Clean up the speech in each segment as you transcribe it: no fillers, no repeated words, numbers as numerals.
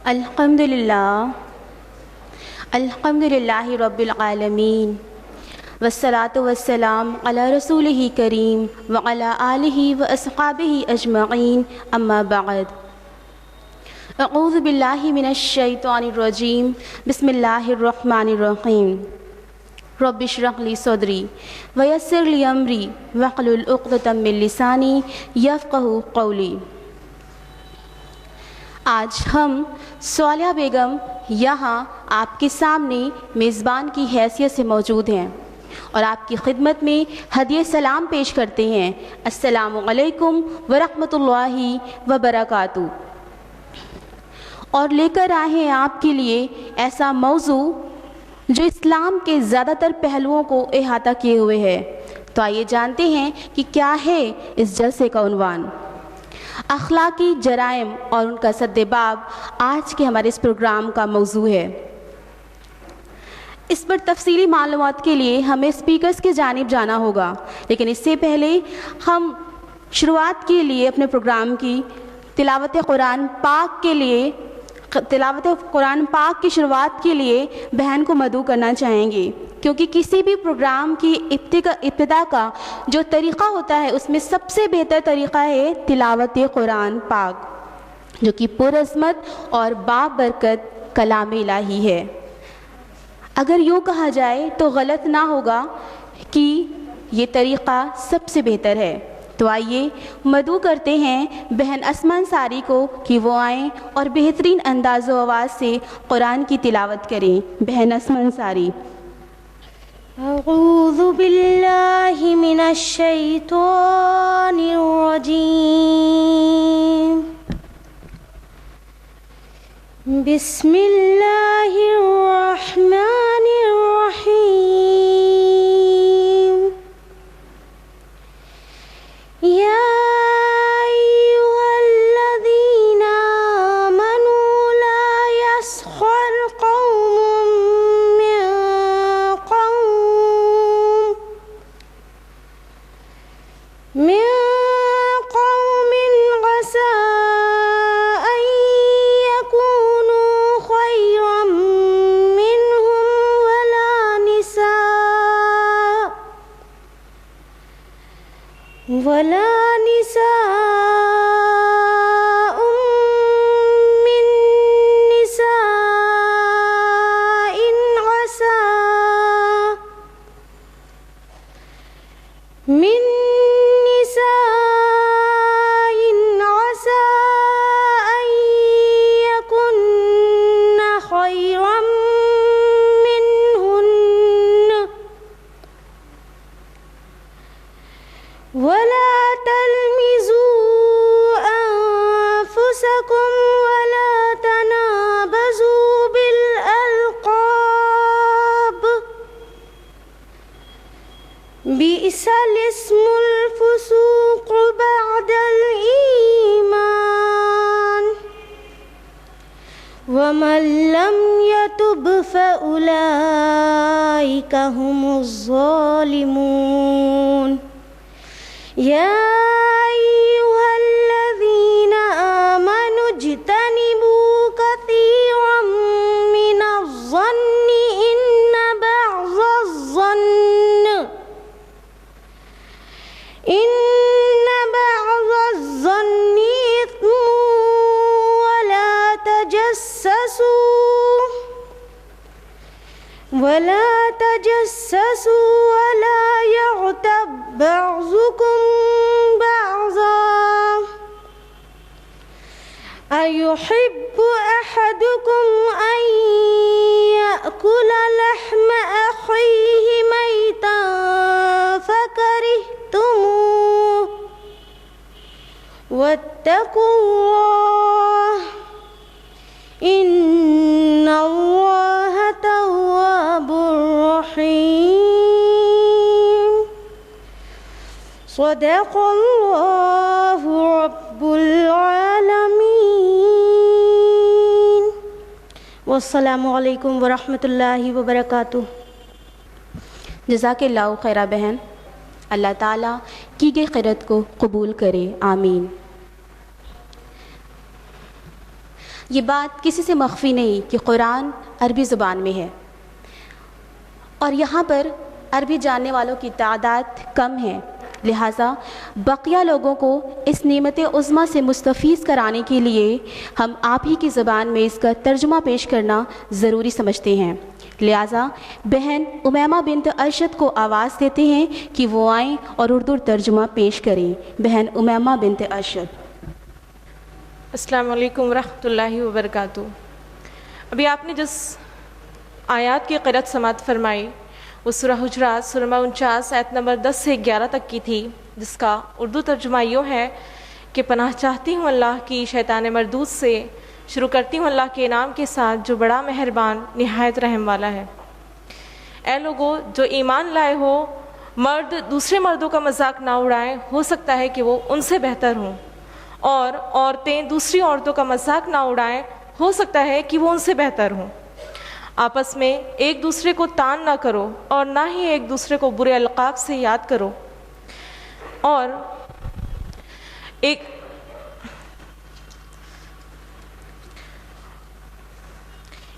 الحمدللہ رب العالمین والصلاة والسلام علی رسولہ کریم وعلی آلہ واصحابہ اجمعین اما بعد اعوذ باللہ من الشیطان الرجیم بسم اللہ الرحمن الرحیم رب اشرح لی صدری ویسر لی امری واحلل عقدۃ من لسانی یفقہوا قولی۔ آج ہم صالحہ بیگم یہاں آپ کے سامنے میزبان کی حیثیت سے موجود ہیں اور آپ کی خدمت میں ہدیہ سلام پیش کرتے ہیں۔ السلام علیکم ورحمۃ اللہ وبرکاتہ۔ اور لے کر آئے ہیں آپ کے لیے ایسا موضوع جو اسلام کے زیادہ تر پہلوؤں کو احاطہ کیے ہوئے ہے۔ تو آئیے جانتے ہیں کہ کیا ہے اس جلسے کا عنوان۔ اخلاقی جرائم اور ان کا سد باب آج کے ہمارے اس پروگرام کا موضوع ہے۔ اس پر تفصیلی معلومات کے لیے ہمیں اسپیکرز کی جانب جانا ہوگا، لیکن اس سے پہلے ہم شروعات کے لیے اپنے پروگرام کی تلاوت قرآن پاک کی شروعات کے لیے بہن کو مدعو کرنا چاہیں گے، کیونکہ کسی بھی پروگرام کی ابتدا کا جو طریقہ ہوتا ہے اس میں سب سے بہتر طریقہ ہے تلاوت قرآن پاک، جو کہ پرعظمت اور بابرکت کلام الہی ہے۔ اگر یوں کہا جائے تو غلط نہ ہوگا کہ یہ طریقہ سب سے بہتر ہے۔ تو آئیے مدعو کرتے ہیں بہن اسما انصاری کو کہ وہ آئیں اور بہترین انداز و آواز سے قرآن کی تلاوت کریں۔ بہن اسما انصاری۔ اعوذ باللہ من الشیطان الرجیم، بسم اللہ الرحمن الرحیم۔ یا ایہا الذین آمنوا لا یسخر قوم من قوم عسى أن يكونوا خيرا منهم ولا نساء من نساء عسى أن يكن خيرا منهن، ولا تلمزوا أنفسكم ولا تنابزوا بالألقاب، بئس الاسم الفسوق بعد الإيمان، ومن لم يتب فأولئك هم الظالمون۔ یا ایہا الذین آمنوا اجتنبوا کثیرا من الظن ان بعض الظن اثم، ولا تجسسوا ولا يغتب بعضكم بعضا، أيحب أحدكم أن يأكل لحم أخيه ميتا فكرهتموه، واتقوا الله إن الله تواب رحيم۔ صدق اللہ رب العالمین۔ والسلام علیکم ورحمۃ اللہ وبرکاتہ۔ جزاک اللہ خیرہ بہن، اللہ تعالیٰ کی گئی قرت کو قبول کرے، آمین۔ یہ بات کسی سے مخفی نہیں کہ قرآن عربی زبان میں ہے، اور یہاں پر عربی جاننے والوں کی تعداد کم ہے، لہٰذا بقیہ لوگوں کو اس نعمت عظمیٰ سے مستفیض کرانے کے لیے ہم آپ ہی کی زبان میں اس کا ترجمہ پیش کرنا ضروری سمجھتے ہیں۔ لہٰذا بہن امیمہ بنت ارشد کو آواز دیتے ہیں کہ وہ آئیں اور اردو ترجمہ پیش کریں۔ بہن امیمہ بنت ارشد۔ السلام علیکم ورحمۃ اللہ وبرکاتہ۔ ابھی آپ نے جس آیات کی قرأت سماعت فرمائی وہ سورہ حجرات سورہ 49 آیت نمبر 10 سے 11 تک کی تھی، جس کا اردو ترجمہ یوں ہے کہ پناہ چاہتی ہوں اللہ کی شیطان مردود سے، شروع کرتی ہوں اللہ کے انعام کے ساتھ جو بڑا مہربان نہایت رحم والا ہے۔ اے لوگو جو ایمان لائے ہو، مرد دوسرے مردوں کا مذاق نہ اڑائیں، ہو سکتا ہے کہ وہ ان سے بہتر ہوں، اور عورتیں دوسری عورتوں کا مذاق نہ اڑائیں، ہو سکتا ہے کہ وہ ان سے بہتر ہوں۔ آپس میں ایک دوسرے کو تان نہ کرو اور نہ ہی ایک دوسرے کو برے القاب سے یاد کرو، اور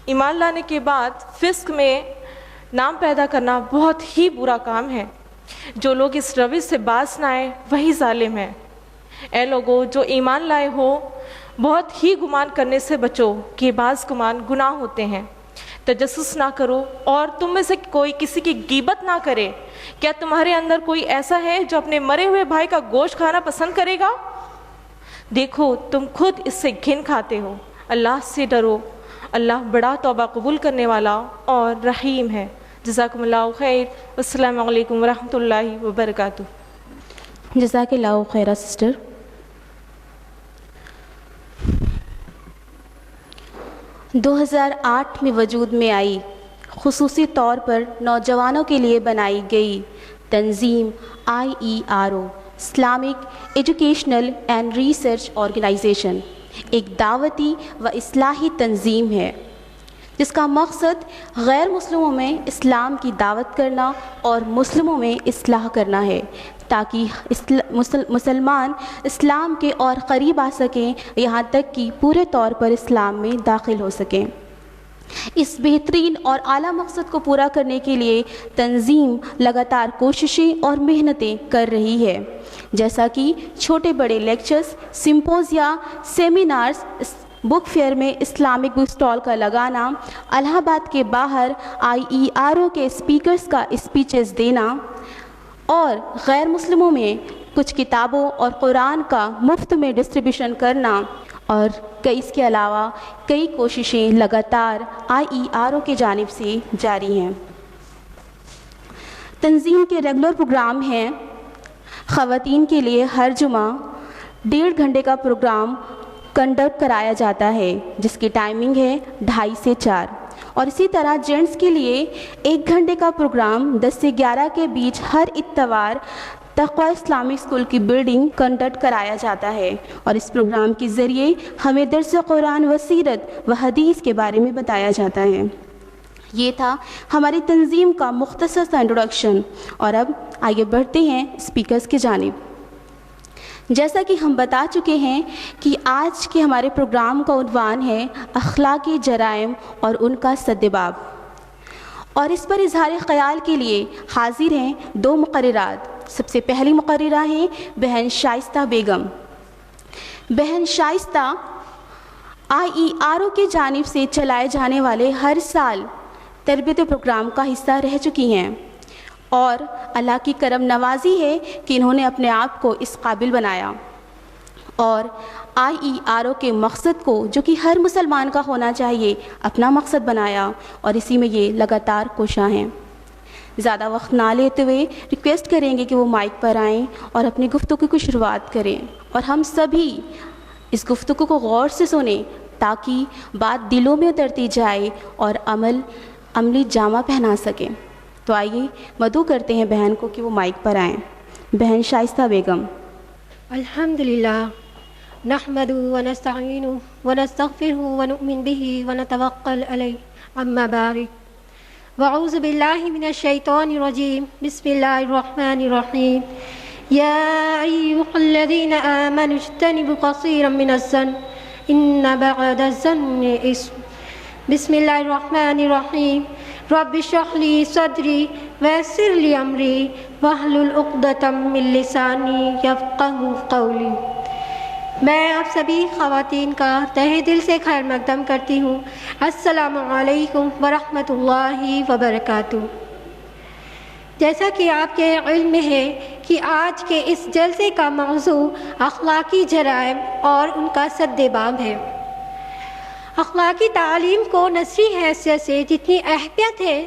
ایمان لانے کے بعد فسق میں نام پیدا کرنا بہت ہی برا کام ہے۔ جو لوگ اس روش سے باز نہ آئیں وہی ظالم ہیں۔ اے لوگو جو ایمان لائے ہو، بہت ہی گمان کرنے سے بچو کہ بعض گمان گناہ ہوتے ہیں۔ تجسس نہ کرو اور تم میں سے کوئی کسی کی غیبت نہ کرے۔ کیا تمہارے اندر کوئی ایسا ہے جو اپنے مرے ہوئے بھائی کا گوشت کھانا پسند کرے گا؟ دیکھو تم خود اس سے گھن کھاتے ہو۔ اللہ سے ڈرو، اللہ بڑا توبہ قبول کرنے والا اور رحیم ہے۔ جزاکم اللہ خیر، السلام علیکم ورحمۃ اللہ وبرکاتہ۔ جزاک اللہ خیرہ سسٹر۔ 2008 میں وجود میں آئی، خصوصی طور پر نوجوانوں کے لیے بنائی گئی تنظیم IERO Islamic educational and research organisation ایک دعوتی و اصلاحی تنظیم ہے جس کا مقصد غیر مسلموں میں اسلام کی دعوت کرنا اور مسلموں میں اصلاح کرنا ہے، تاکہ مسلمان اسلام کے اور قریب آ سکیں، یہاں تک کہ پورے طور پر اسلام میں داخل ہو سکیں۔ اس بہترین اور اعلیٰ مقصد کو پورا کرنے کے لیے تنظیم لگاتار کوششیں اور محنتیں کر رہی ہے، جیسا کہ چھوٹے بڑے لیکچرز، سمپوزیا، سیمینارز، بک فیئر میں اسلامک بک سٹال کا لگانا، الہ آباد کے باہر IERO کے اسپیکرز کا اسپیچز دینا، اور غیر مسلموں میں کچھ کتابوں اور قرآن کا مفت میں ڈسٹریبیوشن کرنا، اور اس کے علاوہ کئی کوششیں لگاتار IERO کی جانب سے جاری ہیں۔ تنظیم کے ریگولر پروگرام ہیں: خواتین کے لیے ہر جمعہ 1.5 گھنٹے کا پروگرام کنڈکٹ کرایا جاتا ہے، جس کی ٹائمنگ ہے 2:30 سے 4، اور اسی طرح جینٹس کے لیے 1 گھنٹے کا پروگرام 10 سے 11 کے بیچ ہر اتوار تقویٰ اسلامک اسکول کی بلڈنگ کنڈکٹ کرایا جاتا ہے، اور اس پروگرام کے ذریعے ہمیں درس قرآن و سیرت و حدیث کے بارے میں بتایا جاتا ہے۔ یہ تھا ہماری تنظیم کا مختصر سا انٹروڈکشن، اور اب آگے بڑھتے ہیں اسپیکرز کی جانب۔ جیسا کہ ہم بتا چکے ہیں کہ آج کے ہمارے پروگرام کا عنوان ہے اخلاقی جرائم اور ان کا سدباب، اور اس پر اظہار خیال کے لیے حاضر ہیں 2 مقررات۔ سب سے پہلی مقررہ ہیں بہن شائستہ بیگم۔ بہن شائستہ IERO کی جانب سے چلائے جانے والے ہر سال تربیت پروگرام کا حصہ رہ چکی ہیں، اور اللہ کی کرم نوازی ہے کہ انہوں نے اپنے آپ کو اس قابل بنایا، اور IERO کے مقصد کو، جو کہ ہر مسلمان کا ہونا چاہیے، اپنا مقصد بنایا، اور اسی میں یہ لگاتار کوشاں ہیں۔ زیادہ وقت نہ لیتے ہوئے ریکویسٹ کریں گے کہ وہ مائک پر آئیں اور اپنی گفتگو کی شروعات کریں، اور ہم سبھی اس گفتگو کو غور سے سنیں تاکہ بات دلوں میں اترتی جائے اور عملی جامہ پہنا سکیں۔ تو آئیے مدعو کرتے ہیں بہن کو کہ وہ مائک پر آئیں۔ بہن شائستہ بیگم۔ الحمدللہ نحمده ونستعینه ونستغفره ونؤمن به ونتوکل علیہ، اما بعد، واعوذ باللہ من الشیطان الرجیم، بسم اللہ الرحمن الرحیم۔ یا ایھا الذین آمنوا اجتنبوا کثیرا من الظن إن بعد الظن إثم بسم الله الرحمن الرحيم رب اشرح لي صدري ويسر لي أمري واحلل عقدة من لساني يفقهوا قولي۔ میں آپ سبھی خواتین کا تہہ دل سے خیر مقدم کرتی ہوں۔ السلام علیکم ورحمۃ اللہ وبرکاتہ۔ جیسا کہ آپ کے علم میں ہے کہ آج کے اس جلسے کا موضوع اخلاقی جرائم اور ان کا سد باب ہے۔ اخلاقی تعلیم کو نثری حیثیت سے جتنی اہمیت ہے،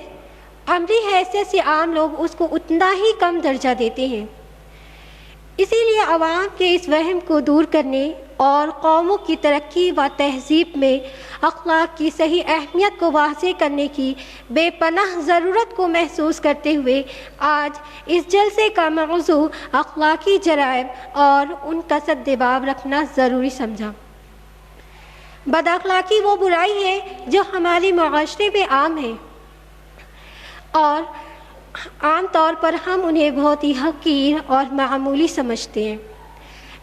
عملی حیثیت سے عام لوگ اس کو اتنا ہی کم درجہ دیتے ہیں۔ اسی لیے عوام کے اس وہم کو دور کرنے اور قوموں کی ترقی و تہذیب میں اخلاق کی صحیح اہمیت کو واضح کرنے کی بے پناہ ضرورت کو محسوس کرتے ہوئے آج اس جلسے کا موضوع اخلاقی جرائم اور ان کا سد باب رکھنا ضروری سمجھا۔ بد اخلاقی وہ برائی ہے جو ہمارے معاشرے میں عام ہے اور عام طور پر ہم انہیں بہت ہی حقیر اور معمولی سمجھتے ہیں،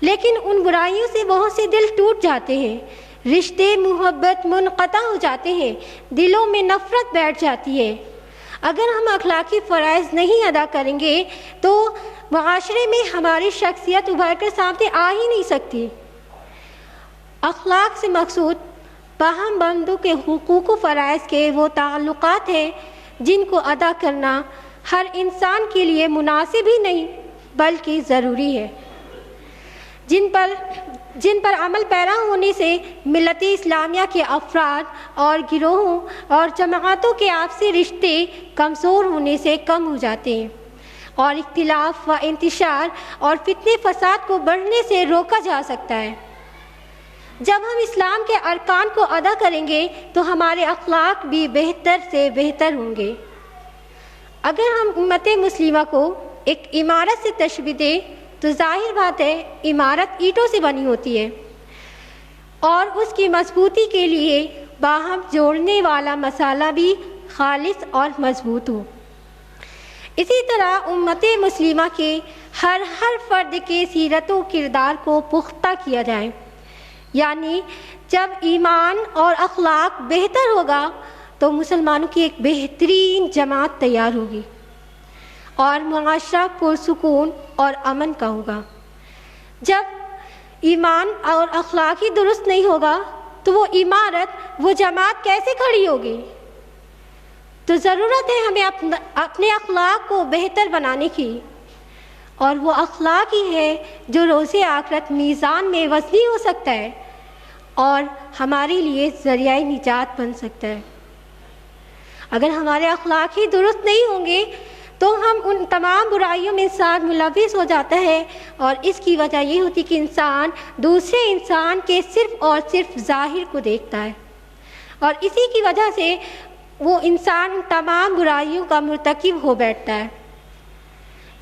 لیکن ان برائیوں سے بہت سے دل ٹوٹ جاتے ہیں، رشتے محبت منقطع ہو جاتے ہیں، دلوں میں نفرت بیٹھ جاتی ہے۔ اگر ہم اخلاقی فرائض نہیں ادا کریں گے تو معاشرے میں ہماری شخصیت ابھر کر سامنے آ ہی نہیں سکتی۔ اخلاق سے مقصود باہم بندوں کے حقوق و فرائض کے وہ تعلقات ہیں جن کو ادا کرنا ہر انسان کے لیے مناسب ہی نہیں بلکہ ضروری ہے، جن پر عمل پیرا ہونے سے ملت اسلامیہ کے افراد اور گروہوں اور جماعتوں کے آپسی رشتے کمزور ہونے سے کم ہو جاتے ہیں اور اختلاف و انتشار اور فتنے فساد کو بڑھنے سے روکا جا سکتا ہے۔ جب ہم اسلام کے ارکان کو ادا کریں گے تو ہمارے اخلاق بھی بہتر سے بہتر ہوں گے۔ اگر ہم امت مسلمہ کو ایک عمارت سے تشبیہ دیں تو ظاہر بات ہے عمارت اینٹوں سے بنی ہوتی ہے اور اس کی مضبوطی کے لیے باہم جوڑنے والا مسالہ بھی خالص اور مضبوط ہو۔ اسی طرح امت مسلمہ کے ہر فرد کے سیرت و کردار کو پختہ کیا جائے، یعنی جب ایمان اور اخلاق بہتر ہوگا تو مسلمانوں کی ایک بہترین جماعت تیار ہوگی اور معاشرہ پرسکون اور امن کا ہوگا۔ جب ایمان اور اخلاق ہی درست نہیں ہوگا تو وہ عمارت وہ جماعت کیسے کھڑی ہوگی؟ تو ضرورت ہے ہمیں اپنے اخلاق کو بہتر بنانے کی، اور وہ اخلاق ہی ہے جو روز آخرت میزان میں وزنی ہو سکتا ہے اور ہمارے لیے ذریعہ نجات بن سکتا ہے۔ اگر ہمارے اخلاق ہی درست نہیں ہوں گے تو ہم ان تمام برائیوں میں انسان ملوث ہو جاتا ہے، اور اس کی وجہ یہ ہوتی کہ انسان دوسرے انسان کے صرف اور صرف ظاہر کو دیکھتا ہے، اور اسی کی وجہ سے وہ انسان ان تمام برائیوں کا مرتکب ہو بیٹھتا ہے،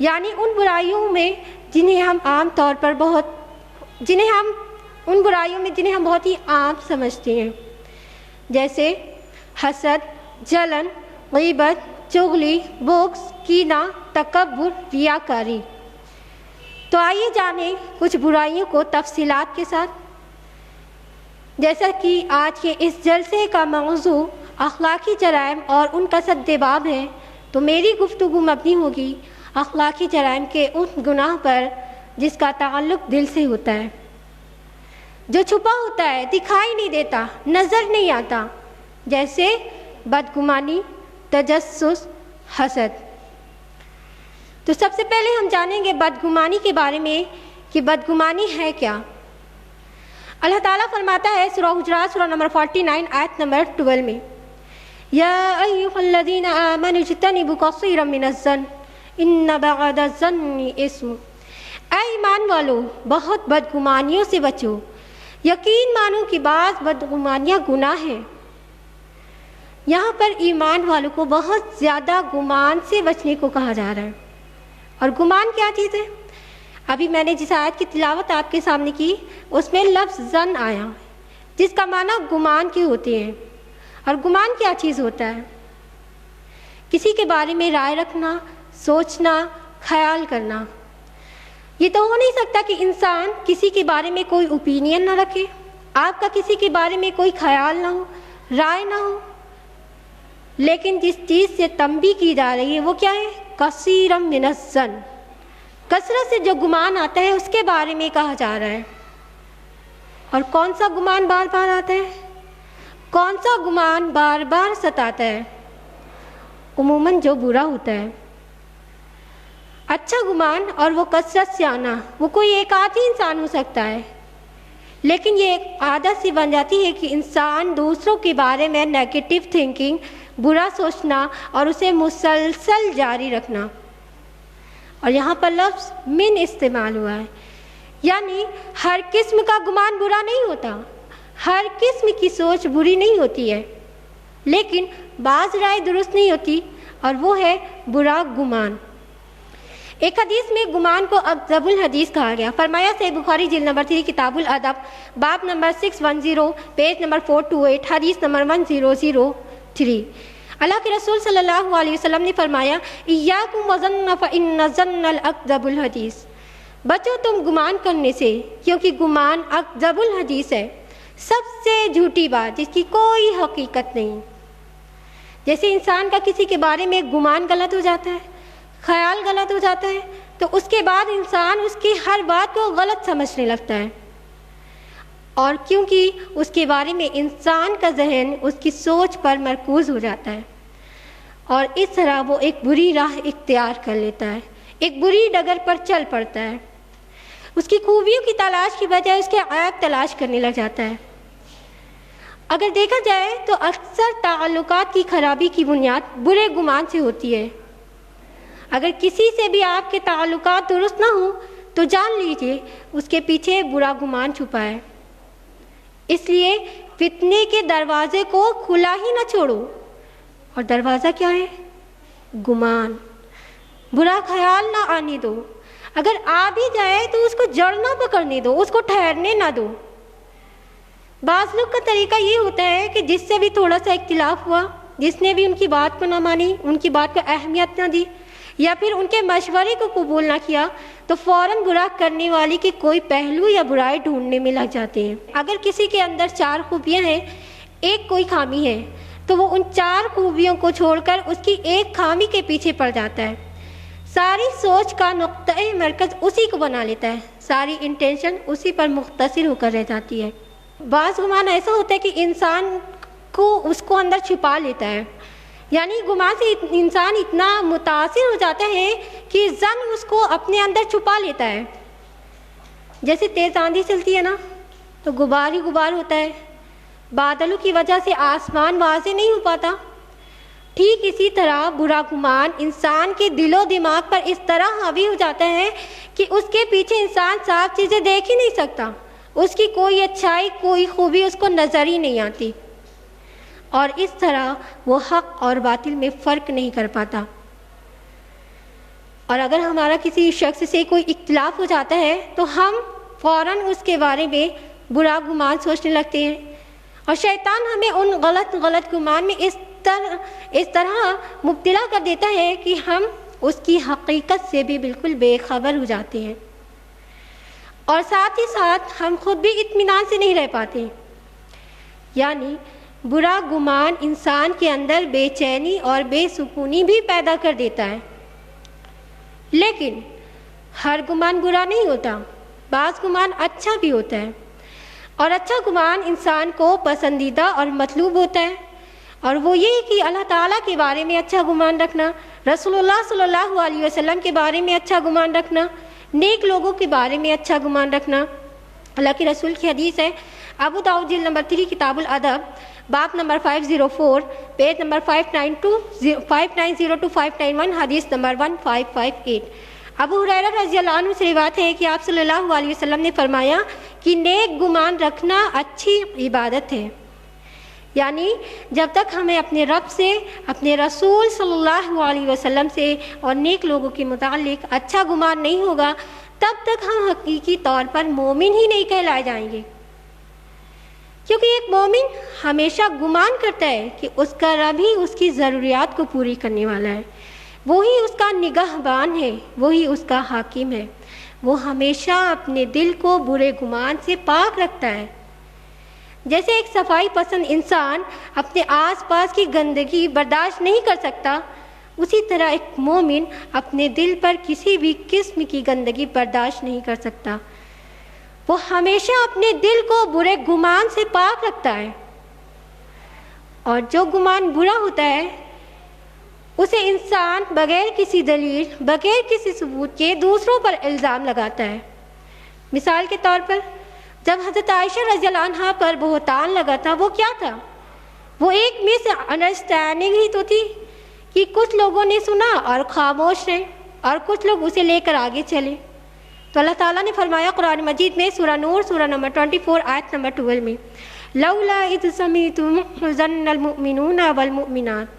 یعنی ان برائیوں میں جنہیں ہم بہت ہی عام سمجھتے ہیں، جیسے حسد، جلن، غیبت، چغلی، بغض، کینہ، تکبر، ریاکاری۔ تو آئیے جانیں کچھ برائیوں کو تفصیلات کے ساتھ۔ جیسا کہ آج کے اس جلسے کا موضوع اخلاقی جرائم اور ان کا سد باب ہے، تو میری گفتگو مبنی ہوگی اخلاقی جرائم کے ان گناہ پر جس کا تعلق دل سے ہوتا ہے، جو چھپا ہوتا ہے، دکھائی نہیں دیتا، نظر نہیں آتا، جیسے بدگمانی، تجسس، حسد۔ تو سب سے پہلے ہم جانیں گے بدگمانی کے بارے میں کہ بدگمانی ہے کیا۔ اللہ تعالیٰ فرماتا ہے سورہ حجرات سورہ نمبر 49 آیت نمبر 12 میں، یا ایھا الذین آمنوا اجتنبوا کثیرا من الظن ان بعض الظن اثم۔ اے ایمان والو، بہت بدگمانیوں سے بچو، یقین مانو کہ بعض بدگمانیاں گناہ ہیں۔ یہاں پر ایمان والوں کو بہت زیادہ گمان سے بچنے کو کہا جا رہا ہے۔ اور گمان کیا چیز ہے؟ ابھی میں نے جس آیت کی تلاوت آپ کے سامنے کی اس میں لفظ ظن آیا، جس کا معنی گمان کے ہوتے ہیں۔ اور گمان کیا چیز ہوتا ہے؟ کسی کے بارے میں رائے رکھنا، سوچنا، خیال کرنا۔ یہ تو ہو نہیں سکتا کہ انسان کسی کے بارے میں کوئی اوپینین نہ رکھے، آپ کا کسی کے بارے میں کوئی خیال نہ ہو، رائے نہ ہو، لیکن جس چیز سے تنبیہ کی جا رہی ہے وہ کیا ہے؟ کثیرا من الظن، کثرت سے جو گمان آتا ہے اس کے بارے میں کہا جا رہا ہے۔ اور کون سا گمان بار بار آتا ہے؟ کون سا گمان بار بار ستاتا ہے؟ عموماً جو برا ہوتا ہے۔ اچھا گمان اور وہ کثرت سے آنا، وہ کوئی ایک آدھ ہی انسان ہو سکتا ہے، لیکن یہ ایک عادت سی بن جاتی ہے کہ انسان دوسروں کے بارے میں نیگیٹو تھنکنگ، برا سوچنا اور اسے مسلسل جاری رکھنا۔ اور یہاں پر لفظ من استعمال ہوا ہے، یعنی ہر قسم کا گمان برا نہیں ہوتا، ہر قسم کی سوچ بری نہیں ہوتی ہے، لیکن بعض رائے درست نہیں ہوتی اور وہ ہے برا گمان۔ ایک حدیث میں گمان کو اکذب الحدیث کہا گیا۔ فرمایا صحیح بخاری جلد نمبر 3 کتاب الادب باب نمبر 610 پیج نمبر 428 حدیث نمبر 1003۔ اللہ کے رسول صلی اللہ علیہ وسلم نے فرمایا ایاکم وظن فإن الظن الاکذب الحدیث، بچو تم گمان کرنے سے، کیونکہ گمان اکذب الحدیث ہے، سب سے جھوٹی بات جس کی کوئی حقیقت نہیں۔ جیسے انسان کا کسی کے بارے میں گمان غلط ہو جاتا ہے، خیال غلط ہو جاتا ہے، تو اس کے بعد انسان اس کی ہر بات کو غلط سمجھنے لگتا ہے، اور کیونکہ اس کے بارے میں انسان کا ذہن اس کی سوچ پر مرکوز ہو جاتا ہے، اور اس طرح وہ ایک بری راہ اختیار کر لیتا ہے، ایک بری ڈگر پر چل پڑتا ہے، اس کی خوبیوں کی تلاش کی بجائے اس کے عیب تلاش کرنے لگ جاتا ہے۔ اگر دیکھا جائے تو اکثر تعلقات کی خرابی کی بنیاد برے گمان سے ہوتی ہے۔ اگر کسی سے بھی آپ کے تعلقات درست نہ ہوں تو جان لیجئے اس کے پیچھے برا گمان چھپا ہے۔ اس لیے فتنے کے دروازے کو کھلا ہی نہ چھوڑو، اور دروازہ کیا ہے؟ گمان، برا خیال نہ آنے دو، اگر آ بھی جائے تو اس کو جڑ نہ پکڑنے دو، اس کو ٹھہرنے نہ دو۔ بعض لوگ کا طریقہ یہ ہوتا ہے کہ جس سے بھی تھوڑا سا اختلاف ہوا، جس نے بھی ان کی بات کو نہ مانی، ان کی بات کو اہمیت نہ دی، یا پھر ان کے مشورے کو قبول نہ کیا، تو فوراً برا کرنے والی کے کوئی پہلو یا برائی ڈھونڈنے میں لگ جاتے ہیں۔ اگر کسی کے اندر 4 خوبیاں ہیں، ایک کوئی خامی ہے، تو وہ ان 4 خوبیوں کو چھوڑ کر اس کی ایک خامی کے پیچھے پڑ جاتا ہے، ساری سوچ کا نقطۂ مرکز اسی کو بنا لیتا ہے، ساری انٹینشن اسی پر مختصر ہو کر رہ جاتی ہے۔ بعض گمان ایسا ہوتا ہے کہ انسان کو اس کو اندر چھپا لیتا ہے، یعنی گمان سے انسان اتنا متاثر ہو جاتا ہے کہ ظن اس کو اپنے اندر چھپا لیتا ہے۔ جیسے تیز آندھی چلتی ہے نا تو غبار ہی غبار ہوتا ہے، بادلوں کی وجہ سے آسمان واضح نہیں ہو پاتا، ٹھیک اسی طرح برا گمان انسان کے دل و دماغ پر اس طرح حاوی ہو جاتا ہے کہ اس کے پیچھے انسان صاف چیزیں دیکھ ہی نہیں سکتا، اس کی کوئی اچھائی، کوئی خوبی اس کو نظر ہی نہیں آتی، اور اس طرح وہ حق اور باطل میں فرق نہیں کر پاتا۔ اور اگر ہمارا کسی شخص سے کوئی اختلاف ہو جاتا ہے تو ہم فوراً اس کے بارے میں برا گمان سوچنے لگتے ہیں، اور شیطان ہمیں ان غلط گمان میں اس طرح مبتلا کر دیتا ہے کہ ہم اس کی حقیقت سے بھی بالکل بے خبر ہو جاتے ہیں، اور ساتھ ہی ساتھ ہم خود بھی اطمینان سے نہیں رہ پاتے۔ یعنی برا گمان انسان کے اندر بے چینی اور بے سکونی بھی پیدا کر دیتا ہے۔ لیکن ہر گمان برا نہیں ہوتا، بعض گمان اچھا بھی ہوتا ہے، اور اچھا گمان انسان کو پسندیدہ اور مطلوب ہوتا ہے، اور وہ یہ کہ اللہ تعالیٰ کے بارے میں اچھا گمان رکھنا، رسول اللہ صلی اللہ علیہ وسلم کے بارے میں اچھا گمان رکھنا، نیک لوگوں کے بارے میں اچھا گمان رکھنا۔ اللہ کے رسول کی حدیث ہے، ابو داؤد جلد نمبر 3 کتاب الادب باب نمبر 504 پیج نمبر 590 to 591 حدیث نمبر 1558۔ ابو ہریرہ رضی اللہ عنہ سے روایت ہے کہ آپ صلی اللہ علیہ وسلم نے فرمایا کہ نیک گمان رکھنا اچھی عبادت ہے، یعنی جب تک ہمیں اپنے رب سے، اپنے رسول صلی اللہ علیہ وسلم سے اور نیک لوگوں کے متعلق اچھا گمان نہیں ہوگا، تب تک ہم حقیقی طور پر مومن ہی نہیں کہلائے جائیں گے، کیونکہ ایک مومن ہمیشہ گمان کرتا ہے کہ اس کا رب ہی اس کی ضروریات کو پوری کرنے والا ہے، وہی اس کا نگہبان ہے، وہی اس کا حاکم ہے، وہ ہمیشہ اپنے دل کو برے گمان سے پاک رکھتا ہے۔ جیسے ایک صفائی پسند انسان اپنے آس پاس کی گندگی برداشت نہیں کر سکتا، اسی طرح ایک مومن اپنے دل پر کسی بھی قسم کی گندگی برداشت نہیں کر سکتا۔ وہ ہمیشہ اپنے دل کو برے گمان سے پاک رکھتا ہے، اور جو گمان برا ہوتا ہے اسے انسان بغیر کسی دلیل، بغیر کسی ثبوت کے دوسروں پر الزام لگاتا ہے۔ مثال کے طور پر جب حضرت عائشہ رضی اللہ عنہا پر بہتان لگا تھا، وہ کیا تھا؟ وہ ایک مس انڈرسٹینڈنگ ہی تو تھی کہ کچھ لوگوں نے سنا اور خاموش رہے، اور کچھ لوگ اسے لے کر آگے چلے۔ تو اللہ تعالیٰ نے فرمایا قرآن مجید میں سورہ نور سورہ نمبر 24 آیت نمبر 12 میں، لولا اذ سمعتم ظن المؤمنون والمؤمنات،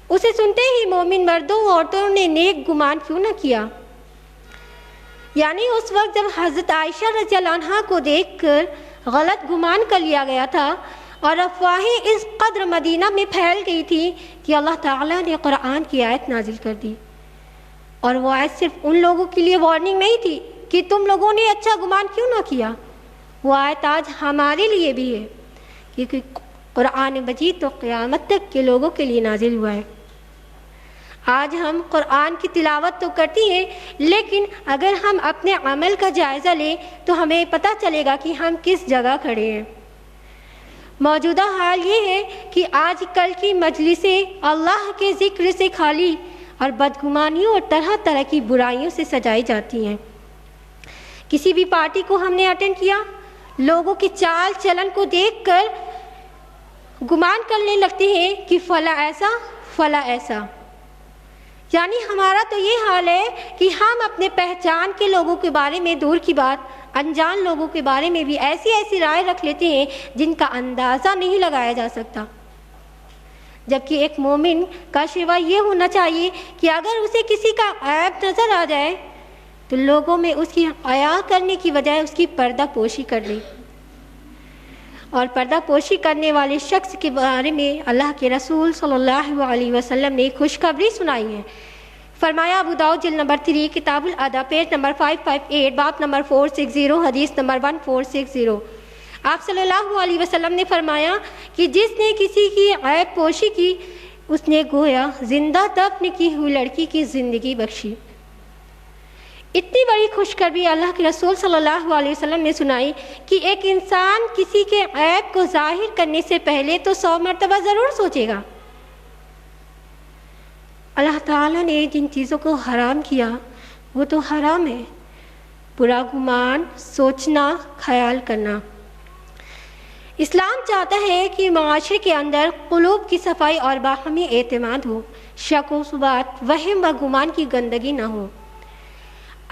اسے سنتے ہی مومن مردوں عورتوں نے نیک گمان کیوں نہ کیا؟ یعنی اس وقت جب حضرت عائشہ رضی اللہ عنہا کو دیکھ کر غلط گمان کر لیا گیا تھا اور افواہیں اس قدر مدینہ میں پھیل گئی تھی کہ اللہ تعالیٰ نے قرآن کی آیت نازل کر دی، اور وہ آیت صرف ان لوگوں کے لیے وارننگ نہیں تھی کہ تم لوگوں نے اچھا گمان کیوں نہ کیا، وہ آیت آج ہمارے لیے بھی ہے، کیونکہ قرآن مجید تو قیامت تک کے لوگوں کے لیے نازل ہوا ہے۔ آج ہم قرآن کی تلاوت تو کرتی ہیں، لیکن اگر ہم اپنے عمل کا جائزہ لیں تو ہمیں پتہ چلے گا کہ ہم کس جگہ کھڑے ہیں۔ موجودہ حال یہ ہے کہ آج کل کی مجلسیں اللہ کے ذکر سے خالی اور بدگمانیوں اور طرح طرح کی برائیوں سے سجائی جاتی ہیں۔ کسی بھی پارٹی کو ہم نے اٹینڈ کیا، لوگوں کی چال چلن کو دیکھ کر گمان کرنے لگتے ہیں کہ فلاں ایسا فلاں ایسا، یعنی ہمارا تو یہ حال ہے کہ ہم اپنے پہچان کے لوگوں کے بارے میں دور کی بات، انجان لوگوں کے بارے میں بھی ایسی رائے رکھ لیتے ہیں جن کا اندازہ نہیں لگایا جا سکتا، جبکہ ایک مومن کا شیوہ یہ ہونا چاہیے کہ اگر اسے کسی کا عیب نظر آ جائے تو لوگوں میں اس کی حیا کرنے کی بجائے اس کی پردہ پوشی کر لے۔ اور پردہ پوشی کرنے والے شخص کے بارے میں اللہ کے رسول صلی اللہ علیہ وسلم نے خوشخبری سنائی ہے۔ فرمایا ابو داؤد جلد نمبر 3 کتاب الادب پیج نمبر 558 باب نمبر 460 حدیث نمبر 1460، آپ صلی اللہ علیہ وسلم نے فرمایا کہ جس نے کسی کی عیب پوشی کی اس نے گویا زندہ دفن کی ہوئی لڑکی کی زندگی بخشی۔ اتنی بڑی خوشخبری اللہ کے رسول صلی اللہ علیہ وسلم نے سنائی کہ ایک انسان کسی کے عیب کو ظاہر کرنے سے پہلے تو 100 مرتبہ ضرور سوچے گا۔ اللہ تعالیٰ نے جن چیزوں کو حرام کیا وہ تو حرام ہے، برا گمان، سوچنا، خیال کرنا۔ اسلام چاہتا ہے کہ معاشرے کے اندر قلوب کی صفائی اور باہمی اعتماد ہو، شک و شبہات، وہم و گمان کی گندگی نہ ہو۔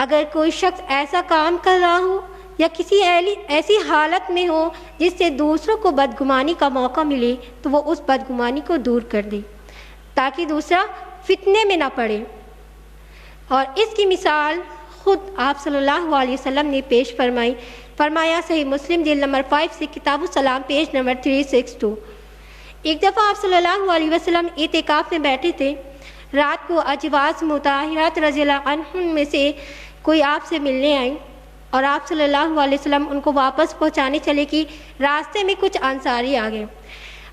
اگر کوئی شخص ایسا کام کر رہا ہو یا کسی ایسی حالت میں ہو جس سے دوسروں کو بدگمانی کا موقع ملے تو وہ اس بدگمانی کو دور کر دے تاکہ دوسرا فتنے میں نہ پڑے، اور اس کی مثال خود آپ صلی اللہ علیہ وسلم نے پیش فرمایا صحیح مسلم جلد نمبر 5 سے کتاب السلام پیج نمبر 362۔ ایک دفعہ آپ صلی اللہ علیہ وسلم اعتکاف میں بیٹھے تھے، رات کو ازواج مطہرات رضی اللہ عنہن میں سے کوئی آپ سے ملنے آئی اور آپ صلی اللہ علیہ وسلم ان کو واپس پہنچانے چلے کہ راستے میں کچھ انصاری آ گئے،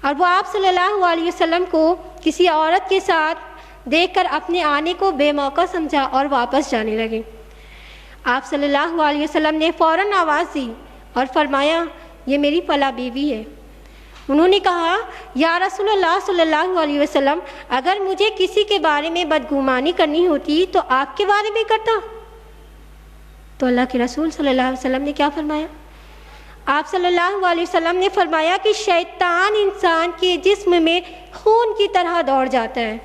اور وہ آپ صلی اللہ علیہ وسلم کو کسی عورت کے ساتھ دیکھ کر اپنے آنے کو بے موقع سمجھا اور واپس جانے لگے۔ آپ صلی اللہ علیہ وسلم نے فوراً آواز دی اور فرمایا یہ میری فلاں بیوی ہے۔ انہوں نے کہا یا رسول اللہ صلی اللہ علیہ وسلم، اگر مجھے کسی کے بارے میں بدگمانی کرنی ہوتی تو آپ کے بارے میں کرتا۔ تو اللہ کے رسول صلی اللہ علیہ وسلم نے کیا فرمایا؟ آپ صلی اللہ علیہ وسلم نے فرمایا کہ شیطان انسان کے جسم میں خون کی طرح دوڑ جاتا ہے۔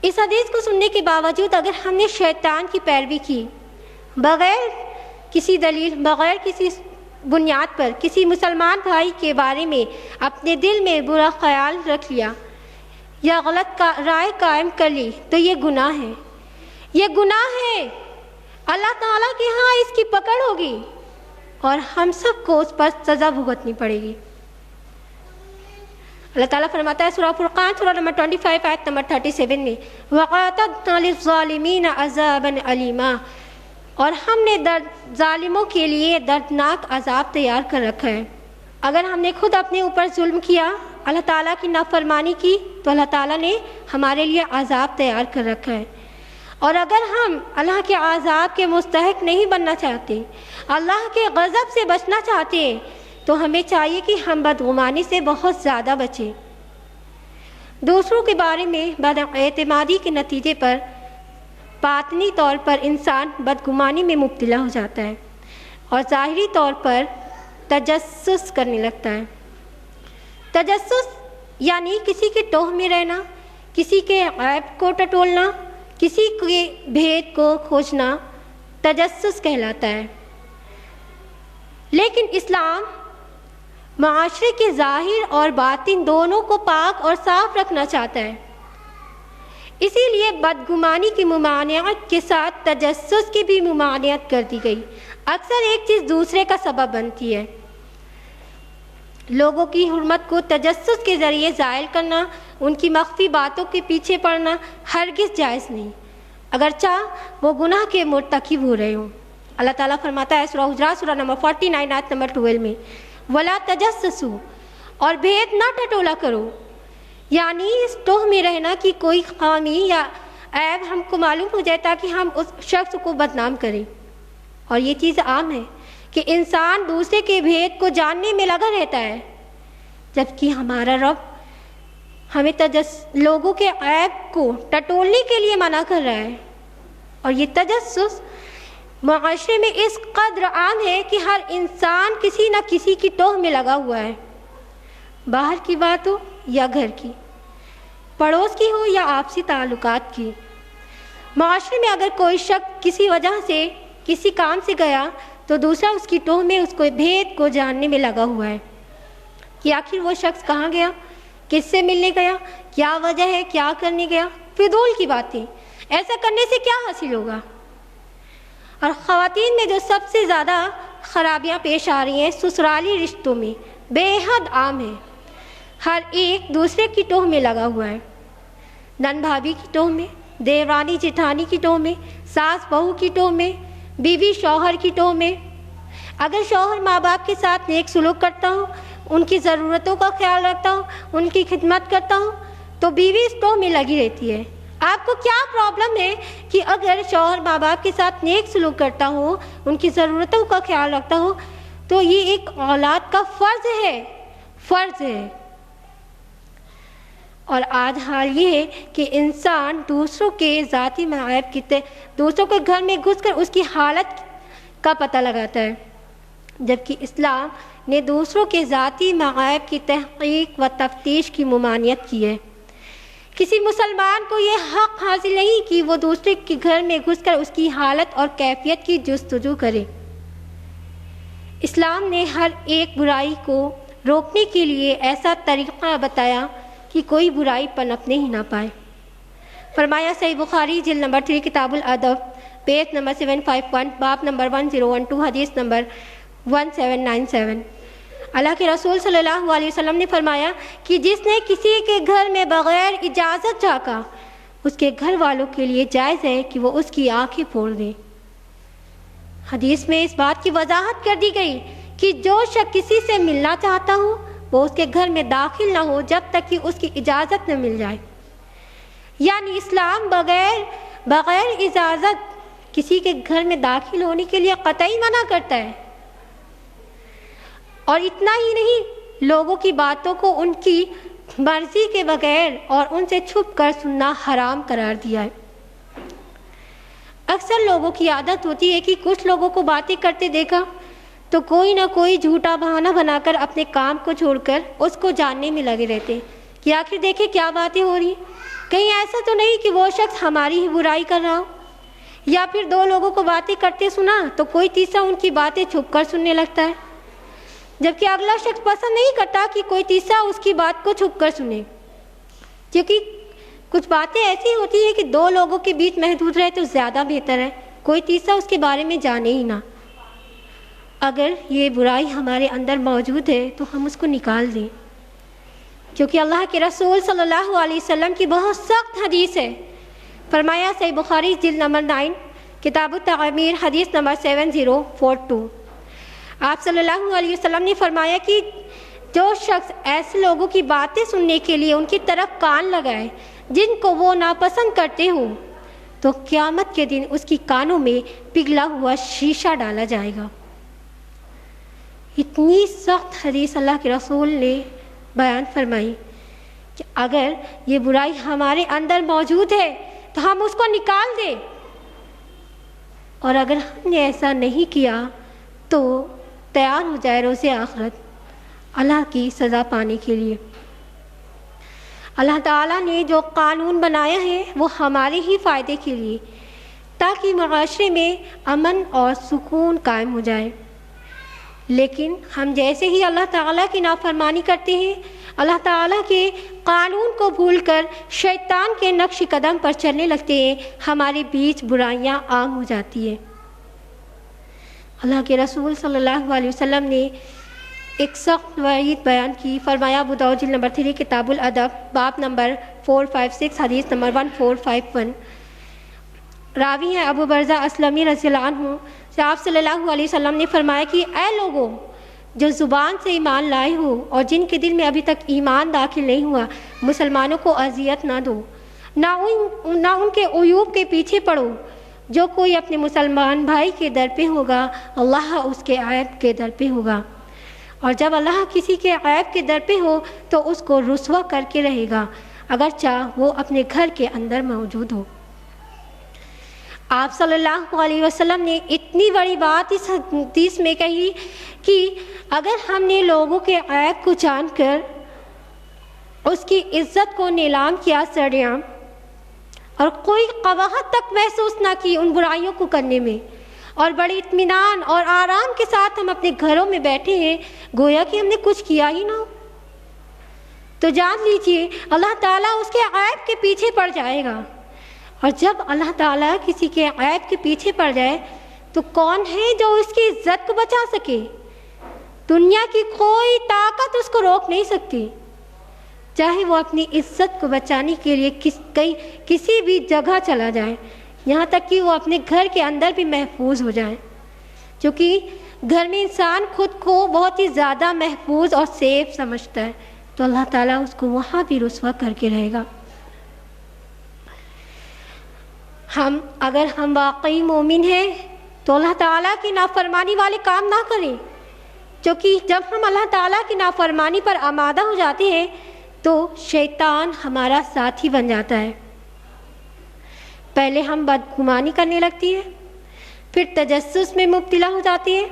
اس حدیث کو سننے کے باوجود اگر ہم نے شیطان کی پیروی کی، بغیر کسی دلیل، بغیر کسی بنیاد پر کسی مسلمان بھائی کے بارے میں اپنے دل میں برا خیال رکھ لیا یا غلط رائے قائم کر لی تو یہ گناہ ہے، یہ گناہ ہے۔ اللہ تعالیٰ کے ہاں اس کی پکڑ ہوگی اور ہم سب کو اس پر سزا بھگتنی پڑے گی۔ اللہ تعالیٰ فرماتا ہے سورہ فرقان سورہ نمبر 25 آیت نمبر 37 میں، وَأَعْتَدْنَا لِلظَّالِمِينَ عَذَابًا أَلِيمًا، اور ہم نے ظالموں کے لیے دردناک عذاب تیار کر رکھا ہے۔ اگر ہم نے خود اپنے اوپر ظلم کیا، اللہ تعالیٰ کی نافرمانی کی، تو اللہ تعالیٰ نے ہمارے لیے عذاب تیار کر رکھا ہے۔ اور اگر ہم اللہ کے عذاب کے مستحق نہیں بننا چاہتے، اللہ کے غضب سے بچنا چاہتے ہیں، تو ہمیں چاہیے کہ ہم بدگمانی سے بہت زیادہ بچیں۔ دوسروں کے بارے میں بد اعتمادی کے نتیجے پر باطنی طور پر انسان بدگمانی میں مبتلا ہو جاتا ہے اور ظاہری طور پر تجسس کرنے لگتا ہے۔ تجسس یعنی کسی کے ٹوہ میں رہنا، کسی کے عیب کو ٹٹولنا، کسی کے بھید کو کھوجنا تجسس کہلاتا ہے۔ لیکن اسلام معاشرے کے ظاہر اور باطن دونوں کو پاک اور صاف رکھنا چاہتا ہے، اسی لیے بدگمانی کی ممانعت کے ساتھ تجسس کی بھی ممانعت کر دی گئی۔ اکثر ایک چیز دوسرے کا سبب بنتی ہے۔ لوگوں کی حرمت کو تجسس کے ذریعے زائل کرنا، ان کی مخفی باتوں کے پیچھے پڑنا ہرگز جائز نہیں، اگرچہ وہ گناہ کے مرتکب ہو رہے ہوں۔ اللہ تعالیٰ فرماتا ہے سورہ حجرات سورہ نمبر 49 آیت نمبر 12 میں، وَلَا تَجَسَّسُوا، اور بھید نہ ٹٹولا کرو، یعنی اس ٹوہ میں رہنا کہ کوئی خامی یا عیب ہم کو معلوم ہو جائے تاکہ ہم اس شخص کو بدنام کریں۔ اور یہ چیز عام ہے کہ انسان دوسرے کے بھید کو جاننے میں لگا رہتا ہے، جبکہ ہمارا رب ہمیں لوگوں کے عیب کو ٹٹولنے کے لیے منع کر رہا ہے۔ اور یہ تجسس معاشرے میں اس قدر عام ہے کہ ہر انسان کسی نہ کسی کی ٹوہ میں لگا ہوا ہے، باہر کی بات ہو یا گھر کی، پڑوس کی ہو یا آپسی تعلقات کی۔ معاشرے میں اگر کوئی شخص کسی وجہ سے کسی کام سے گیا تو دوسرا اس کی ٹوہ میں اس کو بھید کو جاننے میں لگا ہوا ہے کہ آخر وہ شخص کہاں گیا، کس سے ملنے گیا، کیا وجہ ہے، کیا کرنے گیا، فضول کی باتیں، ایسا کرنے سے کیا حاصل ہوگا۔ اور خواتین میں جو سب سے زیادہ خرابیاں پیش آ رہی ہیں سسرالی رشتوں میں بے حد عام ہے۔ ہر ایک دوسرے کی ٹوہ میں لگا ہوا ہے، نند بھابھی کی ٹوہ میں، دیورانی جٹھانی کی ٹوہ میں، ساس بہو کی ٹوہ میں، بیوی شوہر کی ٹوہ میں۔ اگر شوہر ماں باپ کے ساتھ نیک سلوک کرتا ہو، ان کی ضرورتوں کا خیال رکھتا ہو، ان کی خدمت کرتا ہو، تو بیوی اس ٹوہ میں لگی رہتی ہے۔ آپ کو کیا پرابلم ہے کہ اگر شوہر ماں باپ کے ساتھ نیک سلوک کرتا ہو، ان کی ضرورتوں کا خیال رکھتا ہو، تو یہ ایک اولاد کا فرض ہے۔ اور آج حال یہ ہے کہ انسان دوسروں کے ذاتی معائب دوسروں کے گھر میں گھس کر اس کی حالت کا پتہ لگاتا ہے، جبکہ اسلام نے دوسروں کے ذاتی معائب کی تحقیق و تفتیش کی ممانعت کی ہے۔ کسی مسلمان کو یہ حق حاصل نہیں کہ وہ دوسرے کے گھر میں گھس کر اس کی حالت اور کیفیت کی جستجو کرے۔ اسلام نے ہر ایک برائی کو روکنے کے لیے ایسا طریقہ بتایا کہ کوئی برائی پنپنے ہی نہ پائے۔ فرمایا صحیح بخاری جلد نمبر 3 کتاب الادب پیج نمبر 751 باب نمبر 1012 حدیث نمبر 1797۔ اللہ کے رسول صلی اللہ علیہ وسلم نے فرمایا کہ جس نے کسی کے گھر میں بغیر اجازت جھانکا، اس کے گھر والوں کے لیے جائز ہے کہ وہ اس کی آنکھیں پھوڑ دیں۔ حدیث میں اس بات کی وضاحت کر دی گئی کہ جو شخص کسی سے ملنا چاہتا ہو وہ اس کے گھر میں داخل نہ ہو جب تک کہ اس کی اجازت نہ مل جائے۔ یعنی اسلام بغیر اجازت کسی کے گھر میں داخل ہونے کے لیے قطعی منع کرتا ہے۔ اور اتنا ہی نہیں، لوگوں کی باتوں کو ان کی مرضی کے بغیر اور ان سے چھپ کر سننا حرام قرار دیا ہے۔ اکثر لوگوں کی عادت ہوتی ہے کہ کچھ لوگوں کو باتیں کرتے دیکھا تو کوئی نہ کوئی جھوٹا بہانہ بنا کر اپنے کام کو چھوڑ کر اس کو جاننے میں لگے رہتے کہ آخر دیکھیں کیا باتیں ہو رہی ہیں، کہیں ایسا تو نہیں کہ وہ شخص ہماری ہی برائی کر رہا ہو۔ یا پھر دو لوگوں کو باتیں کرتے سنا تو کوئی تیسرا ان کی باتیں چھپ کر سننے لگتا ہے، جبکہ اگلا شخص پسند نہیں کرتا کہ کوئی تیسرا اس کی بات کو چھپ کر سنے، کیونکہ کچھ باتیں ایسی ہوتی ہیں کہ دو لوگوں کے بیچ محدود رہے تو زیادہ بہتر ہے، کوئی تیسرا اس کے بارے میں جانے ہی نہ۔ اگر یہ برائی ہمارے اندر موجود ہے تو ہم اس کو نکال دیں، کیونکہ اللہ کے رسول صلی اللہ علیہ وسلم کی بہت سخت حدیث ہے۔ فرمایا صحیح بخاری جلد نمبر 9 کتاب التعمیر حدیث نمبر 7042، آپ صلی اللہ علیہ وسلم نے فرمایا کہ جو شخص ایسے لوگوں کی باتیں سننے کے لیے ان کی طرف کان لگائے جن کو وہ ناپسند کرتے ہوں، تو قیامت کے دن اس کی کانوں میں پگھلا ہوا شیشہ ڈالا جائے گا۔ اتنی سخت حدیث اللہ کے رسول نے بیان فرمائی کہ اگر یہ برائی ہمارے اندر موجود ہے تو ہم اس کو نکال دیں، اور اگر ہم نے ایسا نہیں کیا تو تیار ہو جائے روز آخرت اللہ کی سزا پانے کے لیے۔ اللہ تعالیٰ نے جو قانون بنایا ہے وہ ہمارے ہی فائدے کے لیے، تاکہ معاشرے میں امن اور سکون قائم ہو جائے۔ لیکن ہم جیسے ہی اللہ تعالیٰ کی نافرمانی کرتے ہیں، اللہ تعالیٰ کے قانون کو بھول کر شیطان کے نقش قدم پر چلنے لگتے ہیں، ہمارے بیچ برائیاں عام ہو جاتی ہیں۔ اللہ کے رسول صلی اللہ علیہ وسلم نے ایک سخت وعید بیان کی، فرمایا ابو داؤد جلد نمبر 3 کتاب الادب باب نمبر 456 حدیث نمبر 1451، راوی ہیں ابو برزہ اسلمی رضی اللہ عنہ سے آپ صلی اللہ علیہ وسلم نے فرمایا کہ اے لوگوں جو زبان سے ایمان لائے ہو اور جن کے دل میں ابھی تک ایمان داخل نہیں ہوا، مسلمانوں کو اذیت نہ دو، نہ ان کے عیوب کے پیچھے پڑو۔ جو کوئی اپنے مسلمان بھائی کے در پہ ہوگا، اللہ اس کے عیب کے در پہ ہوگا، اور جب اللہ کسی کے عیب کے در پہ ہو تو اس کو رسوا کر کے رہے گا، اگرچہ وہ اپنے گھر کے اندر موجود ہو۔ آپ صلی اللہ علیہ وسلم نے اتنی بڑی بات اس حدیث میں کہی کہ اگر ہم نے لوگوں کے عیب کو جان کر اس کی عزت کو نیلام کیا سرعام، اور کوئی قباحت تک محسوس نہ کی ان برائیوں کو کرنے میں، اور بڑے اطمینان اور آرام کے ساتھ ہم اپنے گھروں میں بیٹھے ہیں گویا کہ ہم نے کچھ کیا ہی نہ ہو، تو جان لیجئے اللہ تعالیٰ اس کے عیب کے پیچھے پڑ جائے گا۔ اور جب اللہ تعالیٰ کسی کے عیب کے پیچھے پڑ جائے تو کون ہے جو اس کی عزت کو بچا سکے؟ دنیا کی کوئی طاقت اس کو روک نہیں سکتی، چاہے وہ اپنی عزت کو بچانے کے لیے کسی بھی جگہ چلا جائے، یہاں تک کہ وہ اپنے گھر کے اندر بھی محفوظ ہو جائے، کیونکہ گھر میں انسان خود کو بہت ہی زیادہ محفوظ اور سیف سمجھتا ہے، تو اللہ تعالیٰ اس کو وہاں بھی رسوا کر کے رہے گا۔ اگر ہم واقعی مومن ہیں تو اللہ تعالیٰ کی نافرمانی والے کام نہ کریں، کیونکہ جب ہم اللہ تعالیٰ کی نافرمانی پر آمادہ ہو جاتے ہیں تو شیطان ہمارا ساتھی بن جاتا ہے۔ پہلے ہم بدگمانی کرنے لگتی ہیں، پھر تجسس میں مبتلا ہو جاتی ہے۔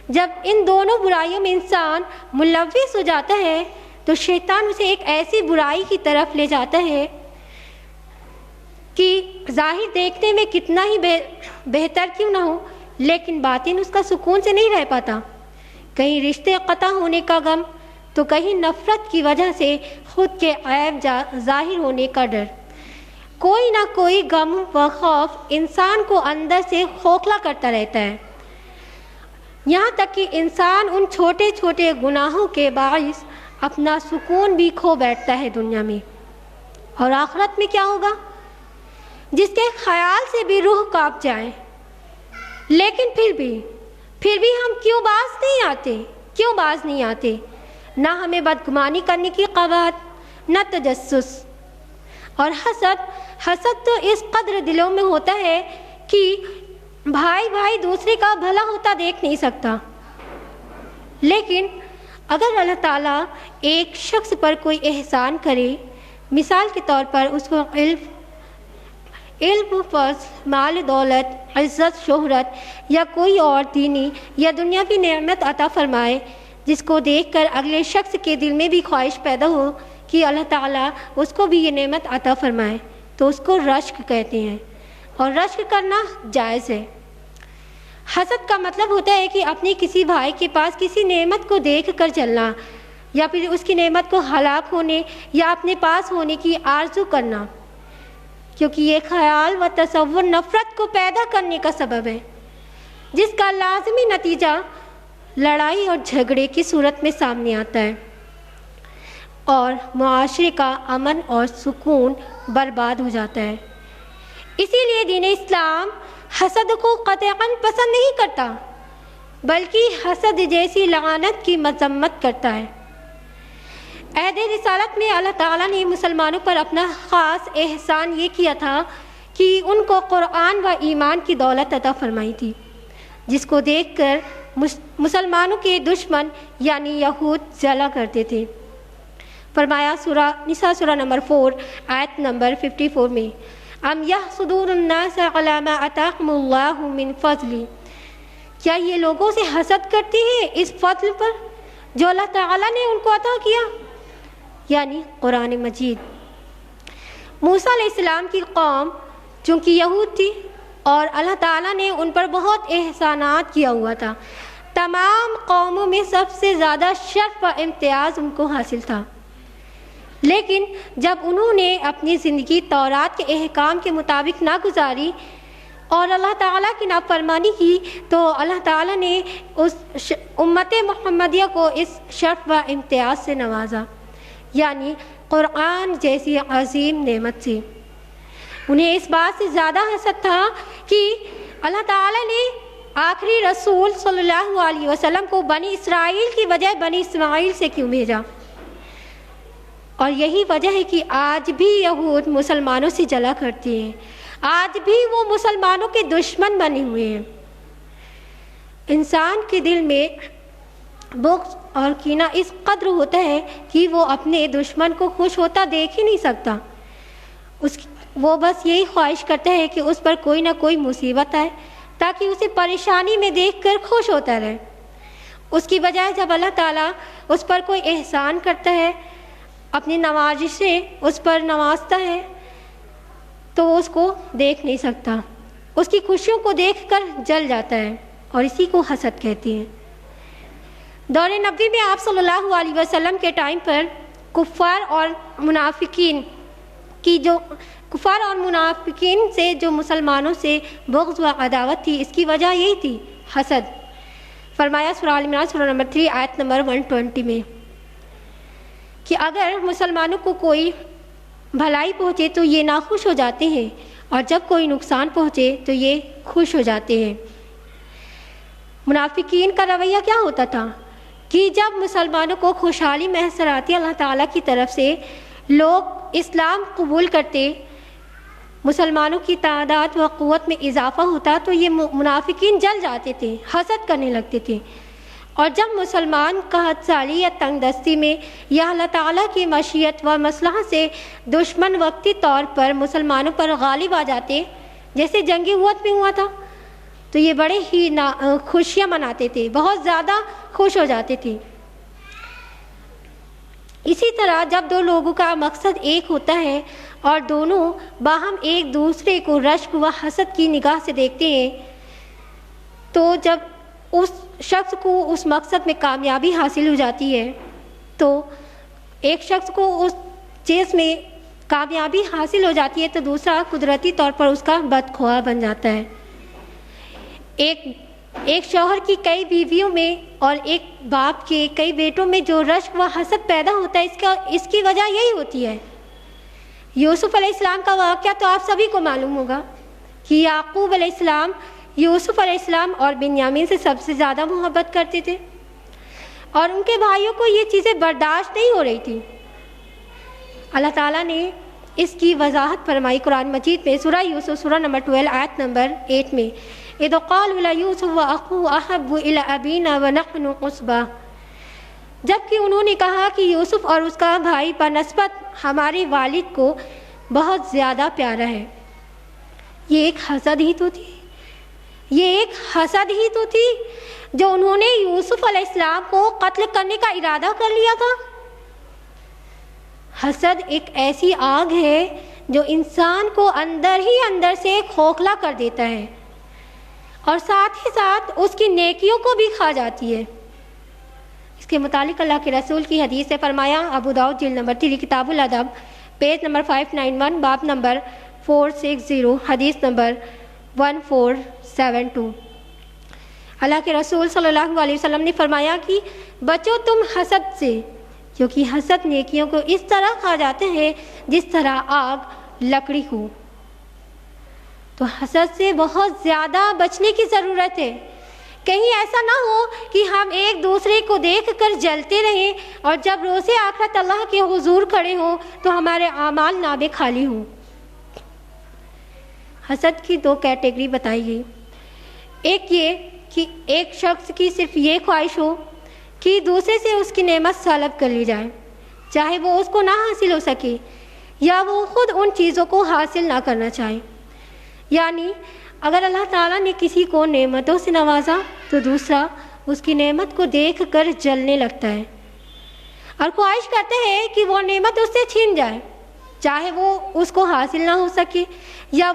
جب ان دونوں برائیوں میں انسان ملوث ہو جاتا ہے تو شیطان اسے ایک ایسی برائی کی طرف لے جاتا ہے کہ ظاہر دیکھنے میں کتنا ہی بہتر کیوں نہ ہو، لیکن باطن اس کا سکون سے نہیں رہ پاتا، کہیں رشتے قطع ہونے کا غم تو کہیں نفرت کی وجہ سے خود کے عیب ظاہر ہونے کا ڈر، کوئی نہ کوئی غم و خوف انسان کو اندر سے کھوکھلا کرتا رہتا ہے، یہاں تک کہ انسان ان چھوٹے چھوٹے گناہوں کے باعث اپنا سکون بھی کھو بیٹھتا ہے دنیا میں۔ اور آخرت میں کیا ہوگا؟ جس کے خیال سے بھی روح کانپ جائے، لیکن پھر بھی ہم کیوں باز نہیں آتے؟ نہ ہمیں بدگمانی کرنے کی قباحت، نہ تجسس، اور حسد تو اس قدر دلوں میں ہوتا ہے کہ بھائی دوسرے کا بھلا ہوتا دیکھ نہیں سکتا۔ لیکن اگر اللہ تعالیٰ ایک شخص پر کوئی احسان کرے، مثال کے طور پر اس کو علم، فضل، مال دولت، عزت، شہرت یا کوئی اور دینی یا دنیاوی نعمت عطا فرمائے، جس کو دیکھ کر اگلے شخص کے دل میں بھی خواہش پیدا ہو کہ اللہ تعالیٰ اس کو بھی یہ نعمت عطا فرمائے، تو اس کو رشک کہتے ہیں، اور رشک کرنا جائز ہے۔ حسد کا مطلب ہوتا ہے کہ اپنے کسی بھائی کے پاس کسی نعمت کو دیکھ کر جلنا، یا پھر اس کی نعمت کو ہلاک ہونے یا اپنے پاس ہونے کی آرزو کرنا، کیونکہ یہ خیال و تصور نفرت کو پیدا کرنے کا سبب ہے، جس کا لازمی نتیجہ لڑائی اور جھگڑے کی صورت میں سامنے آتا ہے، اور معاشرے کا امن اور سکون برباد ہو جاتا ہے۔ اسی لیے دین اسلام حسد کو قطعاً پسند نہیں کرتا، بلکہ حسد جیسی لعنت کی مذمت کرتا ہے۔ عہد رسالت میں اللہ تعالیٰ نے مسلمانوں پر اپنا خاص احسان یہ کیا تھا کہ ان کو قرآن و ایمان کی دولت عطا فرمائی تھی، جس کو دیکھ کر مسلمانوں کے دشمن یعنی یہود جلا کرتے تھے۔ فرمایا سورہ نساء سورہ نمبر 4 آیت نمبر 54 میں، ام یحسدون الناس علی ما آتاہم اللہ من فضل، کیا یہ لوگوں سے حسد کرتے ہیں اس فضل پر جو اللہ تعالیٰ نے ان کو عطا کیا، یعنی قرآن مجید۔ موسیٰ علیہ السلام کی قوم چونکہ یہود تھی اور اللہ تعالیٰ نے ان پر بہت احسانات کیا ہوا تھا، تمام قوموں میں سب سے زیادہ شرف و امتیاز ان کو حاصل تھا، لیکن جب انہوں نے اپنی زندگی تورات کے احکام کے مطابق نہ گزاری اور اللہ تعالیٰ کی نافرمانی کی تو اللہ تعالیٰ نے اس امت محمدیہ کو اس شرف و امتیاز سے نوازا، یعنی قرآن جیسی عظیم نعمت سے۔ انہیں اس بات سے زیادہ حسد تھا کہ اللہ تعالیٰ نے آخری رسول صلی اللہ علیہ وسلم کو بنی اسرائیل کی بجائے بنی اسماعیل سے کیوں بھیجا، اور یہی وجہ ہے کہ آج بھی یہود مسلمانوں سے جلا کرتے ہیں، آج بھی وہ مسلمانوں کے دشمن بنے ہوئے ہیں۔ انسان کے دل میں بغض اور کینہ اس قدر ہوتا ہے کہ وہ اپنے دشمن کو خوش ہوتا دیکھ ہی نہیں سکتا، وہ بس یہی خواہش کرتا ہے کہ اس پر کوئی نہ کوئی مصیبت آئے تاکہ اسے پریشانی میں دیکھ کر خوش ہوتا رہے۔ اس کی بجائے جب اللہ تعالیٰ اس پر کوئی احسان کرتا ہے، اپنی نوازش سے اس پر نوازتا ہے، تو وہ اس کو دیکھ نہیں سکتا، اس کی خوشیوں کو دیکھ کر جل جاتا ہے، اور اسی کو حسد کہتے ہیں۔ دور نبوی میں آپ صلی اللہ علیہ وسلم کے ٹائم پر کفار اور منافقین سے جو مسلمانوں سے بغض و عداوت تھی، اس کی وجہ یہی تھی، حسد۔ فرمایا سورہ آل عمران سورہ نمبر 3 آیت نمبر 120 میں کہ اگر مسلمانوں کو کوئی بھلائی پہنچے تو یہ ناخوش ہو جاتے ہیں، اور جب کوئی نقصان پہنچے تو یہ خوش ہو جاتے ہیں۔ منافقین کا رویہ کیا ہوتا تھا کہ جب مسلمانوں کو خوشحالی میسر آتی اللہ تعالیٰ کی طرف سے، لوگ اسلام قبول کرتے، مسلمانوں کی تعداد و قوت میں اضافہ ہوتا، تو یہ منافقین جل جاتے تھے، حسد کرنے لگتے تھے، اور جب مسلمان قحط سالی یا تنگ دستی میں یا اللہ تعالیٰ کی مشیت و مصلحت سے دشمن وقتی طور پر مسلمانوں پر غالب آ جاتے، جیسے جنگ احد میں ہوا تھا، تو یہ بڑے ہی خوشیاں مناتے تھے، بہت زیادہ خوش ہو جاتے تھے۔ اسی طرح جب دو لوگوں کا مقصد ایک ہوتا ہے اور دونوں باہم ایک دوسرے کو رشک و حسد کی نگاہ سے دیکھتے ہیں، تو جب اس شخص کو اس مقصد میں کامیابی حاصل ہو جاتی ہے تو ایک شخص کو اس چیز میں کامیابی حاصل ہو جاتی ہے تو دوسرا قدرتی طور پر اس کا بدخواہ بن جاتا ہے۔ ایک شوہر کی کئی بیویوں میں اور ایک باپ کے کئی بیٹوں میں جو رشک و حسد پیدا ہوتا ہے، اس کی وجہ یہی ہوتی ہے۔ یوسف علیہ السلام کا واقعہ تو آپ سبھی کو معلوم ہوگا کہ یعقوب علیہ السلام یوسف علیہ السلام اور بنیامین سے سب سے زیادہ محبت کرتے تھے، اور ان کے بھائیوں کو یہ چیزیں برداشت نہیں ہو رہی تھی۔ اللہ تعالیٰ نے اس کی وضاحت فرمائی قرآن مجید میں سورہ یوسف سورہ نمبر 12 آیت نمبر 8 میں، اذ قالوا ليوسف واخوه احب الى ابينا ونحن عصبة، جبکہ انہوں نے کہا کہ یوسف اور اس کا بھائی بنسبت ہمارے والد کو بہت زیادہ پیارا ہے۔ یہ ایک حسد ہی تو تھی جو انہوں نے یوسف علیہ السلام کو قتل کرنے کا ارادہ کر لیا تھا۔ حسد ایک ایسی آگ ہے جو انسان کو اندر ہی اندر سے کھوکھلا کر دیتا ہے، اور ساتھ ہی ساتھ اس کی نیکیوں کو بھی کھا جاتی ہے۔ اس کے متعلق اللہ کے رسول کی حدیث سے فرمایا، ابو داؤد جلد نمبر 3 کتاب الادب پیج نمبر 591 باب نمبر 460 حدیث نمبر 1472، اللہ کے رسول صلی اللہ علیہ وسلم نے فرمایا کہ بچو تم حسد سے، کیونکہ حسد نیکیوں کو اس طرح کھا جاتے ہیں جس طرح آگ لکڑی کو۔ تو حسد سے بہت زیادہ بچنے کی ضرورت ہے، کہیں ایسا نہ ہو کہ ہم ایک دوسرے کو دیکھ کر جلتے رہیں اور جب روز آخرت اللہ کے حضور کھڑے ہوں تو ہمارے اعمال نامے خالی ہوں۔ حسد کی دو کیٹیگری بتائی گئی۔ ایک یہ کہ ایک شخص کی صرف یہ خواہش ہو کہ دوسرے سے اس کی نعمت سلب کر لی جائے، چاہے وہ اس کو نہ حاصل ہو سکے یا وہ خود ان چیزوں کو حاصل نہ کرنا چاہے۔ یعنی اگر اللہ تعالیٰ نے کسی کو نعمتوں سے نوازا تو دوسرا اس کی نعمت کو دیکھ کر جلنے لگتا ہے اور خواہش کرتے ہیں کہ وہ نعمت اس سے چھین جائے، چاہے وہ اس کو حاصل نہ ہو سکے یا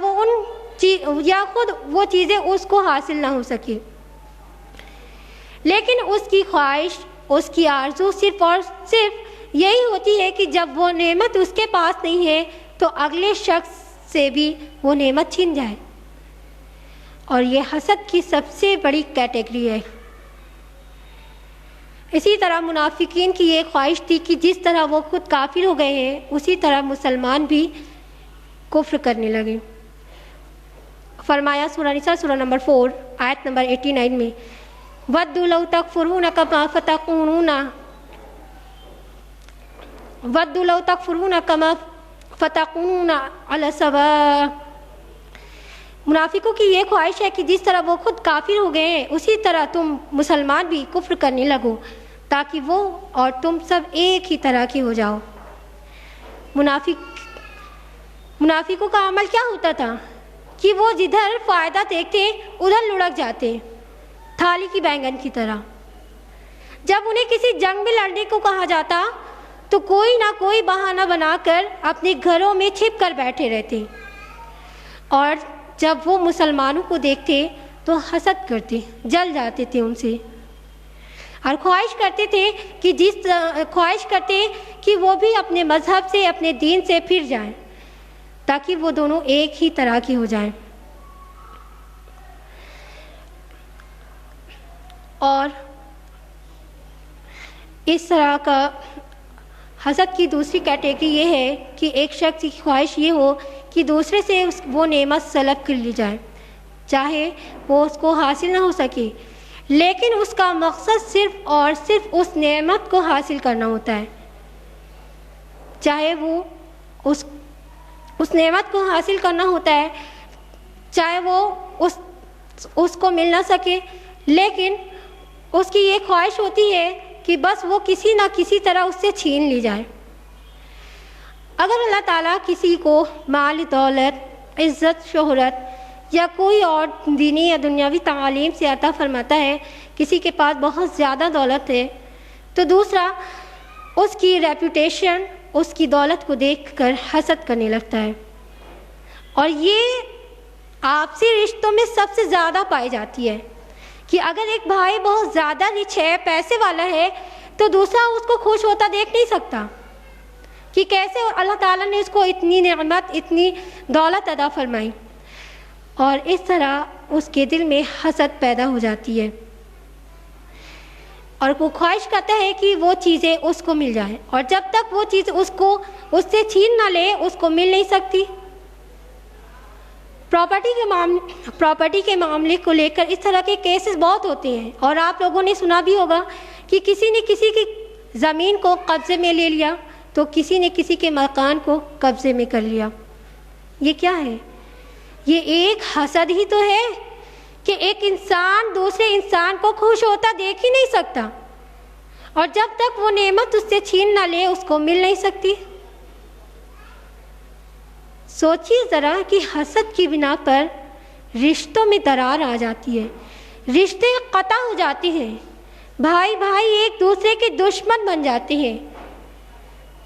یا خود وہ چیزیں اس کو حاصل نہ ہو سکے۔ لیکن اس کی خواہش، اس کی آرزو صرف اور صرف یہی ہوتی ہے کہ جب وہ نعمت اس کے پاس نہیں ہے تو اگلے شخص سے بھی وہ نعمت چھین جائے، اور یہ حسد کی سب سے بڑی کیٹیگری ہے۔ اسی طرح منافقین کی یہ خواہش تھی کہ جس طرح وہ خود کافر ہو گئے ہیں اسی طرح مسلمان بھی کفر کرنے لگے۔ فرمایا سورہ نساء سورہ نمبر 4 آیت نمبر 89 میں وَدُّوا لَوْ تَكْفُرُونَ كَمَا فَتَكُونُونَ عَلَى سَوَاءٍ۔ منافقوں کی یہ خواہش ہے کہ جس طرح وہ خود کافر ہو گئے ہیں اسی طرح تم مسلمان بھی کفر کرنے لگو تاکہ وہ اور تم سب ایک ہی طرح کے ہو جاؤ۔ منافقوں کا عمل کیا ہوتا تھا کہ وہ جدھر فائدہ دیکھتے ادھر لڑک جاتے، تھالی کی بینگن کی طرح۔ جب انہیں کسی جنگ میں لڑنے کو کہا جاتا تو کوئی نہ کوئی بہانہ بنا کر اپنے گھروں میں چھپ کر بیٹھے رہتے، اور جب وہ مسلمانوں کو دیکھتے تو حسد کرتے، جل جاتے تھے ان سے، اور خواہش کرتے کہ وہ بھی اپنے مذہب سے، اپنے دین سے پھر جائیں تاکہ وہ دونوں ایک ہی طرح کے ہو جائیں۔ اور اس طرح کا حسد کی دوسری کیٹیگری یہ ہے کہ ایک شخص کی خواہش یہ ہو کہ دوسرے سے وہ نعمت سلب کر لی جائے، چاہے وہ اس کو حاصل نہ ہو سکے، لیکن اس کا مقصد صرف اور صرف اس نعمت کو حاصل کرنا ہوتا ہے، چاہے وہ اس نعمت کو حاصل کرنا ہوتا ہے، چاہے وہ اس کو مل نہ سکے، لیکن اس کی یہ خواہش ہوتی ہے کہ بس وہ کسی نہ کسی طرح اس سے چھین لی جائے۔ اگر اللہ تعالیٰ کسی کو مال، دولت، عزت، شہرت یا کوئی اور دینی یا دنیاوی تعلیم سے عطا فرماتا ہے، کسی کے پاس بہت زیادہ دولت ہے، تو دوسرا اس کی ریپوٹیشن، اس کی دولت کو دیکھ کر حسد کرنے لگتا ہے، اور یہ آپسی رشتوں میں سب سے زیادہ پائی جاتی ہے کہ اگر ایک بھائی بہت زیادہ رچ ہے، پیسے والا ہے، تو دوسرا اس کو خوش ہوتا دیکھ نہیں سکتا کہ کیسے اللہ تعالیٰ نے اس کو اتنی نعمت، اتنی دولت عطا فرمائی، اور اس طرح اس کے دل میں حسد پیدا ہو جاتی ہے، اور وہ خواہش کرتا ہے کہ وہ چیزیں اس کو مل جائیں، اور جب تک وہ چیز اس سے چھین نہ لے اس کو مل نہیں سکتی۔ پراپرٹی کے معاملے کو لے کر اس طرح کے کیسز بہت ہوتے ہیں، اور آپ لوگوں نے سنا بھی ہوگا کہ کسی نے کسی کی زمین کو قبضے میں لے لیا تو کسی نے کسی کے مکان کو قبضے میں کر لیا۔ یہ کیا ہے؟ یہ ایک حسد ہی تو ہے کہ ایک انسان دوسرے انسان کو خوش ہوتا دیکھ ہی نہیں سکتا، اور جب تک وہ نعمت اس سے چھین نہ لے اس کو مل نہیں سکتی۔ سوچیے ذرا کہ حسد کی بنا پر رشتوں میں درار آ جاتی ہے، رشتے قطع ہو جاتے ہیں، بھائی ایک دوسرے کے دشمن بن جاتے ہیں،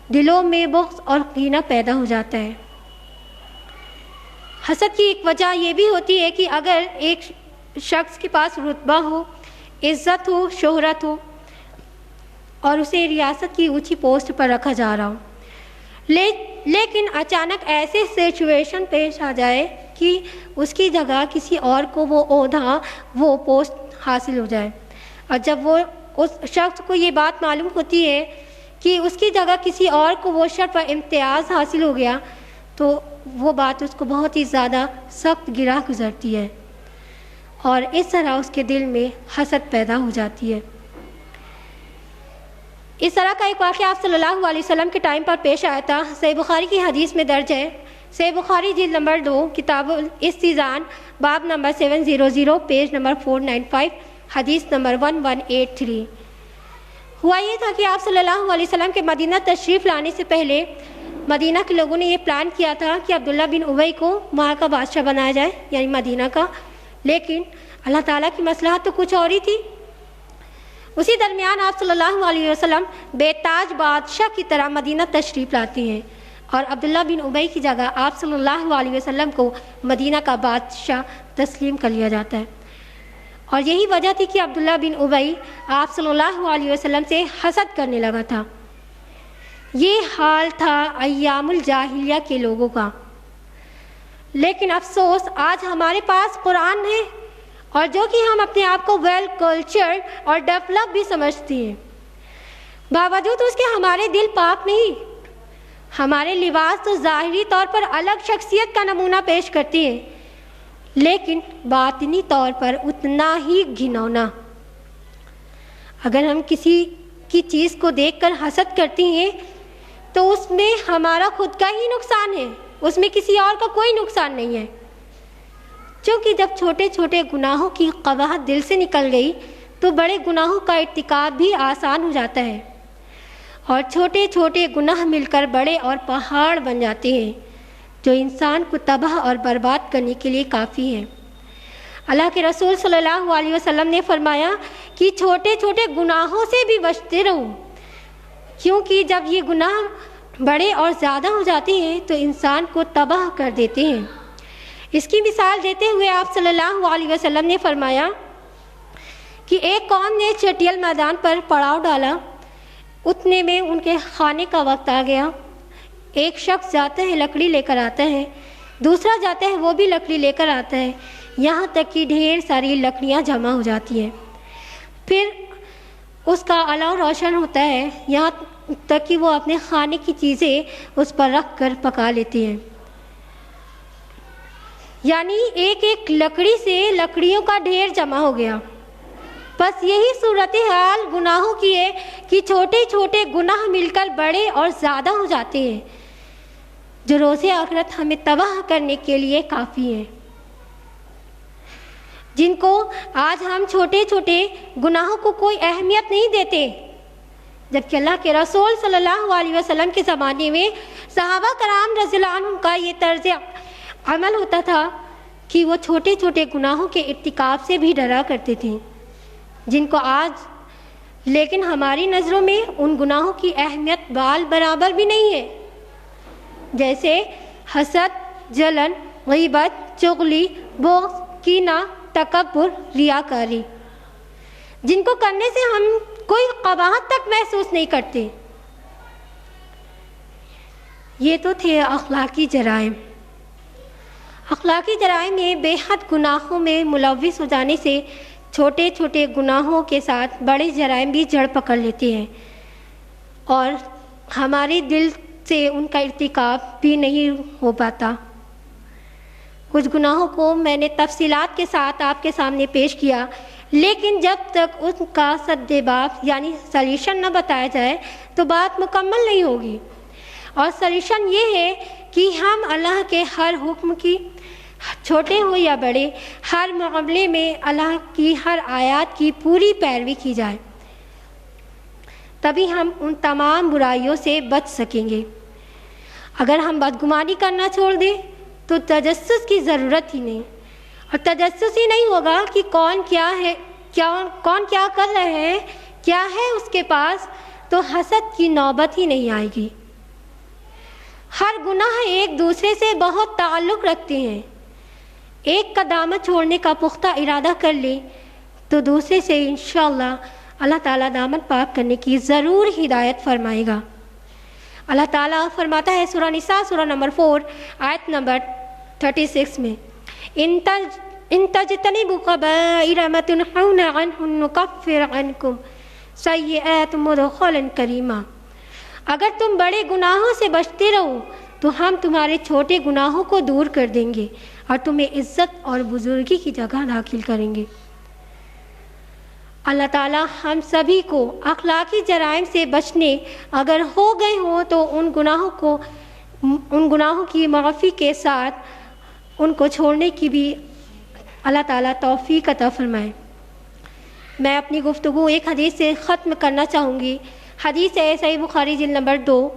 دلوں میں بغض اور کینہ پیدا ہو جاتا ہے۔ حسد کی ایک وجہ یہ بھی ہوتی ہے کہ اگر ایک شخص کے پاس رتبہ ہو، عزت ہو، شہرت ہو، اور اسے ریاست کی اونچی پوسٹ پر رکھا جا رہا ہو، لیکن اچانک ایسے سچویشن پیش آ جائے کہ اس کی جگہ کسی اور کو وہ عہدہ، وہ پوسٹ حاصل ہو جائے، اور جب وہ اس شخص کو یہ بات معلوم ہوتی ہے کہ اس کی جگہ کسی اور کو وہ شرف و امتیاز حاصل ہو گیا، تو وہ بات اس کو بہت ہی زیادہ سخت گرا گزرتی ہے، اور اس طرح اس کے دل میں حسد پیدا ہو جاتی ہے۔ اس طرح کا ایک واقعہ آپ صلی اللہ علیہ وسلم کے ٹائم پر پیش آیا تھا۔ صحیح بخاری کی حدیث میں درج ہے، صحیح بخاری جلد نمبر 2 کتاب الاستئذان باب نمبر 700 پیج نمبر 495 حدیث نمبر 1183۔ ہوا یہ تھا کہ آپ صلی اللہ علیہ وسلم کے مدینہ تشریف لانے سے پہلے مدینہ کے لوگوں نے یہ پلان کیا تھا کہ عبداللہ بن ابی کو وہاں کا بادشاہ بنایا جائے، یعنی مدینہ کا، لیکن اللہ تعالیٰ کی مصلحت تو کچھ اور ہی تھی۔ اسی درمیان آپ صلی اللہ علیہ وسلم بے تاج بادشاہ کی طرح مدینہ تشریف لاتے ہیں اور عبداللہ بن ابی کی جگہ آپ صلی اللہ علیہ وسلم کو مدینہ کا بادشاہ تسلیم کر لیا جاتا ہے۔ اور یہی وجہ تھی کہ عبداللہ بن ابی آپ صلی اللہ علیہ وسلم سے حسد کرنے لگا تھا۔ یہ حال تھا ایام الجاہلیہ کے لوگوں کا، لیکن افسوس آج ہمارے پاس قرآن ہے، اور جو کہ ہم اپنے آپ کو ویل کلچرڈ اور ڈیولپ بھی سمجھتے ہیں، باوجود اس کے ہمارے دل پاک نہیں۔ ہمارے لباس تو ظاہری طور پر الگ شخصیت کا نمونہ پیش کرتی ہیں، لیکن باطنی طور پر اتنا ہی گھنونا۔ اگر ہم کسی کی چیز کو دیکھ کر حسد کرتے ہیں تو اس میں ہمارا خود کا ہی نقصان ہے، اس میں کسی اور کا کوئی نقصان نہیں ہے۔ چونکہ جب چھوٹے چھوٹے گناہوں کی قباحت دل سے نکل گئی تو بڑے گناہوں کا ارتکاب بھی آسان ہو جاتا ہے، اور چھوٹے چھوٹے گناہ مل کر بڑے اور پہاڑ بن جاتے ہیں جو انسان کو تباہ اور برباد کرنے کے لیے کافی ہیں۔ اللہ کے رسول صلی اللہ علیہ وسلم نے فرمایا کہ چھوٹے چھوٹے گناہوں سے بھی بچتے رہو، کیونکہ جب یہ گناہ بڑے اور زیادہ ہو جاتے ہیں تو انسان کو تباہ کر دیتے ہیں۔ اس کی مثال دیتے ہوئے آپ صلی اللہ علیہ وسلم نے فرمایا کہ ایک قوم نے چٹیل میدان پر پڑاؤ ڈالا، اتنے میں ان کے کھانے کا وقت آ گیا۔ ایک شخص جاتا ہے لکڑی لے کر آتا ہے، دوسرا جاتا ہے وہ بھی لکڑی لے کر آتا ہے، یہاں تک کہ ڈھیر ساری لکڑیاں جمع ہو جاتی ہیں۔ پھر اس کا الاؤ روشن ہوتا ہے، یہاں تک کہ وہ اپنے کھانے کی چیزیں اس پر رکھ کر پکا لیتے ہیں۔ یعنی ایک ایک لکڑی سے لکڑیوں کا ڈھیر جمع ہو گیا۔ بس یہی صورتحال گناہوں کی ہے کہ چھوٹے چھوٹے گناہ مل کر بڑے اور زیادہ ہو جاتے ہیں، جو روز آخرت ہمیں تباہ کرنے کے لیے کافی ہیں، جن کو آج ہم چھوٹے چھوٹے گناہوں کو کوئی اہمیت نہیں دیتے، جبکہ اللہ کے رسول صلی اللہ علیہ وسلم کے زمانے میں صحابہ کرام رضی اللہ عنہم کا یہ طرز عمل ہوتا تھا کہ وہ چھوٹے چھوٹے گناہوں کے ارتکاب سے بھی ڈرا کرتے تھے، جن کو آج لیکن ہماری نظروں میں ان گناہوں کی اہمیت بال برابر بھی نہیں ہے، جیسے حسد، جلن، غیبت، چغلی، بغض، کینہ، تکبر، ریاکاری، جن کو کرنے سے ہم کوئی قباحت تک محسوس نہیں کرتے۔ یہ تو تھے اخلاقی جرائم۔ اخلاقی جرائم میں بے حد گناہوں میں ملوث ہو جانے سے چھوٹے چھوٹے گناہوں کے ساتھ بڑے جرائم بھی جڑ پکڑ لیتے ہیں، اور ہمارے دل سے ان کا ارتکاب بھی نہیں ہو پاتا۔ کچھ گناہوں کو میں نے تفصیلات کے ساتھ آپ کے سامنے پیش کیا، لیکن جب تک ان کا سد باب یعنی سلیوشن نہ بتایا جائے تو بات مکمل نہیں ہوگی۔ اور سلیوشن یہ ہے کہ ہم اللہ کے ہر حکم کی، چھوٹے ہو یا بڑے، ہر معاملے میں اللہ کی ہر آیات کی پوری پیروی کی جائے، تبھی ہم ان تمام برائیوں سے بچ سکیں گے۔ اگر ہم بدگمانی کرنا چھوڑ دیں تو تجسس کی ضرورت ہی نہیں، اور تجسس ہی نہیں ہوگا کہ کون کیا ہے، کون کیا کر رہے ہیں، کیا ہے اس کے پاس، تو حسد کی نوبت ہی نہیں آئے گی۔ ہر گناہ ایک دوسرے سے بہت تعلق رکھتے ہیں۔ ایک کا دامن چھوڑنے کا پختہ ارادہ کر لے تو دوسرے سے انشاءاللہ اللہ تعالیٰ دامن پاک کرنے کی ضرور ہدایت فرمائے گا۔ اللہ تعالیٰ فرماتا ہے سورہ نساء سورہ نمبر 4 آیت نمبر 36 میں، ان تجتنبوا کبائر ما تنہون عنہ نکفر عنکم سیئاتکم مدخلا کریما۔ اگر تم بڑے گناہوں سے بچتے رہو تو ہم تمہارے چھوٹے گناہوں کو دور کر دیں گے اور تمہیں عزت اور بزرگی کی جگہ داخل کریں گے۔ اللہ تعالیٰ ہم سبھی کو اخلاقی جرائم سے بچنے اگر ہو گئے ہوں تو ان گناہوں کی معافی کے ساتھ ان کو چھوڑنے کی بھی اللہ تعالیٰ توفیق عطا فرمائے۔ میں اپنی گفتگو ایک حدیث سے ختم کرنا چاہوں گی۔ حدیث ہے صحیح بخاری جلد نمبر 2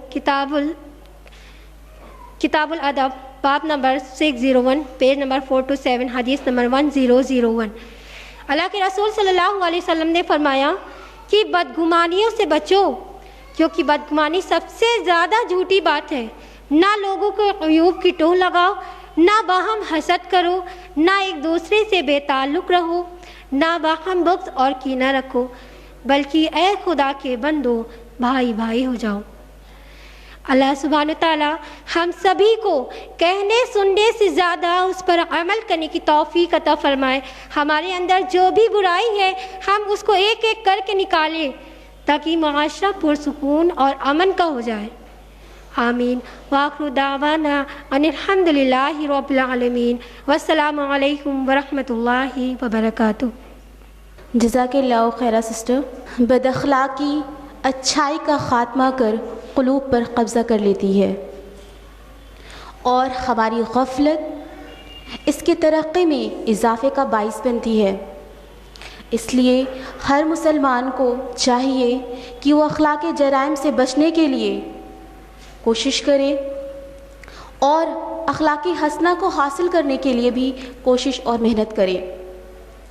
کتاب الادب باب نمبر 601 پیج نمبر 427 حدیث نمبر 1001۔ اللہ کے رسول صلی اللہ علیہ وسلم نے فرمایا کہ بدگمانیوں سے بچو، کیونکہ بدگمانی سب سے زیادہ جھوٹی بات ہے۔ نہ لوگوں کو عیوب کی ٹوہ لگاؤ، نہ باہم حسد کرو، نہ ایک دوسرے سے بے تعلق رہو، نہ باہم بغض اور کینہ رکھو، بلکہ اے خدا کے بندو بھائی بھائی ہو جاؤ۔ اللہ سبحانہ تعالیٰ ہم سبھی کو کہنے سننے سے زیادہ اس پر عمل کرنے کی توفیق عطا فرمائے۔ ہمارے اندر جو بھی برائی ہے ہم اس کو ایک ایک کر کے نکالیں تاکہ معاشرہ پرسکون اور امن کا ہو جائے۔ آمین۔ وآخر دعوانا ان الحمد للہ رب العالمین، والسلام علیکم ورحمۃ اللہ وبرکاتہ۔ جزاک اللہ خیرہ سسٹر۔ بد اخلاقی اچھائی کا خاتمہ کر قلوب پر قبضہ کر لیتی ہے اور ہماری غفلت اس کے ترقی میں اضافے کا باعث بنتی ہے۔ اس لیے ہر مسلمان کو چاہیے کہ وہ اخلاق جرائم سے بچنے کے لیے کوشش کرے اور اخلاقی حسنہ کو حاصل کرنے کے لیے بھی کوشش اور محنت کرے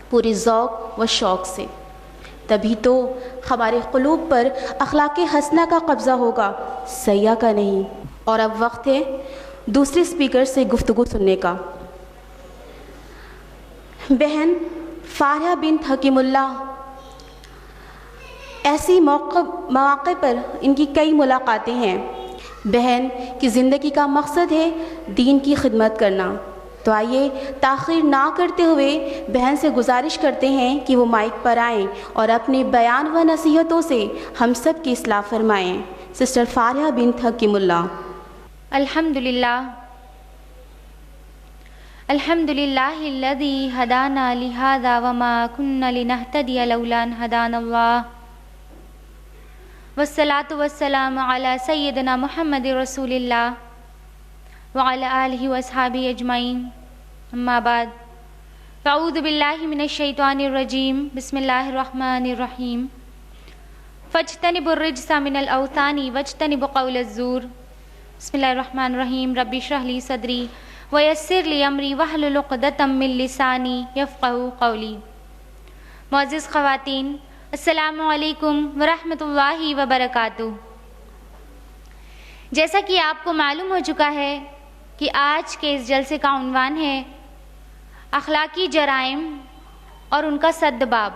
پورے ذوق و شوق سے، تبھی تو ہمارے قلوب پر اخلاق حسنہ کا قبضہ ہوگا، سیاح کا نہیں۔ اور اب وقت ہے دوسرے اسپیکر سے گفتگو سننے کا۔ بہن فارحہ بنت حکیم اللہ، ایسی مواقع پر ان کی کئی ملاقاتیں ہیں۔ بہن کی زندگی کا مقصد ہے دین کی خدمت کرنا، تو آئیے تاخیر نہ کرتے ہوئے بہن سے گزارش کرتے ہیں کہ وہ مائک پر آئیں اور اپنے بیان و نصیحتوں سے ہم سب کی اصلاح فرمائیں۔ سسٹر فارحہ بنت حکیم اللہ۔ الحمدللہ الحمدللہ الذی ہدانا لہذا وما کنا لنہتدی لولا ان ہدانا اللہ، والصلاة والسلام علی سیدنا محمد رسول اللہ وعلی آلہ واصحابہ اجمعین، اما بعد فاعوذ باللہ من الشیطان الرجیم، بسم اللہ الرحمن الرحیم۔ فاجتنبوا الرجس من الاوثان واجتنبوا قول الزور۔ بسم اللہ الرحمن الرحیم۔ رب اشرح لی صدری ویسر لی امری واحلل عقدۃ من لسانی یفقہوا قولی۔ معزز خواتین، السلام علیکم ورحمۃ اللہ وبرکاتہ۔ جیسا کہ آپ کو معلوم ہو چکا ہے کہ آج کے اس جلسے کا عنوان ہے اخلاقی جرائم اور ان کا سدباب۔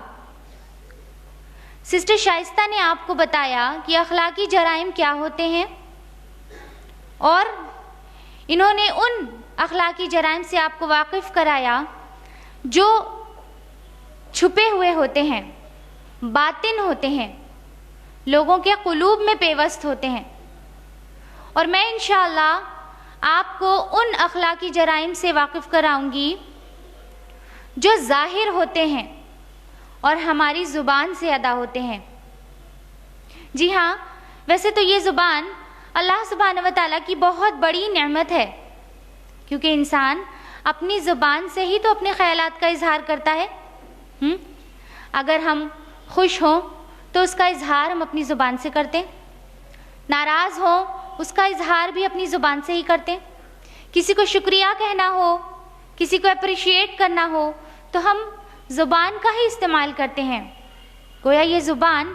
سسٹر شائستہ نے آپ کو بتایا کہ اخلاقی جرائم کیا ہوتے ہیں، اور انہوں نے ان اخلاقی جرائم سے آپ کو واقف کرایا جو چھپے ہوئے ہوتے ہیں، باطن ہوتے ہیں، لوگوں کے قلوب میں پیوست ہوتے ہیں۔ اور میں انشاءاللہ آپ کو ان اخلاقی جرائم سے واقف کراؤں گی جو ظاہر ہوتے ہیں اور ہماری زبان سے ادا ہوتے ہیں۔ جی ہاں، ویسے تو یہ زبان اللہ سبحانہ و تعالیٰ کی بہت بڑی نعمت ہے، کیونکہ انسان اپنی زبان سے ہی تو اپنے خیالات کا اظہار کرتا ہے۔ اگر ہم خوش ہوں تو اس کا اظہار ہم اپنی زبان سے کرتے ہیں، ناراض ہوں اس کا اظہار بھی اپنی زبان سے ہی کرتے ہیں، کسی کو شکریہ کہنا ہو، کسی کو اپریشیٹ کرنا ہو تو ہم زبان کا ہی استعمال کرتے ہیں۔ گویا یہ زبان